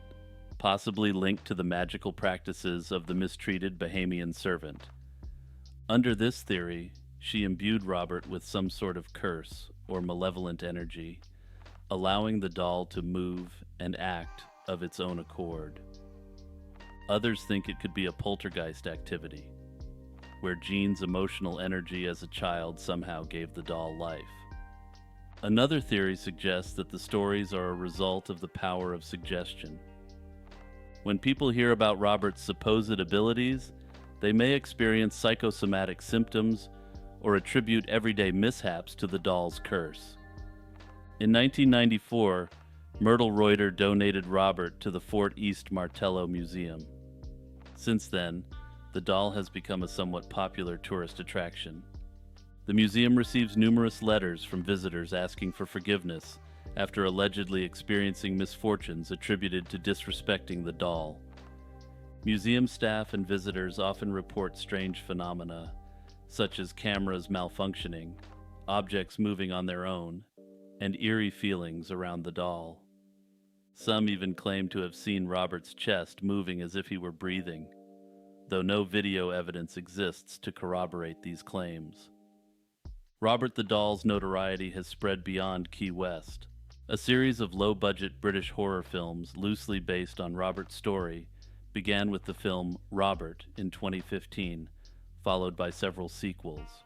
possibly linked to the magical practices of the mistreated Bahamian servant. Under this theory, she imbued Robert with some sort of curse or malevolent energy, allowing the doll to move and act of its own accord. Others think it could be a poltergeist activity, where Jean's emotional energy as a child somehow gave the doll life. Another theory suggests that the stories are a result of the power of suggestion. When people hear about Robert's supposed abilities, they may experience psychosomatic symptoms or attribute everyday mishaps to the doll's curse. In 1994, Myrtle Reuter donated Robert to the Fort East Martello Museum. Since then, the doll has become a somewhat popular tourist attraction. The museum receives numerous letters from visitors asking for forgiveness after allegedly experiencing misfortunes attributed to disrespecting the doll. Museum staff and visitors often report strange phenomena, such as cameras malfunctioning, objects moving on their own, and eerie feelings around the doll. Some even claim to have seen Robert's chest moving as if he were breathing, though no video evidence exists to corroborate these claims. Robert the Doll's notoriety has spread beyond Key West. A series of low-budget British horror films loosely based on Robert's story began with the film Robert in 2015, followed by several sequels.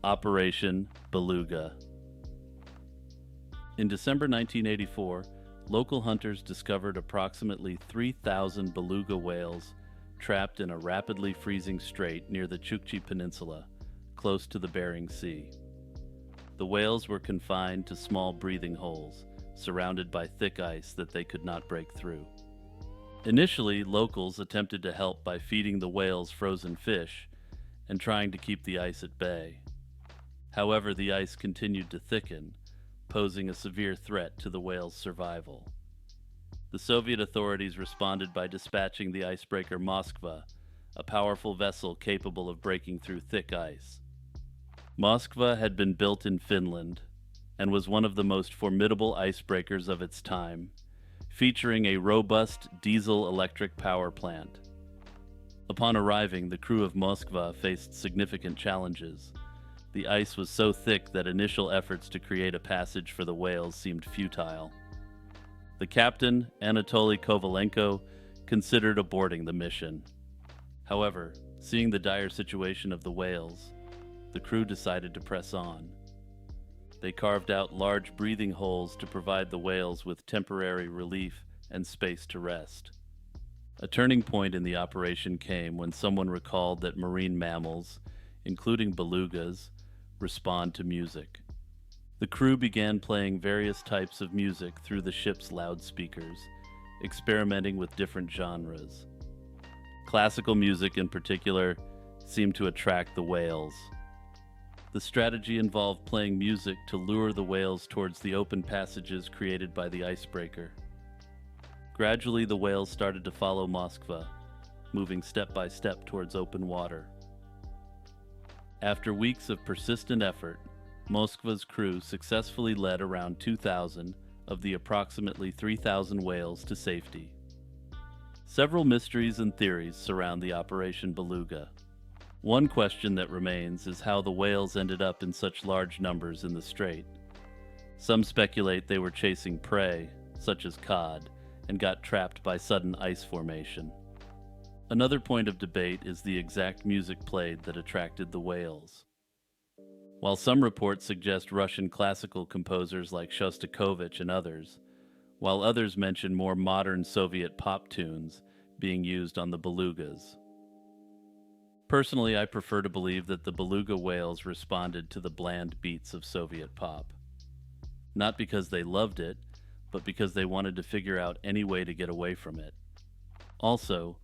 Operation Beluga. In December 1984, local hunters discovered approximately 3,000 beluga whales trapped in a rapidly freezing strait near the Chukchi Peninsula, close to the Bering Sea. The whales were confined to small breathing holes, surrounded by thick ice that they could not break through. Initially, locals attempted to help by feeding the whales frozen fish and trying to keep the ice at bay. However, the ice continued to thicken, posing a severe threat to the whales' survival. The Soviet authorities responded by dispatching the icebreaker Moskva, a powerful vessel capable of breaking through thick ice. Moskva had been built in Finland and was one of the most formidable icebreakers of its time, featuring a robust diesel-electric power plant. Upon arriving, the crew of Moskva faced significant challenges. The ice was so thick that initial efforts to create a passage for the whales seemed futile. The captain, Anatoly Kovalenko, considered aborting the mission. However, seeing the dire situation of the whales, the crew decided to press on. They carved out large breathing holes to provide the whales with temporary relief and space to rest. A turning point in the operation came when someone recalled that marine mammals, including belugas, respond to music. The crew began playing various types of music through the ship's loudspeakers, experimenting with different genres. Classical music in particular seemed to attract the whales. The strategy involved playing music to lure the whales towards the open passages created by the icebreaker. Gradually, the whales started to follow Moskva, moving step by step towards open water. After weeks of persistent effort, Moskva's crew successfully led around 2,000 of the approximately 3,000 whales to safety. Several mysteries and theories surround the Operation Beluga. One question that remains is how the whales ended up in such large numbers in the strait. Some speculate they were chasing prey, such as cod, and got trapped by sudden ice formation. Another point of debate is the exact music played that attracted the whales. While some reports suggest Russian classical composers like Shostakovich and others, while others mention more modern Soviet pop tunes being used on the belugas. Personally, I prefer to believe that the beluga whales responded to the bland beats of Soviet pop. Not because they loved it, but because they wanted to figure out any way to get away from it. Also,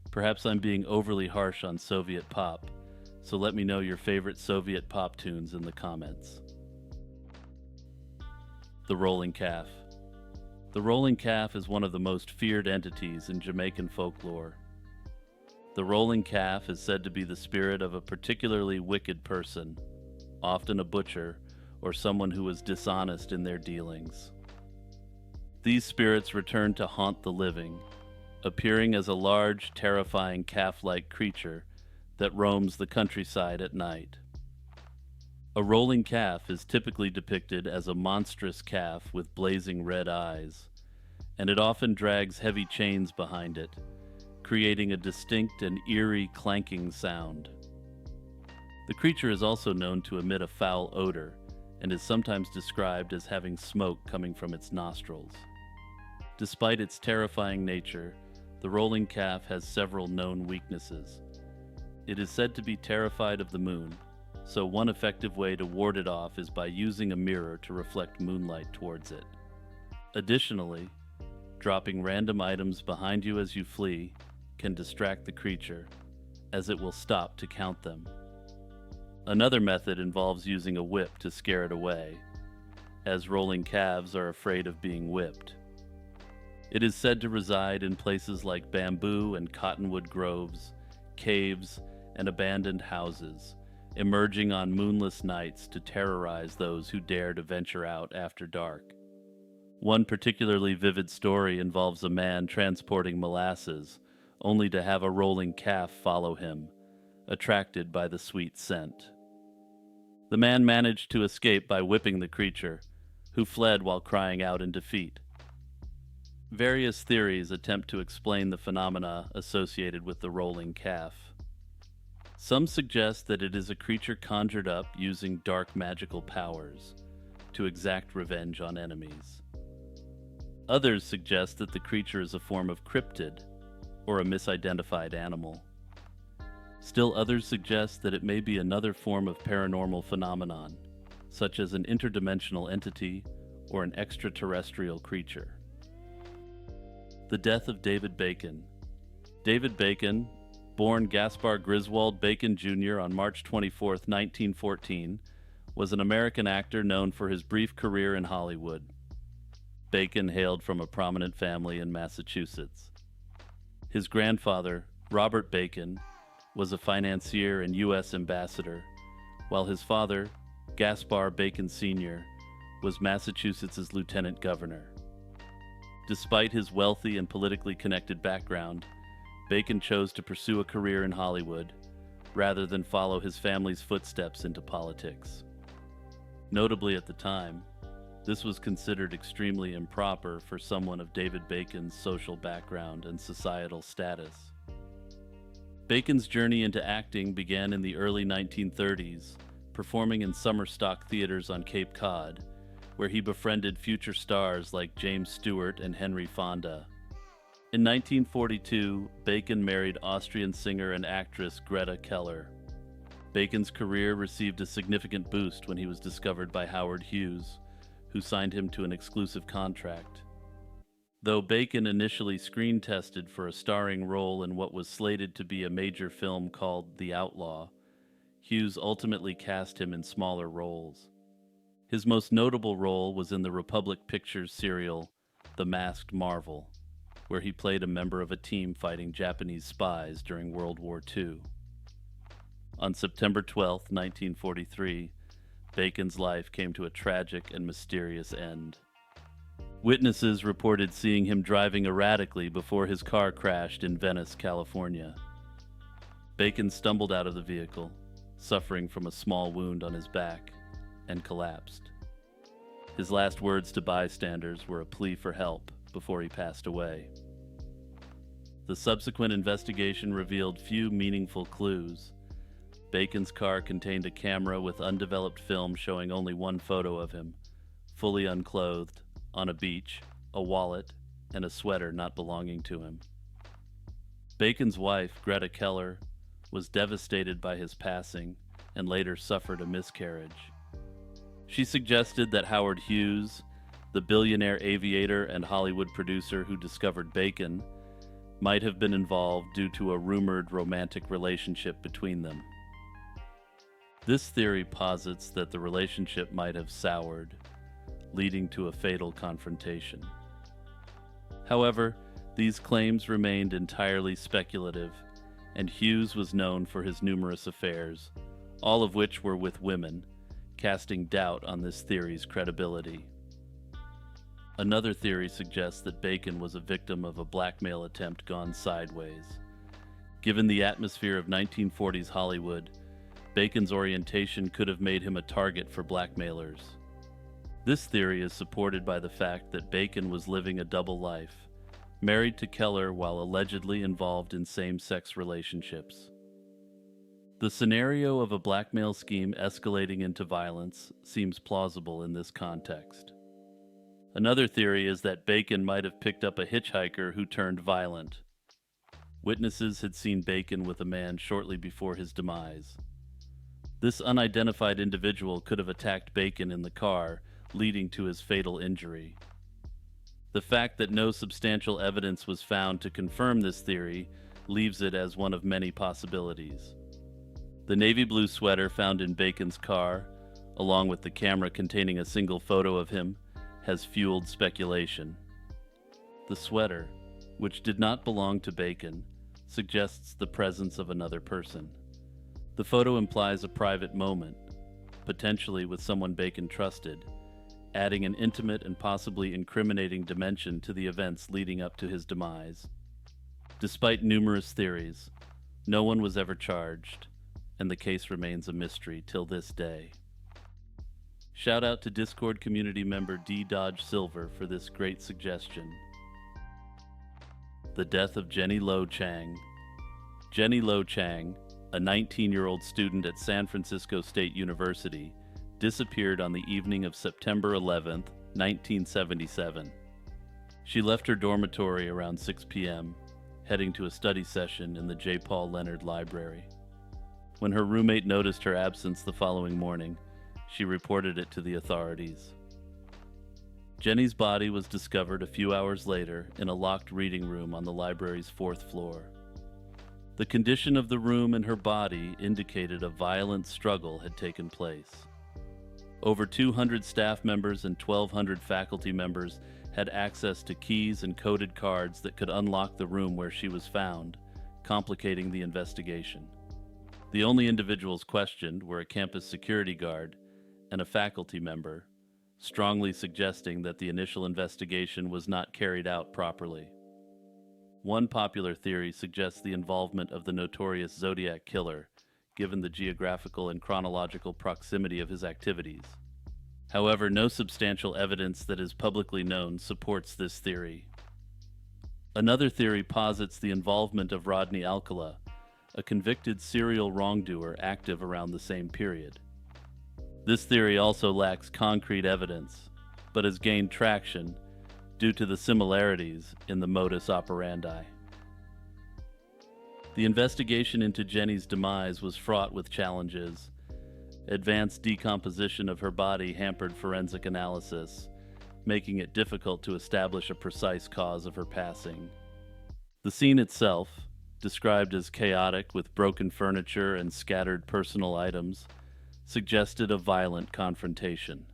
perhaps I'm being overly harsh on Soviet pop, so let me know your favorite Soviet pop tunes in the comments. The Rolling Calf. The rolling calf is one of the most feared entities in Jamaican folklore. The rolling calf is said to be the spirit of a particularly wicked person, often a butcher or someone who was dishonest in their dealings. These spirits return to haunt the living, appearing as a large, terrifying calf-like creature that roams the countryside at night. A rolling calf is typically depicted as a monstrous calf with blazing red eyes, and it often drags heavy chains behind it, creating a distinct and eerie clanking sound. The creature is also known to emit a foul odor and is sometimes described as having smoke coming from its nostrils. Despite its terrifying nature, the rolling calf has several known weaknesses. It is said to be terrified of the moon, so one effective way to ward it off is by using a mirror to reflect moonlight towards it. Additionally, dropping random items behind you as you flee can distract the creature, as it will stop to count them. Another method involves using a whip to scare it away, as rolling calves are afraid of being whipped. It is said to reside in places like bamboo and cottonwood groves, caves, and abandoned houses, emerging on moonless nights to terrorize those who dare to venture out after dark. One particularly vivid story involves a man transporting molasses, only to have a rolling calf follow him, attracted by the sweet scent. The man managed to escape by whipping the creature, who fled while crying out in defeat. Various theories attempt to explain the phenomena associated with the rolling calf. Some suggest that it is a creature conjured up using dark magical powers to exact revenge on enemies. Others suggest that the creature is a form of cryptid or a misidentified animal. Still others suggest that it may be another form of paranormal phenomenon, such as an interdimensional entity or an extraterrestrial creature. The death of David Bacon. David Bacon, born Gaspar Griswold Bacon Jr. on March 24, 1914, was an American actor known for his brief career in Hollywood. Bacon hailed from a prominent family in Massachusetts. His grandfather, Robert Bacon, was a financier and U.S. ambassador, while his father, Gaspar Bacon Sr., was Massachusetts' lieutenant governor. Despite his wealthy and politically connected background, Bacon chose to pursue a career in Hollywood rather than follow his family's footsteps into politics. Notably at the time, this was considered extremely improper for someone of David Bacon's social background and societal status. Bacon's journey into acting began in the early 1930s, performing in summer stock theaters on Cape Cod, where he befriended future stars like James Stewart and Henry Fonda. In 1942, Bacon married Austrian singer and actress Greta Keller. Bacon's career received a significant boost when he was discovered by Howard Hughes, who signed him to an exclusive contract. Though Bacon initially screen tested for a starring role in what was slated to be a major film called The Outlaw, Hughes ultimately cast him in smaller roles. His most notable role was in the Republic Pictures serial The Masked Marvel, where he played a member of a team fighting Japanese spies during World War II. On September 12, 1943, Bacon's life came to a tragic and mysterious end. Witnesses reported seeing him driving erratically before his car crashed in Venice, California. Bacon stumbled out of the vehicle, suffering from a small wound on his back, and collapsed. His last words to bystanders were a plea for help before he passed away. The subsequent investigation revealed few meaningful clues. Bacon's car contained a camera with undeveloped film showing only one photo of him, fully unclothed, on a beach, a wallet, and a sweater not belonging to him. Bacon's wife, Greta Keller, was devastated by his passing and later suffered a miscarriage. She suggested that Howard Hughes, the billionaire aviator and Hollywood producer who discovered Bacon, might have been involved due to a rumored romantic relationship between them. This theory posits that the relationship might have soured, leading to a fatal confrontation. However, these claims remained entirely speculative, and Hughes was known for his numerous affairs, all of which were with women, casting doubt on this theory's credibility. Another theory suggests that Bacon was a victim of a blackmail attempt gone sideways. Given the atmosphere of 1940s Hollywood, Bacon's orientation could have made him a target for blackmailers. This theory is supported by the fact that Bacon was living a double life, married to Keller while allegedly involved in same-sex relationships. The scenario of a blackmail scheme escalating into violence seems plausible in this context. Another theory is that Bacon might have picked up a hitchhiker who turned violent. Witnesses had seen Bacon with a man shortly before his demise. This unidentified individual could have attacked Bacon in the car, leading to his fatal injury. The fact that no substantial evidence was found to confirm this theory leaves it as one of many possibilities. The navy blue sweater found in Bacon's car, along with the camera containing a single photo of him, has fueled speculation. The sweater, which did not belong to Bacon, suggests the presence of another person. The photo implies a private moment, potentially with someone Bacon trusted, adding an intimate and possibly incriminating dimension to the events leading up to his demise. Despite numerous theories, no one was ever charged, and the case remains a mystery till this day. Shout out to Discord community member D. Dodge Silver for this great suggestion. The death of Jenny Lo Chang. Jenny Lo Chang, a 19-year-old student at San Francisco State University, disappeared on the evening of September 11, 1977. She left her dormitory around 6 p.m., heading to a study session in the J. Paul Leonard Library. When her roommate noticed her absence the following morning, she reported it to the authorities. Jenny's body was discovered a few hours later in a locked reading room on the library's 4th floor. The condition of the room and her body indicated a violent struggle had taken place. Over 200 staff members and 1,200 faculty members had access to keys and coded cards that could unlock the room where she was found, complicating the investigation. The only individuals questioned were a campus security guard and a faculty member, strongly suggesting that the initial investigation was not carried out properly. One popular theory suggests the involvement of the notorious Zodiac Killer, given the geographical and chronological proximity of his activities. However, no substantial evidence that is publicly known supports this theory. Another theory posits the involvement of Rodney Alcala, a convicted serial wrongdoer active around the same period. This theory also lacks concrete evidence, but has gained traction due to the similarities in the modus operandi. The investigation into Jenny's demise was fraught with challenges. Advanced decomposition of her body hampered forensic analysis, making it difficult to establish a precise cause of her passing. The scene itself, described as chaotic with broken furniture and scattered personal items, suggested a violent confrontation.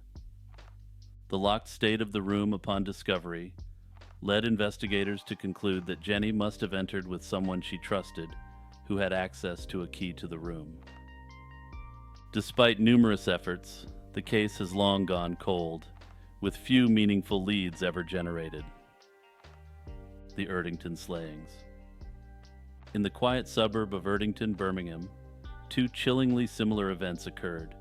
The locked state of the room upon discovery led investigators to conclude that Jenny must have entered with someone she trusted, who had access to a key to the room. Despite numerous efforts, the case has long gone cold, with few meaningful leads ever generated. The Erdington slayings. In the quiet suburb of Erdington, Birmingham, 2 chillingly similar events occurred,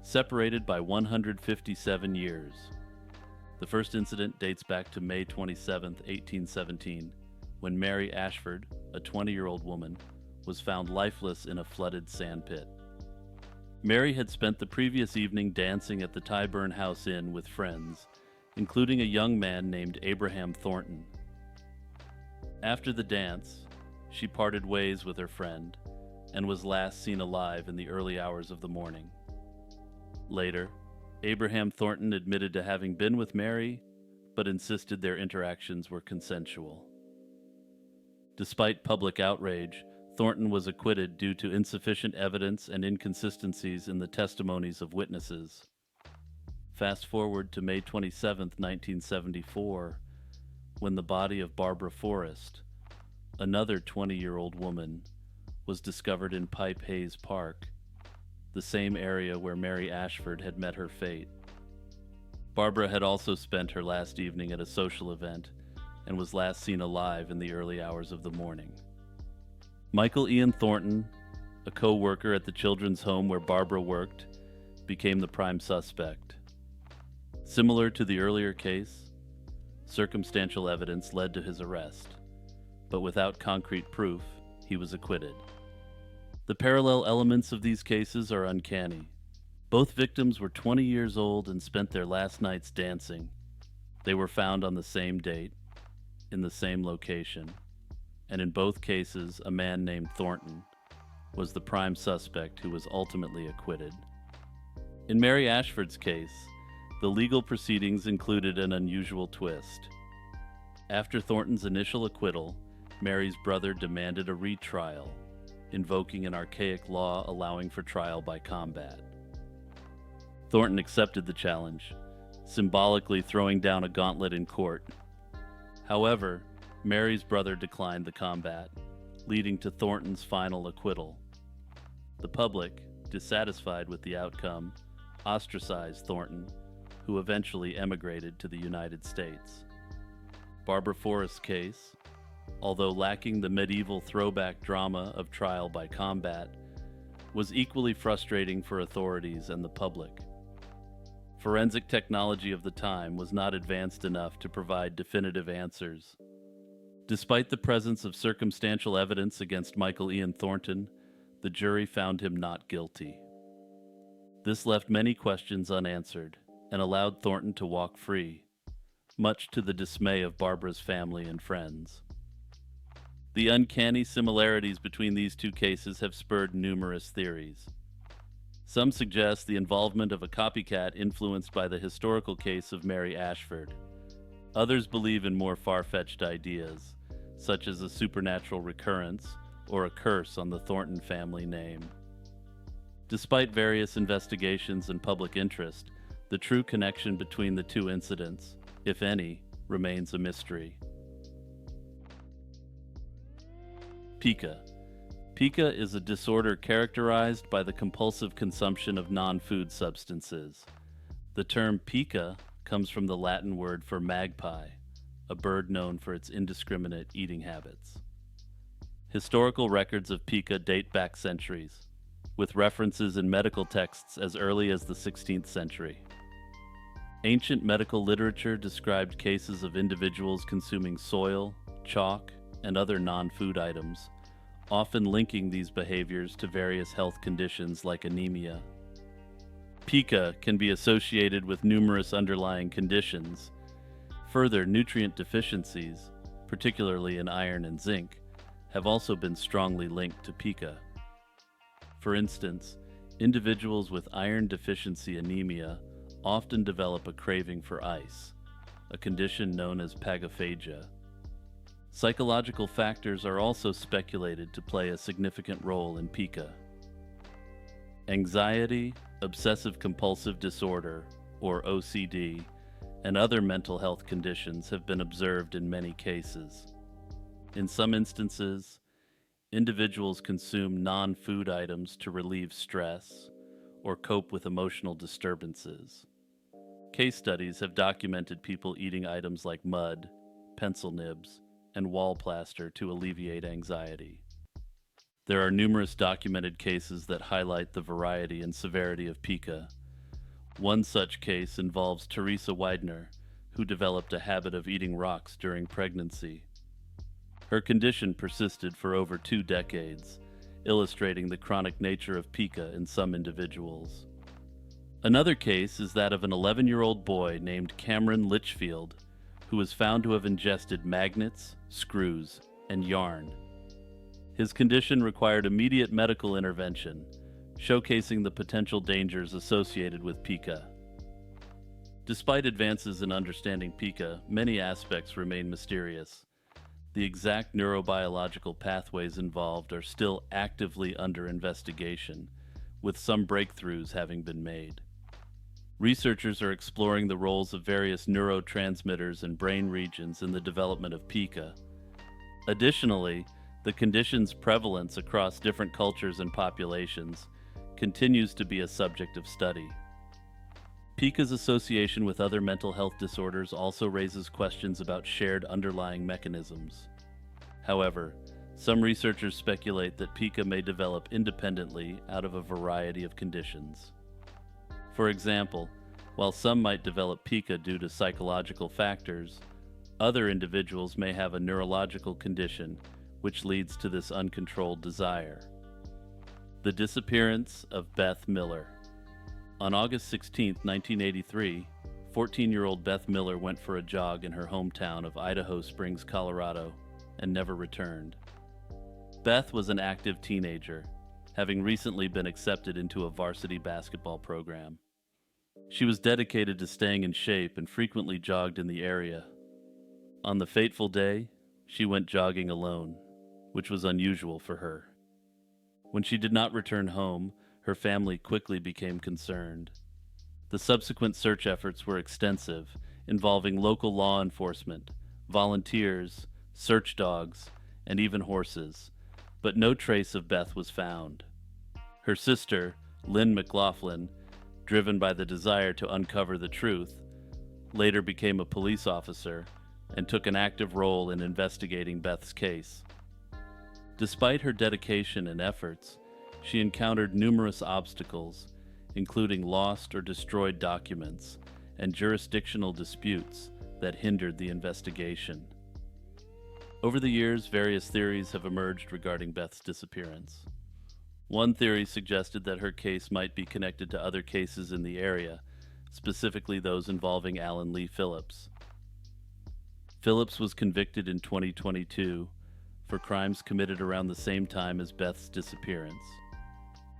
separated by 157 years. The first incident dates back to May 27, 1817, when Mary Ashford, a 20-year-old woman, was found lifeless in a flooded sandpit. Mary had spent the previous evening dancing at the Tyburn House Inn with friends, including a young man named Abraham Thornton. After the dance, she parted ways with her friend and was last seen alive in the early hours of the morning. Later, Abraham Thornton admitted to having been with Mary, but insisted their interactions were consensual. Despite public outrage, Thornton was acquitted due to insufficient evidence and inconsistencies in the testimonies of witnesses. Fast forward to May 27, 1974, when the body of Barbara Forrest, another 20-year-old woman, was discovered in Pipe Hayes Park, the same area where Mary Ashford had met her fate. Barbara had also spent her last evening at a social event and was last seen alive in the early hours of the morning. Michael Ian Thornton, a co-worker at the children's home where Barbara worked, became the prime suspect. Similar to the earlier case, circumstantial evidence led to his arrest, but without concrete proof, he was acquitted. The parallel elements of these cases are uncanny. Both victims were 20 years old and spent their last nights dancing. They were found on the same date, in the same location, and in both cases, a man named Thornton was the prime suspect who was ultimately acquitted. In Mary Ashford's case, the legal proceedings included an unusual twist. After Thornton's initial acquittal, Mary's brother demanded a retrial, invoking an archaic law allowing for trial by combat. Thornton accepted the challenge, symbolically throwing down a gauntlet in court. However, Mary's brother declined the combat, leading to Thornton's final acquittal. The public, dissatisfied with the outcome, ostracized Thornton, who eventually emigrated to the United States. Barbara Forrest's case, although lacking the medieval throwback drama of trial by combat, was equally frustrating for authorities and the public. Forensic technology of the time was not advanced enough to provide definitive answers. Despite the presence of circumstantial evidence against Michael Ian Thornton, the jury found him not guilty. This left many questions unanswered and allowed Thornton to walk free, much to the dismay of Barbara's family and friends. The uncanny similarities between these two cases have spurred numerous theories. Some suggest the involvement of a copycat influenced by the historical case of Mary Ashford. Others believe in more far-fetched ideas, such as a supernatural recurrence or a curse on the Thornton family name. Despite various investigations and public interest, the true connection between the two incidents, if any, remains a mystery. Pica. Pica is a disorder characterized by the compulsive consumption of non-food substances. The term pica comes from the Latin word for magpie, a bird known for its indiscriminate eating habits. Historical records of pica date back centuries, with references in medical texts as early as the 16th century. Ancient medical literature described cases of individuals consuming soil, chalk, and other non-food items, often linking these behaviors to various health conditions like anemia. Pica can be associated with numerous underlying conditions. Further, nutrient deficiencies, particularly in iron and zinc, have also been strongly linked to pica. For instance, individuals with iron deficiency anemia often develop a craving for ice, a condition known as pagophagia. Psychological factors are also speculated to play a significant role in pica. Anxiety, obsessive-compulsive disorder, or OCD, and other mental health conditions have been observed in many cases. In some instances, individuals consume non-food items to relieve stress or cope with emotional disturbances. Case studies have documented people eating items like mud, pencil nibs, and wall plaster to alleviate anxiety. There are numerous documented cases that highlight the variety and severity of pica. One such case involves Teresa Widener, who developed a habit of eating rocks during pregnancy. Her condition persisted for over 2 decades, illustrating the chronic nature of pica in some individuals. Another case is that of an 11-year-old boy named Cameron Litchfield, who was found to have ingested magnets, screws, and yarn. His condition required immediate medical intervention, showcasing the potential dangers associated with pica. Despite advances in understanding pica, many aspects remain mysterious. The exact neurobiological pathways involved are still actively under investigation, with some breakthroughs having been made. Researchers are exploring the roles of various neurotransmitters and brain regions in the development of pica. Additionally, the condition's prevalence across different cultures and populations continues to be a subject of study. Pica's association with other mental health disorders also raises questions about shared underlying mechanisms. However, some researchers speculate that pica may develop independently out of a variety of conditions. For example, while some might develop pica due to psychological factors, other individuals may have a neurological condition which leads to this uncontrolled desire. The disappearance of Beth Miller. On August 16, 1983, 14-year-old Beth Miller went for a jog in her hometown of Idaho Springs, Colorado, and never returned. Beth was an active teenager, having recently been accepted into a varsity basketball program. She was dedicated to staying in shape and frequently jogged in the area. On the fateful day, she went jogging alone, which was unusual for her. When she did not return home, her family quickly became concerned. The subsequent search efforts were extensive, involving local law enforcement, volunteers, search dogs, and even horses, but no trace of Beth was found. Her sister, Lynn McLaughlin, driven by the desire to uncover the truth, later became a police officer and took an active role in investigating Beth's case. Despite her dedication and efforts, she encountered numerous obstacles, including lost or destroyed documents and jurisdictional disputes that hindered the investigation. Over the years, various theories have emerged regarding Beth's disappearance. One theory suggested that her case might be connected to other cases in the area, specifically those involving Alan Lee Phillips. Phillips was convicted in 2022 for crimes committed around the same time as Beth's disappearance.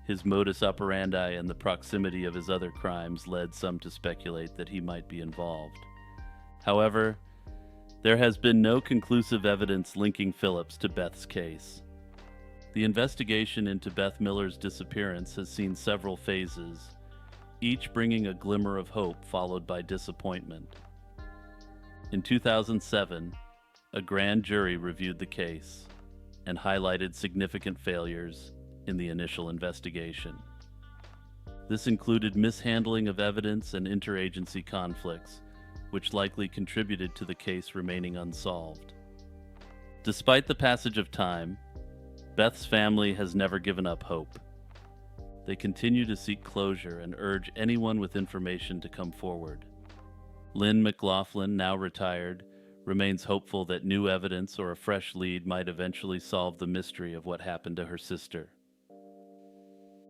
His modus operandi and the proximity of his other crimes led some to speculate that he might be involved. However, there has been no conclusive evidence linking Phillips to Beth's case. The investigation into Beth Miller's disappearance has seen several phases, each bringing a glimmer of hope followed by disappointment. In 2007, a grand jury reviewed the case and highlighted significant failures in the initial investigation. This included mishandling of evidence and interagency conflicts, which likely contributed to the case remaining unsolved. Despite the passage of time, Beth's family has never given up hope. They continue to seek closure and urge anyone with information to come forward. Lynn McLaughlin, now retired, remains hopeful that new evidence or a fresh lead might eventually solve the mystery of what happened to her sister.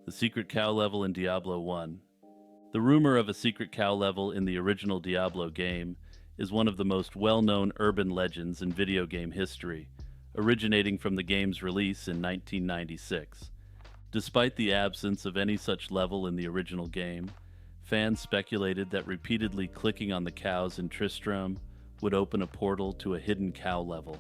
The secret cow level in Diablo 1. The rumor of a secret cow level in the original Diablo game is one of the most well-known urban legends in video game history, originating from the game's release in 1996. Despite the absence of any such level in the original game, fans speculated that repeatedly clicking on the cows in Tristram would open a portal to a hidden cow level.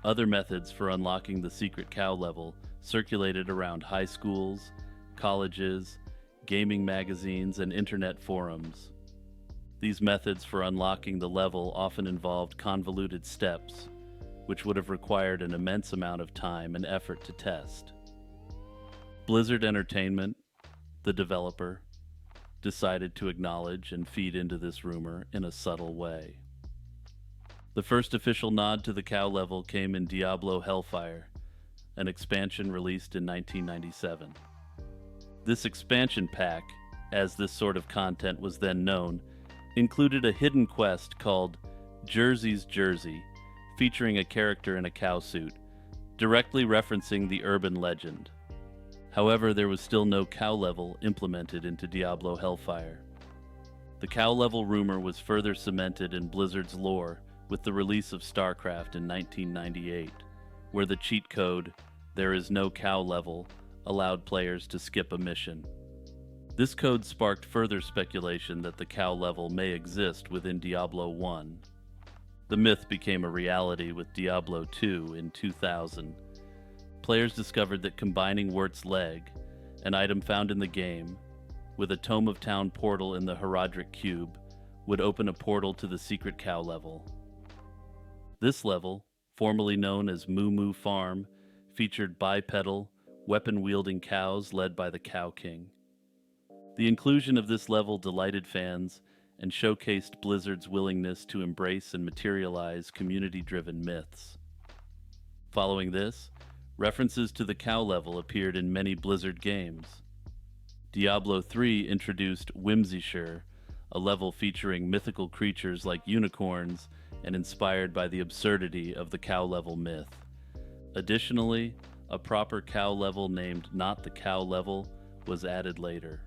Other methods for unlocking the secret cow level circulated around high schools, colleges, gaming magazines, and internet forums. These methods for unlocking the level often involved convoluted steps, which would have required an immense amount of time and effort to test. Blizzard Entertainment, the developer, decided to acknowledge and feed into this rumor in a subtle way. The first official nod to the cow level came in Diablo Hellfire, an expansion released in 1997. This expansion pack, as this sort of content was then known, included a hidden quest called Jersey's Jersey, featuring a character in a cow suit, directly referencing the urban legend. However, there was still no cow level implemented into Diablo Hellfire. The cow level rumor was further cemented in Blizzard's lore with the release of StarCraft in 1998, where the cheat code, "There is no cow level," allowed players to skip a mission. This code sparked further speculation that the cow level may exist within Diablo 1. The myth became a reality with Diablo 2 in 2000. Players discovered that combining Wirt's leg, an item found in the game, with a Tome of Town portal in the Herodric Cube, would open a portal to the secret cow level. This level, formerly known as Moo Moo Farm, featured bipedal, weapon-wielding cows led by the Cow King. The inclusion of this level delighted fans and showcased Blizzard's willingness to embrace and materialize community-driven myths. Following this, references to the cow level appeared in many Blizzard games. Diablo III introduced Whimsyshire, a level featuring mythical creatures like unicorns and inspired by the absurdity of the cow level myth. Additionally, a proper cow level named Not the Cow Level was added later.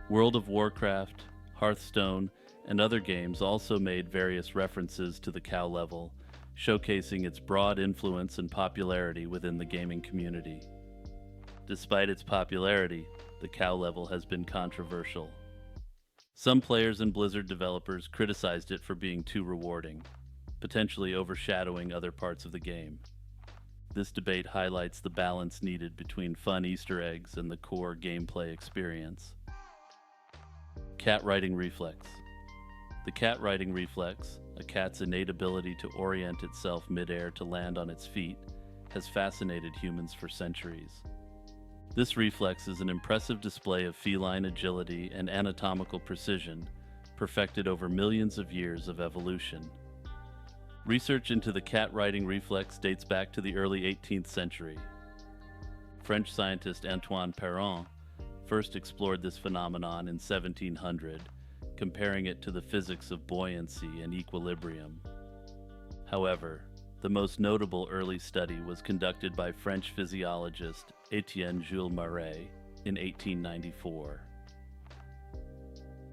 World of Warcraft, Hearthstone, and other games also made various references to the cow level, showcasing its broad influence and popularity within the gaming community. Despite its popularity, the cow level has been controversial. Some players and Blizzard developers criticized it for being too rewarding, potentially overshadowing other parts of the game. This debate highlights the balance needed between fun Easter eggs and the core gameplay experience. Cat riding reflex. The cat riding reflex, a cat's innate ability to orient itself midair to land on its feet, has fascinated humans for centuries. This reflex is an impressive display of feline agility and anatomical precision, perfected over millions of years of evolution. Research into the cat riding reflex dates back to the early 18th century. French scientist Antoine Perron first explored this phenomenon in 1700, comparing it to the physics of buoyancy and equilibrium. However, the most notable early study was conducted by French physiologist Étienne Jules Marais in 1894.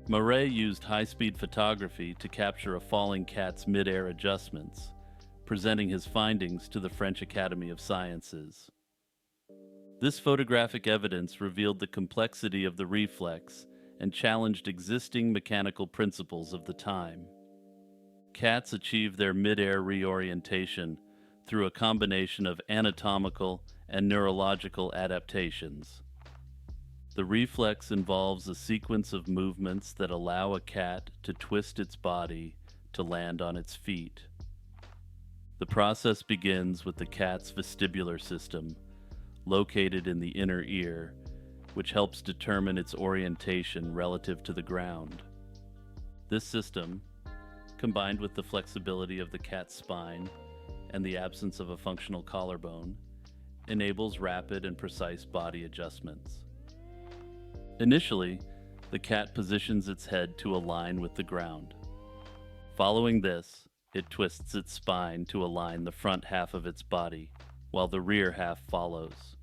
Marais used high-speed photography to capture a falling cat's mid-air adjustments, presenting his findings to the French Academy of Sciences. This photographic evidence revealed the complexity of the reflex and challenged existing mechanical principles of the time. Cats achieve their mid-air reorientation through a combination of anatomical and neurological adaptations. The reflex involves a sequence of movements that allow a cat to twist its body to land on its feet. The process begins with the cat's vestibular system, located in the inner ear, which helps determine its orientation relative to the ground. This system, combined with the flexibility of the cat's spine and the absence of a functional collarbone, enables rapid and precise body adjustments. Initially, the cat positions its head to align with the ground. Following this, it twists its spine to align the front half of its body, while the rear half follows.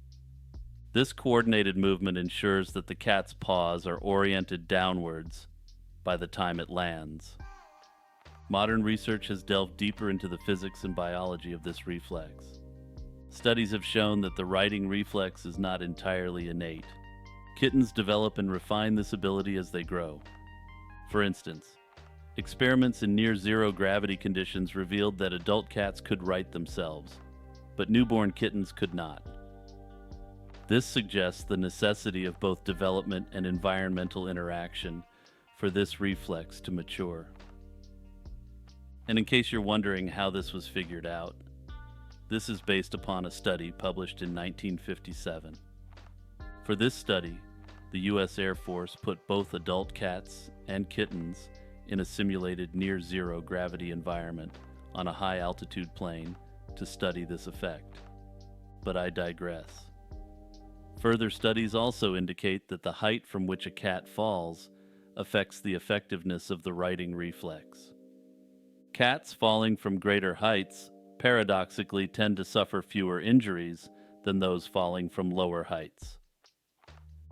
This coordinated movement ensures that the cat's paws are oriented downwards by the time it lands. Modern research has delved deeper into the physics and biology of this reflex. Studies have shown that the riding reflex is not entirely innate. Kittens develop and refine this ability as they grow. For instance, experiments in near-zero gravity conditions revealed that adult cats could right themselves, but newborn kittens could not. This suggests the necessity of both development and environmental interaction for this reflex to mature. And in case you're wondering how this was figured out, this is based upon a study published in 1957. For this study, the U.S. Air Force put both adult cats and kittens in a simulated near-zero gravity environment on a high-altitude plane to study this effect. But I digress. Further studies also indicate that the height from which a cat falls affects the effectiveness of the riding reflex. Cats falling from greater heights paradoxically tend to suffer fewer injuries than those falling from lower heights.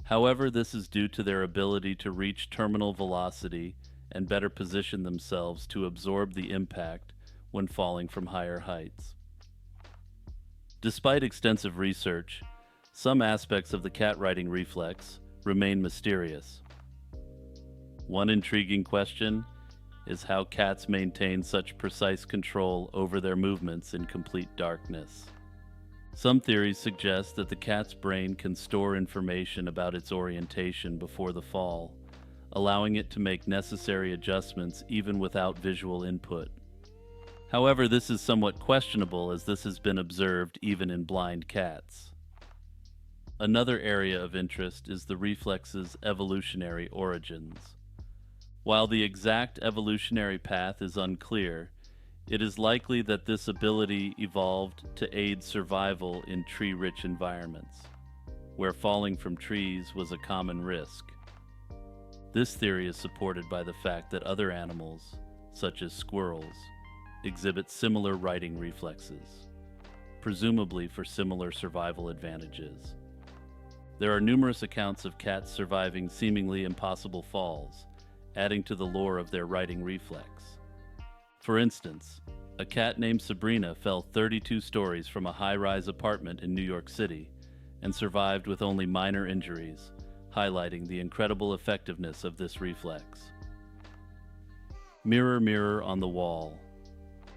However, this is due to their ability to reach terminal velocity and better position themselves to absorb the impact when falling from higher heights. Despite extensive research, some aspects of the cat riding reflex remain mysterious. One intriguing question is how cats maintain such precise control over their movements in complete darkness. Some theories suggest that the cat's brain can store information about its orientation before the fall, allowing it to make necessary adjustments even without visual input. However, this is somewhat questionable as this has been observed even in blind cats. Another area of interest is the reflex's evolutionary origins. While the exact evolutionary path is unclear, it is likely that this ability evolved to aid survival in tree-rich environments, where falling from trees was a common risk. This theory is supported by the fact that other animals, such as squirrels, exhibit similar righting reflexes, presumably for similar survival advantages. There are numerous accounts of cats surviving seemingly impossible falls, adding to the lore of their righting reflex. For instance, a cat named Sabrina fell 32 stories from a high-rise apartment in New York City and survived with only minor injuries, highlighting the incredible effectiveness of this reflex. Mirror, mirror on the wall.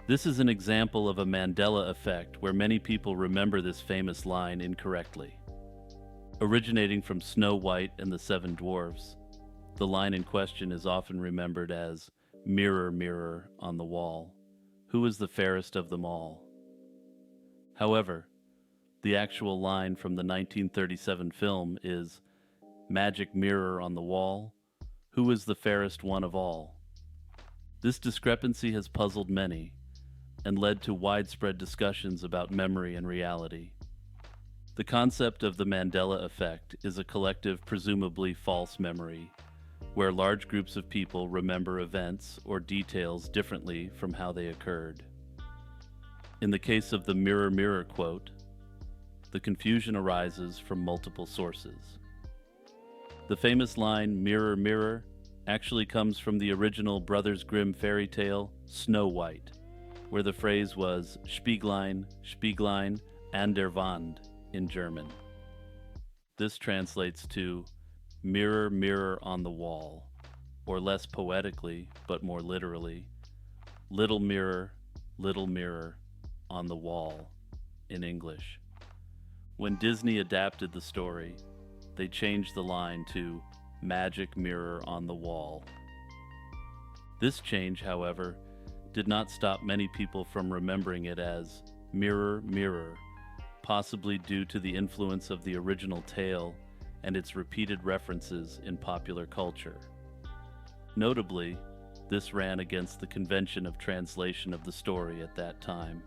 This is an example of a Mandela effect where many people remember this famous line incorrectly. Originating from Snow White and the Seven Dwarfs, the line in question is often remembered as "Mirror, mirror on the wall, who is the fairest of them all?" However, the actual line from the 1937 film is "Magic mirror on the wall, who is the fairest one of all?" This discrepancy has puzzled many and led to widespread discussions about memory and reality. The concept of the Mandela effect is a collective, presumably false memory, where large groups of people remember events or details differently from how they occurred. In the case of the mirror, mirror quote, the confusion arises from multiple sources. The famous line, "Mirror, mirror," actually comes from the original Brothers Grimm fairy tale, Snow White, where the phrase was Spieglein, Spieglein an der Wand in German. This translates to "Mirror, mirror on the wall," or less poetically, but more literally, little mirror on the wall" in English. When Disney adapted the story, they changed the line to "Magic mirror on the wall." This change, however, did not stop many people from remembering it as "Mirror, mirror," possibly due to the influence of the original tale and its repeated references in popular culture. Notably, this ran against the convention of translation of the story at that time,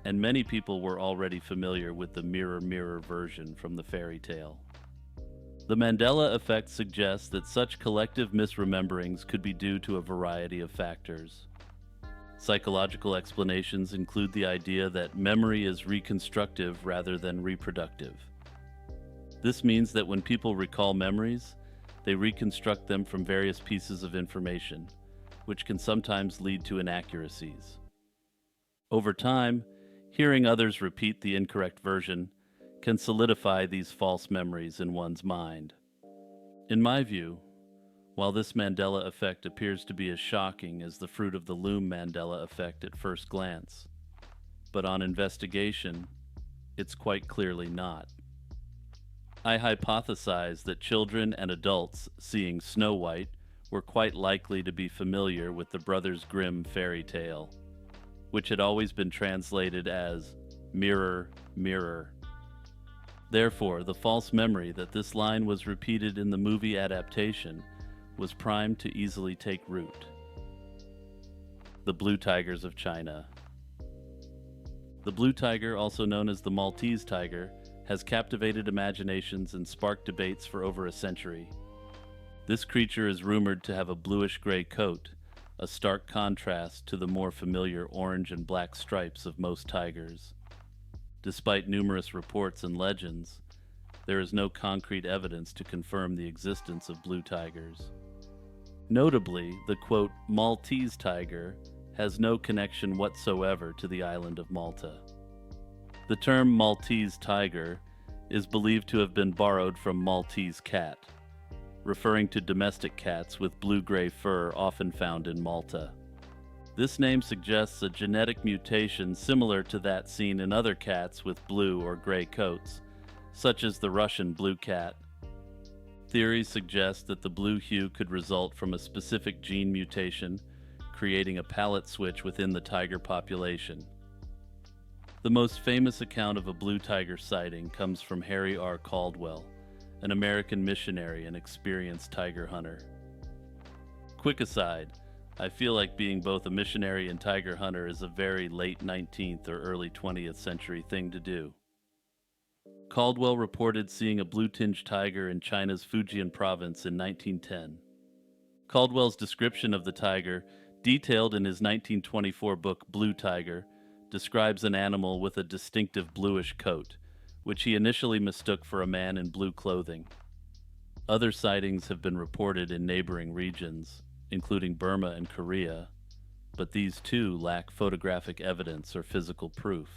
and many people were already familiar with the mirror, mirror version from the fairy tale. The Mandela effect suggests that such collective misrememberings could be due to a variety of factors. Psychological explanations include the idea that memory is reconstructive rather than reproductive. This means that when people recall memories, they reconstruct them from various pieces of information, which can sometimes lead to inaccuracies. Over time, hearing others repeat the incorrect version can solidify these false memories in one's mind. In my view, while this Mandela effect appears to be as shocking as the fruit of the loom Mandela effect at first glance, but on investigation, it's quite clearly not. I hypothesize that children and adults seeing Snow White were quite likely to be familiar with the Brothers Grimm fairy tale, which had always been translated as "mirror, mirror." Therefore, the false memory that this line was repeated in the movie adaptation was primed to easily take root. The blue tigers of China. The blue tiger, also known as the Maltese tiger, has captivated imaginations and sparked debates for over a century. This creature is rumored to have a bluish-gray coat, a stark contrast to the more familiar orange and black stripes of most tigers. Despite numerous reports and legends, there is no concrete evidence to confirm the existence of blue tigers. Notably, the quote, "Maltese tiger" has no connection whatsoever to the island of Malta. The term Maltese tiger is believed to have been borrowed from Maltese cat, referring to domestic cats with blue-gray fur often found in Malta. This name suggests a genetic mutation similar to that seen in other cats with blue or gray coats, such as the Russian blue cat. Theories suggest that the blue hue could result from a specific gene mutation, creating a palette switch within the tiger population. The most famous account of a blue tiger sighting comes from Harry R. Caldwell, an American missionary and experienced tiger hunter. Quick aside, I feel like being both a missionary and tiger hunter is a very late 19th or early 20th century thing to do. Caldwell reported seeing a blue-tinged tiger in China's Fujian province in 1910. Caldwell's description of the tiger, detailed in his 1924 book Blue Tiger, describes an animal with a distinctive bluish coat, which he initially mistook for a man in blue clothing. Other sightings have been reported in neighboring regions, including Burma and Korea, but these too lack photographic evidence or physical proof.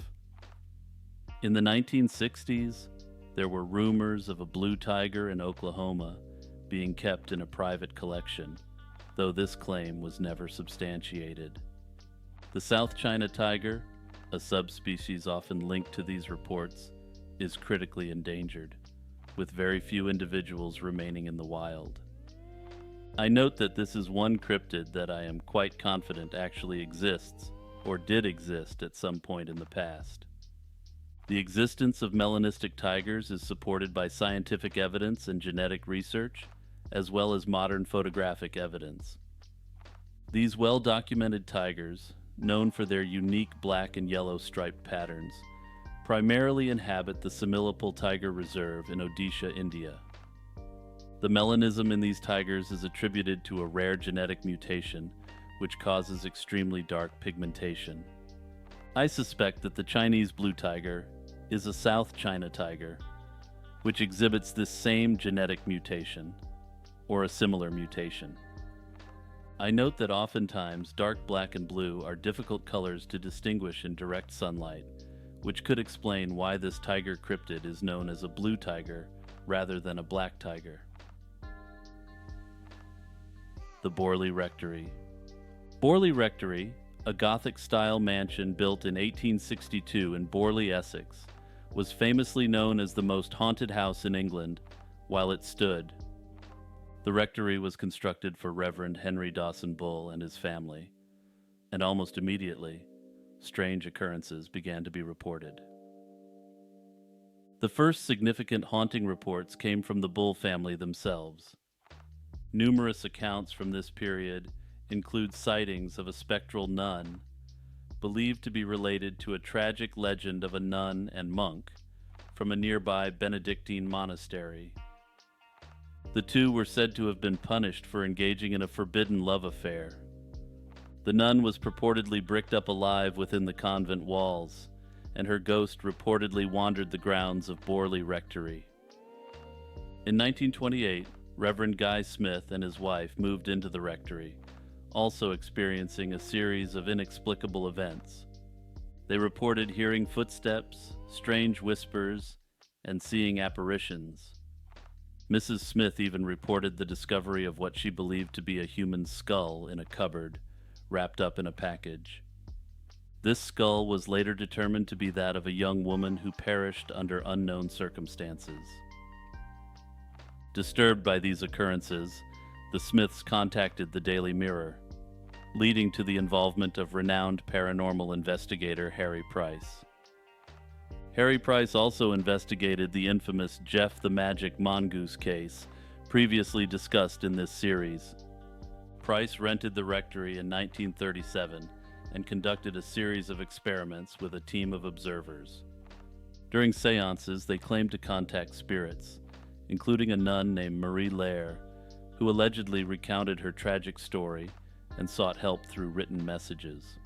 In the 1960s, there were rumors of a blue tiger in Oklahoma being kept in a private collection, though this claim was never substantiated. The South China tiger, a subspecies often linked to these reports, is critically endangered, with very few individuals remaining in the wild. I note that this is one cryptid that I am quite confident actually exists, or did exist at some point in the past. The existence of melanistic tigers is supported by scientific evidence and genetic research, as well as modern photographic evidence. These well-documented tigers, known for their unique black and yellow striped patterns, primarily inhabit the Similipal Tiger Reserve in Odisha, India. The melanism in these tigers is attributed to a rare genetic mutation which causes extremely dark pigmentation. I suspect that the Chinese blue tiger is a South China tiger, which exhibits this same genetic mutation, or a similar mutation. I note that oftentimes dark black and blue are difficult colors to distinguish in direct sunlight, which could explain why this tiger cryptid is known as a blue tiger rather than a black tiger. The Borley Rectory. Borley Rectory, a Gothic-style mansion built in 1862 in Borley, Essex, was famously known as the most haunted house in England while it stood. The rectory was constructed for Reverend Henry Dawson Bull and his family, and almost immediately, strange occurrences began to be reported. The first significant haunting reports came from the Bull family themselves. Numerous accounts from this period include sightings of a spectral nun, believed to be related to a tragic legend of a nun and monk from a nearby Benedictine monastery. The two were said to have been punished for engaging in a forbidden love affair. The nun was purportedly bricked up alive within the convent walls, and her ghost reportedly wandered the grounds of Borley Rectory. In 1928, Reverend Guy Smith and his wife moved into the rectory, also experiencing a series of inexplicable events. They reported hearing footsteps, strange whispers, and seeing apparitions. Mrs. Smith even reported the discovery of what she believed to be a human skull in a cupboard, wrapped up in a package. This skull was later determined to be that of a young woman who perished under unknown circumstances. Disturbed by these occurrences, the Smiths contacted the Daily Mirror, leading to the involvement of renowned paranormal investigator Harry Price. Harry Price also investigated the infamous Jeff the Magic Mongoose case, previously discussed in this series. Price rented the rectory in 1937 and conducted a series of experiments with a team of observers. During seances, they claimed to contact spirits, including a nun named Marie Lair, who allegedly recounted her tragic story and sought help through written messages.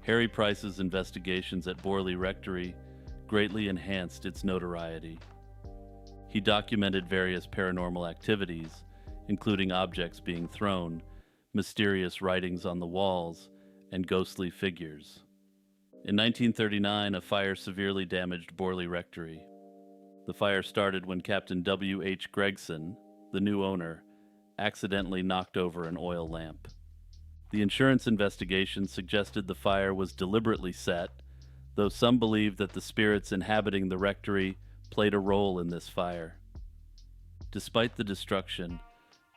Harry Price's investigations at Borley Rectory greatly enhanced its notoriety. He documented various paranormal activities, including objects being thrown, mysterious writings on the walls, and ghostly figures. In 1939, a fire severely damaged Borley Rectory. The fire started when Captain W. H. Gregson, the new owner, accidentally knocked over an oil lamp. The insurance investigation suggested the fire was deliberately set, though some believe that the spirits inhabiting the rectory played a role in this fire. Despite the destruction,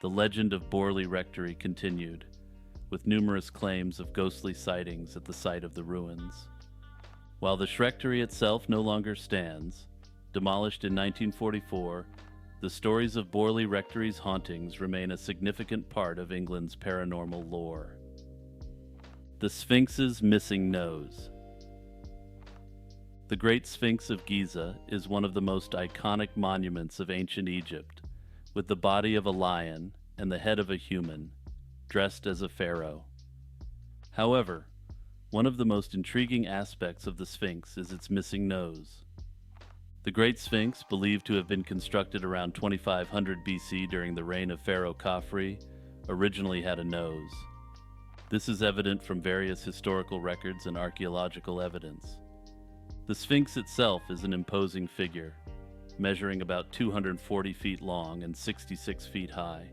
the legend of Borley Rectory continued, with numerous claims of ghostly sightings at the site of the ruins. While the Shrectory itself no longer stands, demolished in 1944, the stories of Borley Rectory's hauntings remain a significant part of England's paranormal lore. The Sphinx's missing nose. The Great Sphinx of Giza is one of the most iconic monuments of ancient Egypt, with the body of a lion and the head of a human, dressed as a pharaoh. However, one of the most intriguing aspects of the Sphinx is its missing nose. The Great Sphinx, believed to have been constructed around 2500 BC during the reign of Pharaoh Khafre, originally had a nose. This is evident from various historical records and archaeological evidence. The Sphinx itself is an imposing figure, measuring about 240 feet long and 66 feet high,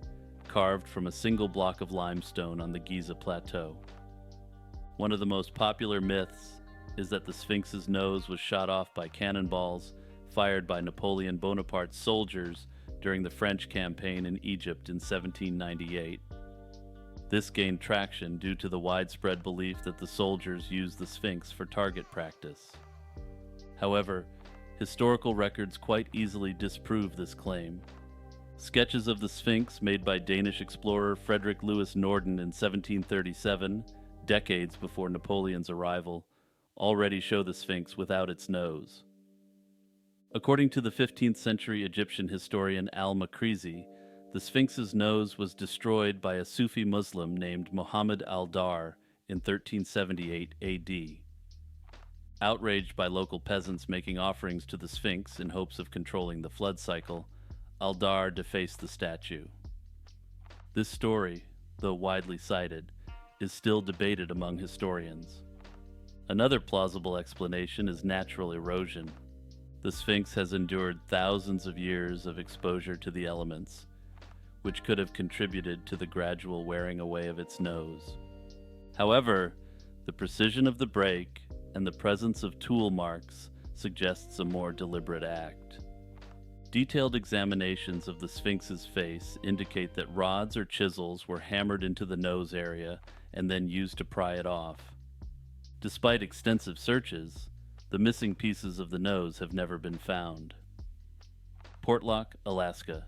carved from a single block of limestone on the Giza Plateau. One of the most popular myths is that the Sphinx's nose was shot off by cannonballs fired by Napoleon Bonaparte's soldiers during the French campaign in Egypt in 1798. This gained traction due to the widespread belief that the soldiers used the Sphinx for target practice. However, historical records quite easily disprove this claim. Sketches of the Sphinx made by Danish explorer Frederick Louis Norden in 1737, decades before Napoleon's arrival, already show the Sphinx without its nose. According to the 15th century Egyptian historian al-Makrizi, the Sphinx's nose was destroyed by a Sufi Muslim named Muhammad al-Dar in 1378 AD. Outraged by local peasants making offerings to the Sphinx in hopes of controlling the flood cycle, al-Dar defaced the statue. This story, though widely cited, is still debated among historians. Another plausible explanation is natural erosion. The Sphinx has endured thousands of years of exposure to the elements, which could have contributed to the gradual wearing away of its nose. However, the precision of the break and the presence of tool marks suggests a more deliberate act. Detailed examinations of the Sphinx's face indicate that rods or chisels were hammered into the nose area and then used to pry it off. Despite extensive searches, the missing pieces of the nose have never been found. Portlock, Alaska.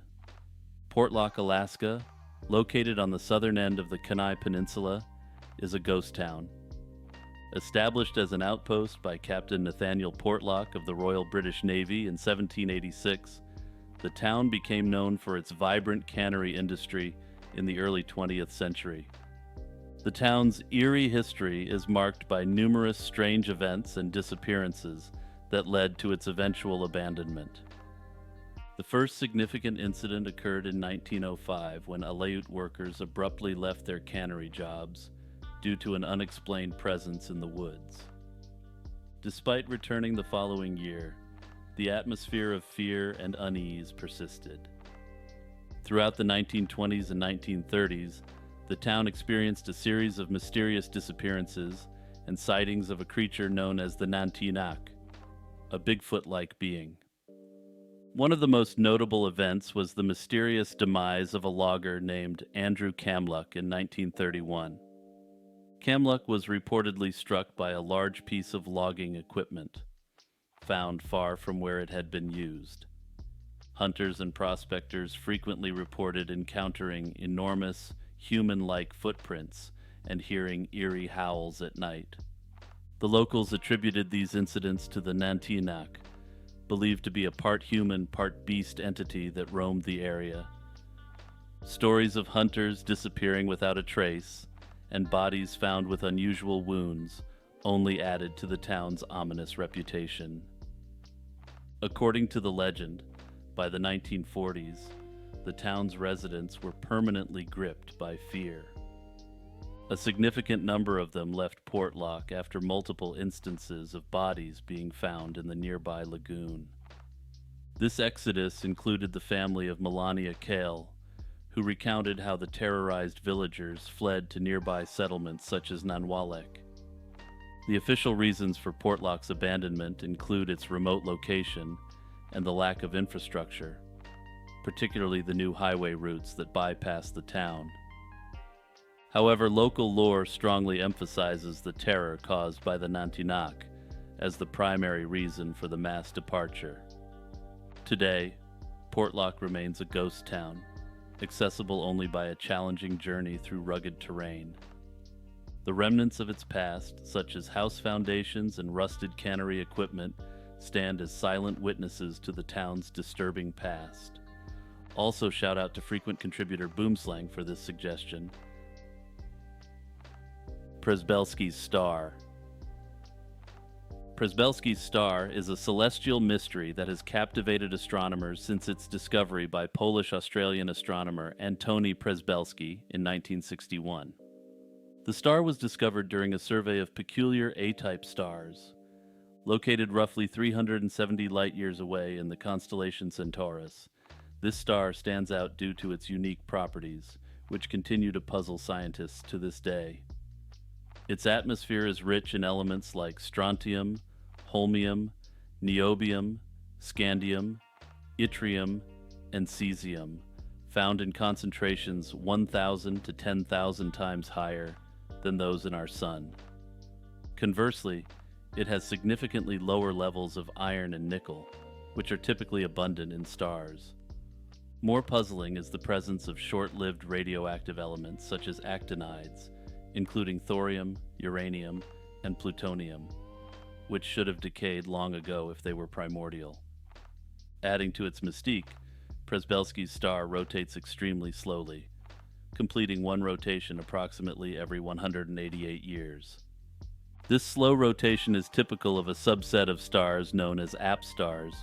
Portlock, Alaska, located on the southern end of the Kenai Peninsula, is a ghost town. Established as an outpost by Captain Nathaniel Portlock of the Royal British Navy in 1786, the town became known for its vibrant cannery industry in the early 20th century. The town's eerie history is marked by numerous strange events and disappearances that led to its eventual abandonment. The first significant incident occurred in 1905 when Aleut workers abruptly left their cannery jobs due to an unexplained presence in the woods. Despite returning the following year, the atmosphere of fear and unease persisted. Throughout the 1920s and 1930s, the town experienced a series of mysterious disappearances and sightings of a creature known as the Nantinak, a Bigfoot-like being. One of the most notable events was the mysterious demise of a logger named Andrew Kamluck in 1931. Kamluck was reportedly struck by a large piece of logging equipment, found far from where it had been used. Hunters and prospectors frequently reported encountering enormous, human-like footprints and hearing eerie howls at night. The locals attributed these incidents to the Nantinak, believed to be a part human, part beast entity that roamed the area. Stories of hunters disappearing without a trace and bodies found with unusual wounds only added to the town's ominous reputation. According to the legend, by the 1940s, the town's residents were permanently gripped by fear. A significant number of them left Portlock after multiple instances of bodies being found in the nearby lagoon. This exodus included the family of Melania Kale, who recounted how the terrorized villagers fled to nearby settlements such as Nanwalek. The official reasons for Portlock's abandonment include its remote location and the lack of infrastructure, particularly the new highway routes that bypass the town. However, local lore strongly emphasizes the terror caused by the Nantinak as the primary reason for the mass departure. Today, Portlock remains a ghost town, accessible only by a challenging journey through rugged terrain. The remnants of its past, such as house foundations and rusted cannery equipment, stand as silent witnesses to the town's disturbing past. Also, shout out to frequent contributor Boomslang for this suggestion. Przebylski's Star. Przebylski's Star is a celestial mystery that has captivated astronomers since its discovery by Polish-Australian astronomer Antoni Przebylski in 1961. The star was discovered during a survey of peculiar A-type stars. Located roughly 370 light-years away in the constellation Centaurus, this star stands out due to its unique properties, which continue to puzzle scientists to this day. Its atmosphere is rich in elements like strontium, holmium, niobium, scandium, yttrium, and cesium, found in concentrations 1,000 to 10,000 times higher than those in our Sun. Conversely, it has significantly lower levels of iron and nickel, which are typically abundant in stars. More puzzling is the presence of short-lived radioactive elements such as actinides, including thorium, uranium, and plutonium, which should have decayed long ago if they were primordial. Adding to its mystique, Przebylski's star rotates extremely slowly, completing one rotation approximately every 188 years. This slow rotation is typical of a subset of stars known as app stars,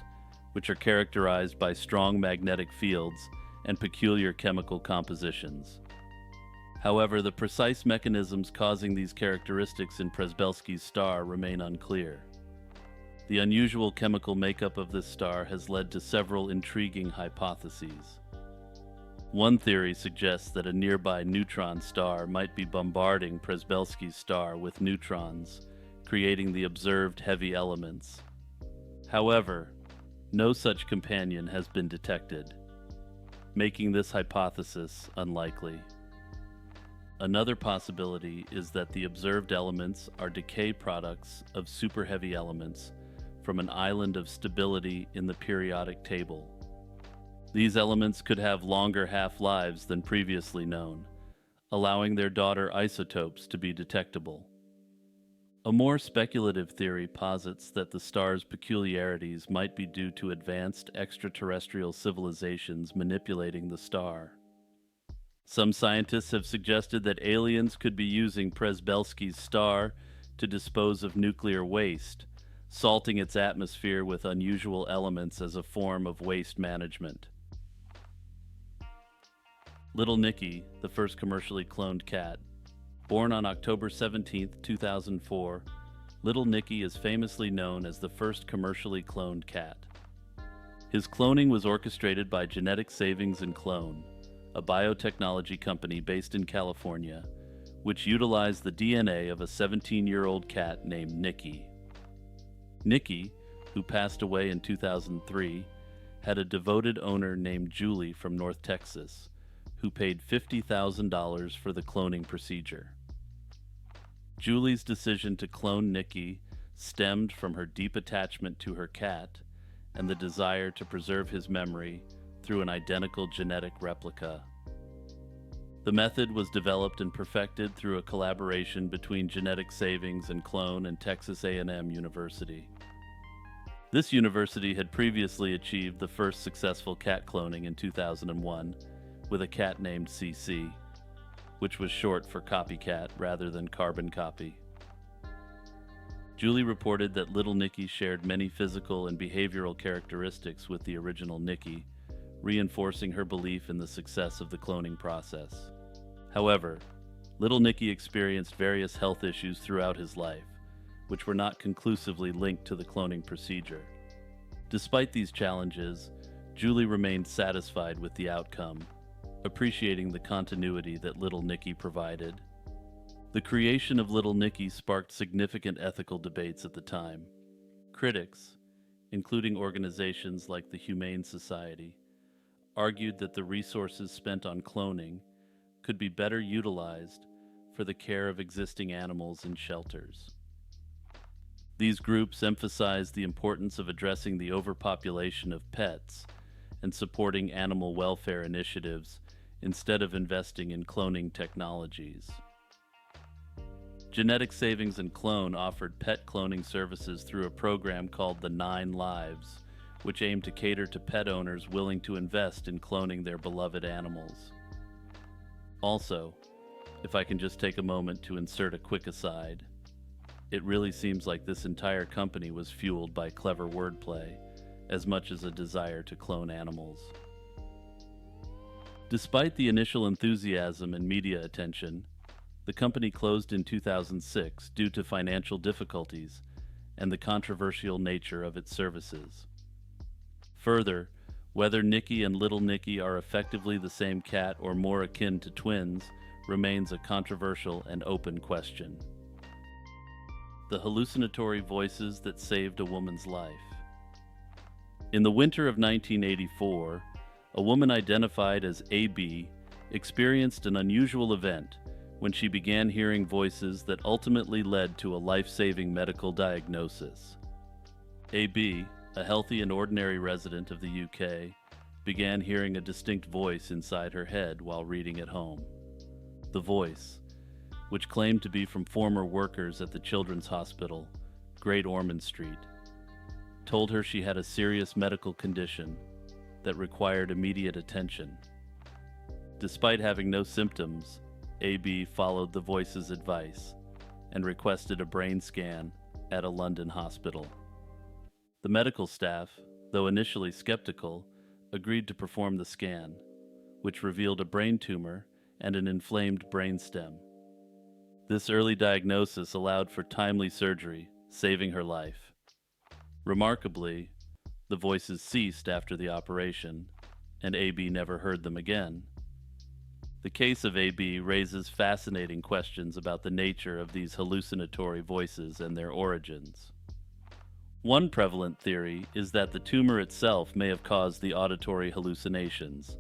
which are characterized by strong magnetic fields and peculiar chemical compositions. However, the precise mechanisms causing these characteristics in Przebylski's star remain unclear. The unusual chemical makeup of this star has led to several intriguing hypotheses. One theory suggests that a nearby neutron star might be bombarding Przebylski's star with neutrons, creating the observed heavy elements. However, no such companion has been detected, making this hypothesis unlikely. Another possibility is that the observed elements are decay products of super-heavy elements from an island of stability in the periodic table. These elements could have longer half-lives than previously known, allowing their daughter isotopes to be detectable. A more speculative theory posits that the star's peculiarities might be due to advanced extraterrestrial civilizations manipulating the star. Some scientists have suggested that aliens could be using Przebylski's star to dispose of nuclear waste, salting its atmosphere with unusual elements as a form of waste management. Little Nicky, the first commercially cloned cat. Born on October 17, 2004, Little Nicky is famously known as the first commercially cloned cat. His cloning was orchestrated by Genetic Savings and Clone, a biotechnology company based in California, which utilized the DNA of a 17-year-old cat named Nicky. Nicky, who passed away in 2003, had a devoted owner named Julie from North Texas, who paid $50,000 for the cloning procedure. Julie's decision to clone Nicky stemmed from her deep attachment to her cat and the desire to preserve his memory through an identical genetic replica. The method was developed and perfected through a collaboration between Genetic Savings and Clone and Texas A&M University. This university had previously achieved the first successful cat cloning in 2001 with a cat named CC, which was short for copycat rather than carbon copy. Julie reported that Little Nicky shared many physical and behavioral characteristics with the original Nicky, reinforcing her belief in the success of the cloning process. However, Little Nicky experienced various health issues throughout his life, which were not conclusively linked to the cloning procedure. Despite these challenges, Julie remained satisfied with the outcome. appreciating the continuity that Little Nicky provided. The creation of Little Nicky sparked significant ethical debates at the time. Critics, including organizations like the Humane Society, argued that the resources spent on cloning could be better utilized for the care of existing animals in shelters. These groups emphasized the importance of addressing the overpopulation of pets and supporting animal welfare initiatives instead of investing in cloning technologies. Genetic Savings and Clone offered pet cloning services through a program called the 9 Lives, which aimed to cater to pet owners willing to invest in cloning their beloved animals. Also, if I can just take a moment to insert a quick aside, it really seems like this entire company was fueled by clever wordplay, as much as a desire to clone animals. Despite the initial enthusiasm and media attention, the company closed in 2006 due to financial difficulties and the controversial nature of its services. Further, whether Nicky and Little Nicky are effectively the same cat or more akin to twins remains a controversial and open question. The hallucinatory voices that saved a woman's life. In the winter of 1984, a woman identified as AB experienced an unusual event when she began hearing voices that ultimately led to a life-saving medical diagnosis. AB, a healthy and ordinary resident of the UK, began hearing a distinct voice inside her head while reading at home. The voice, which claimed to be from former workers at the Children's Hospital, Great Ormond Street, told her she had a serious medical condition that required immediate attention. Despite having no symptoms, AB followed the voice's advice and requested a brain scan at a London hospital. The medical staff, though initially skeptical, agreed to perform the scan, which revealed a brain tumor and an inflamed brainstem. This early diagnosis allowed for timely surgery, saving her life. Remarkably, the voices ceased after the operation, and AB never heard them again. The case of AB raises fascinating questions about the nature of these hallucinatory voices and their origins. One prevalent theory is that the tumor itself may have caused the auditory hallucinations.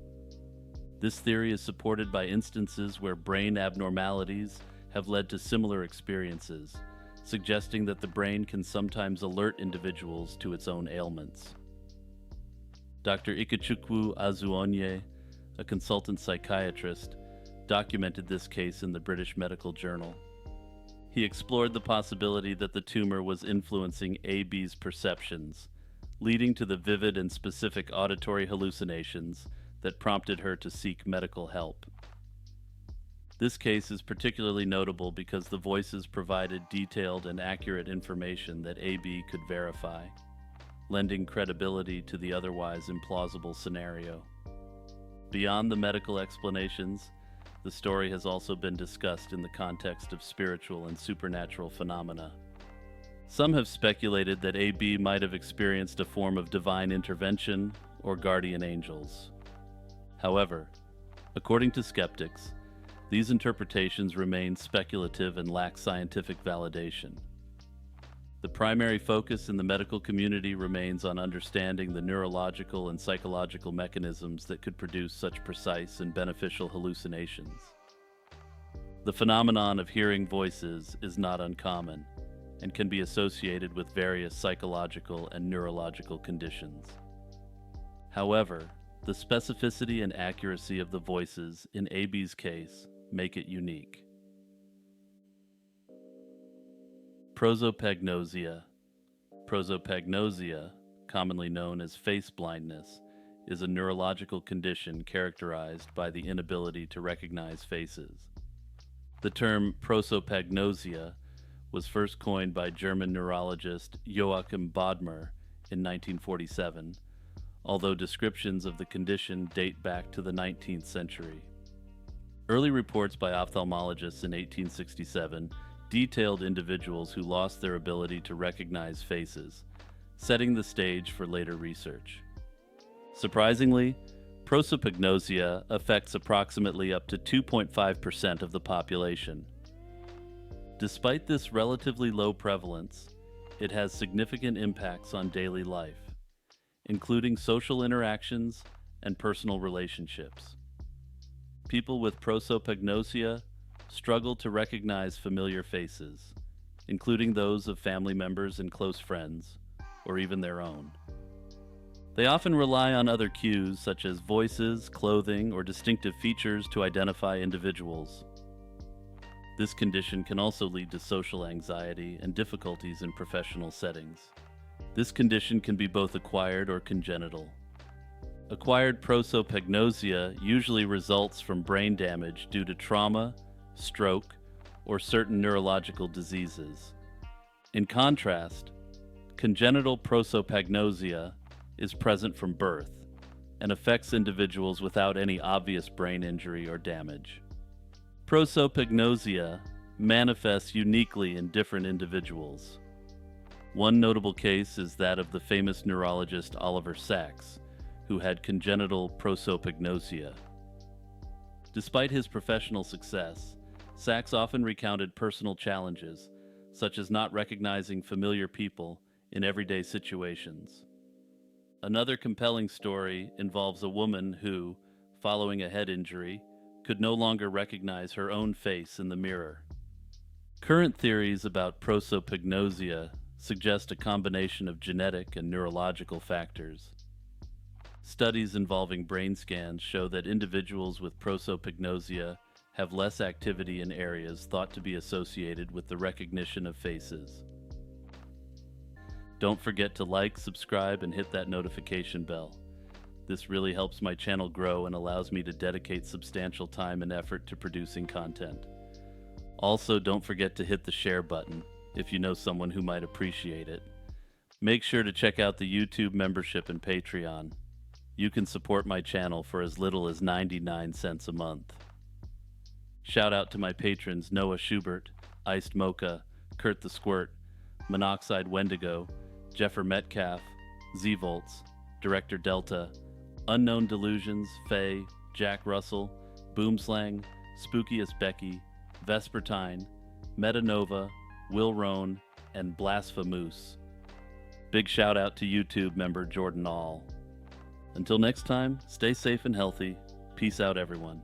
This theory is supported by instances where brain abnormalities have led to similar experiences, suggesting that the brain can sometimes alert individuals to its own ailments. Dr. Ikechukwu Azuonye, a consultant psychiatrist, documented this case in the British Medical Journal. He explored the possibility that the tumor was influencing AB's perceptions, leading to the vivid and specific auditory hallucinations that prompted her to seek medical help. This case is particularly notable because the voices provided detailed and accurate information that AB could verify, lending credibility to the otherwise implausible scenario. Beyond the medical explanations, the story has also been discussed in the context of spiritual and supernatural phenomena. Some have speculated that AB might have experienced a form of divine intervention or guardian angels. However, according to skeptics, these interpretations remain speculative and lack scientific validation. The primary focus in the medical community remains on understanding the neurological and psychological mechanisms that could produce such precise and beneficial hallucinations. The phenomenon of hearing voices is not uncommon and can be associated with various psychological and neurological conditions. However, the specificity and accuracy of the voices in AB's case make it unique. Prosopagnosia. Prosopagnosia, commonly known as face blindness, is a neurological condition characterized by the inability to recognize faces. The term prosopagnosia was first coined by German neurologist Joachim Bodmer in 1947, although descriptions of the condition date back to the 19th century. Early reports by ophthalmologists in 1867 detailed individuals who lost their ability to recognize faces, setting the stage for later research. Surprisingly, Prosopagnosia affects approximately up to 2.5% of the population. Despite this relatively low prevalence, it has significant impacts on daily life, including social interactions and personal relationships. People with prosopagnosia struggle to recognize familiar faces, including those of family members and close friends, or even their own. They often rely on other cues such as voices, clothing, or distinctive features to identify individuals. This condition can also lead to social anxiety and difficulties in professional settings. This condition can be both acquired or congenital. Acquired prosopagnosia usually results from brain damage due to trauma, stroke, or certain neurological diseases. In contrast, congenital prosopagnosia is present from birth and affects individuals without any obvious brain injury or damage. Prosopagnosia manifests uniquely in different individuals. One notable case is that of the famous neurologist Oliver Sacks, who had congenital prosopagnosia. Despite his professional success, Sacks often recounted personal challenges, such as not recognizing familiar people in everyday situations. Another compelling story involves a woman who, following a head injury, could no longer recognize her own face in the mirror. Current theories about prosopagnosia suggest a combination of genetic and neurological factors. Studies involving brain scans show that individuals with prosopagnosia have less activity in areas thought to be associated with the recognition of faces. Don't forget to like, subscribe, and hit that notification bell. This really helps my channel grow and allows me to dedicate substantial time and effort to producing content. Also, don't forget to hit the share button if you know someone who might appreciate it. Make sure to check out the YouTube membership and Patreon. You can support my channel for as little as 99 cents a month. Shout out to my patrons Noah Schubert, Iced Mocha, Kurt the Squirt, Monoxide Wendigo, Jeffer Metcalf, Z-Volts, Director Delta, Unknown Delusions, Faye, Jack Russell, Boomslang, Spookiest Becky, Vespertine, Metanova, Will Roan, and Blasphemous. Big shout out to YouTube member Jordan All. Until next time, stay safe and healthy. Peace out, everyone.